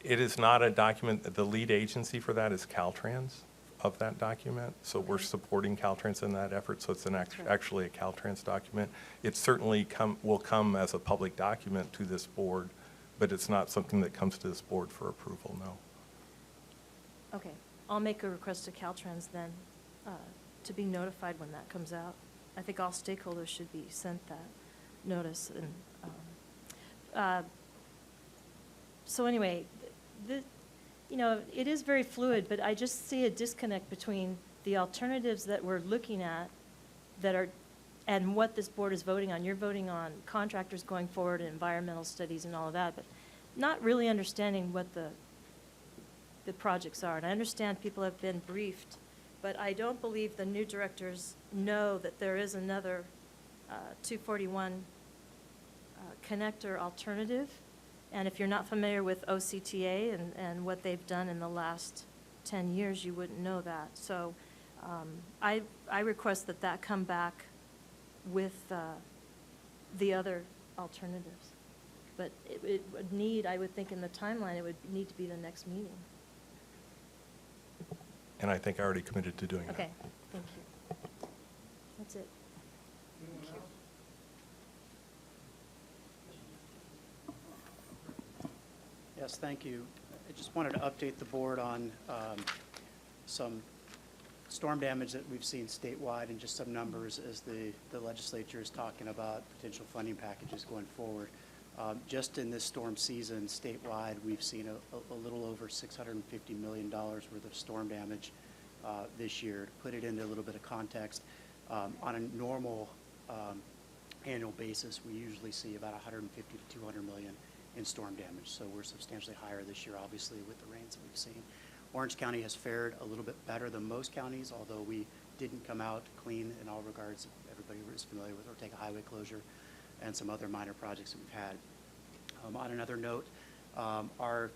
S10: is not a document, the lead agency for that is Caltrans of that document. So we're supporting Caltrans in that effort, so it's actually a Caltrans document. It certainly will come as a public document to this board, but it's not something that comes to this board for approval, no.
S24: Okay, I'll make a request to Caltrans then, to be notified when that comes out. I think all stakeholders should be sent that notice. And so anyway, it is very fluid, but I just see a disconnect between the alternatives that we're looking at and what this board is voting on. You're voting on contractors going forward and environmental studies and all of that, but not really understanding what the projects are. And I understand people have been briefed, but I don't believe the new directors know that there is another 241 connector alternative. And if you're not familiar with OCTA and what they've done in the last 10 years, you wouldn't know that. So I request that come back with the other alternatives. But it would need, I would think in the timeline, it would need to be the next meeting.
S10: And I think I already committed to doing that.
S24: Okay, thank you. That's it.
S8: Yes, thank you. I just wanted to update the board on some storm damage that we've seen statewide and just some numbers as the legislature is talking about potential funding packages going forward. Just in this storm season statewide, we've seen a little over $650 million worth of storm damage this year. To put it into a little bit of context, on a normal annual basis, we usually see about 150 to 200 million in storm damage. So we're substantially higher this year, obviously, with the rains that we've seen. Orange County has fared a little bit better than most counties, although we didn't come out clean in all regards. Everybody is familiar with Ortega Highway closure and some other minor projects that we've had. On another note, our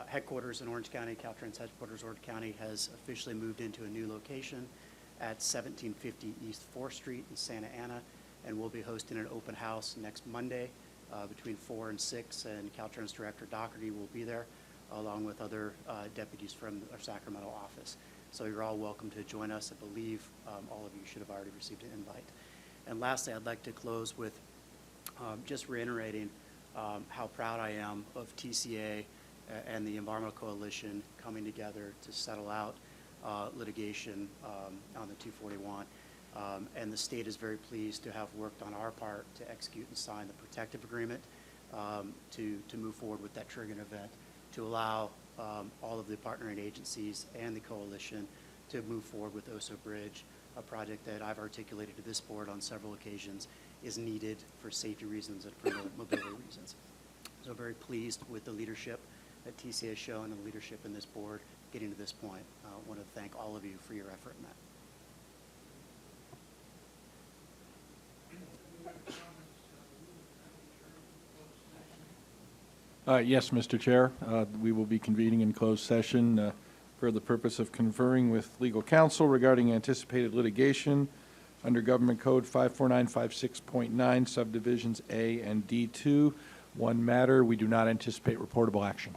S8: headquarters in Orange County, Caltrans headquarters, Orange County, has officially moved into a new location at 1750 East 4th Street in Santa Ana, and we'll be hosting an open house next Monday between 4 and 6, and Caltrans Director Doherty will be there, along with other deputies from our Sacramento office. So you're all welcome to join us. I believe all of you should have already received an invite. And lastly, I'd like to close with just reiterating how proud I am of TCA and the Environmental Coalition coming together to settle out litigation on the 241. And the state is very pleased to have worked on our part to execute and sign the protective agreement to move forward with that triggering event, to allow all of the partnering agencies and the coalition to move forward with Oso Bridge, a project that I've articulated to this board on several occasions is needed for safety reasons and for mobility reasons. So very pleased with the leadership that TCA has shown and the leadership in this board getting to this point. I want to thank all of you for your effort in that.
S20: Yes, Mr. Chair. We will be convening in closed session for the purpose of conferring with legal counsel regarding anticipated litigation under Government Code 54956.9, subdivisions A and D2. One matter, we do not anticipate reportable action.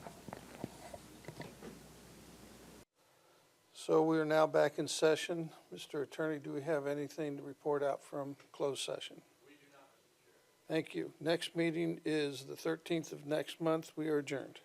S1: So we are now back in session. Mr. Attorney, do we have anything to report out from closed session? We do not, Mr. Chair. Thank you. Next meeting is the 13th of next month. We are adjourned.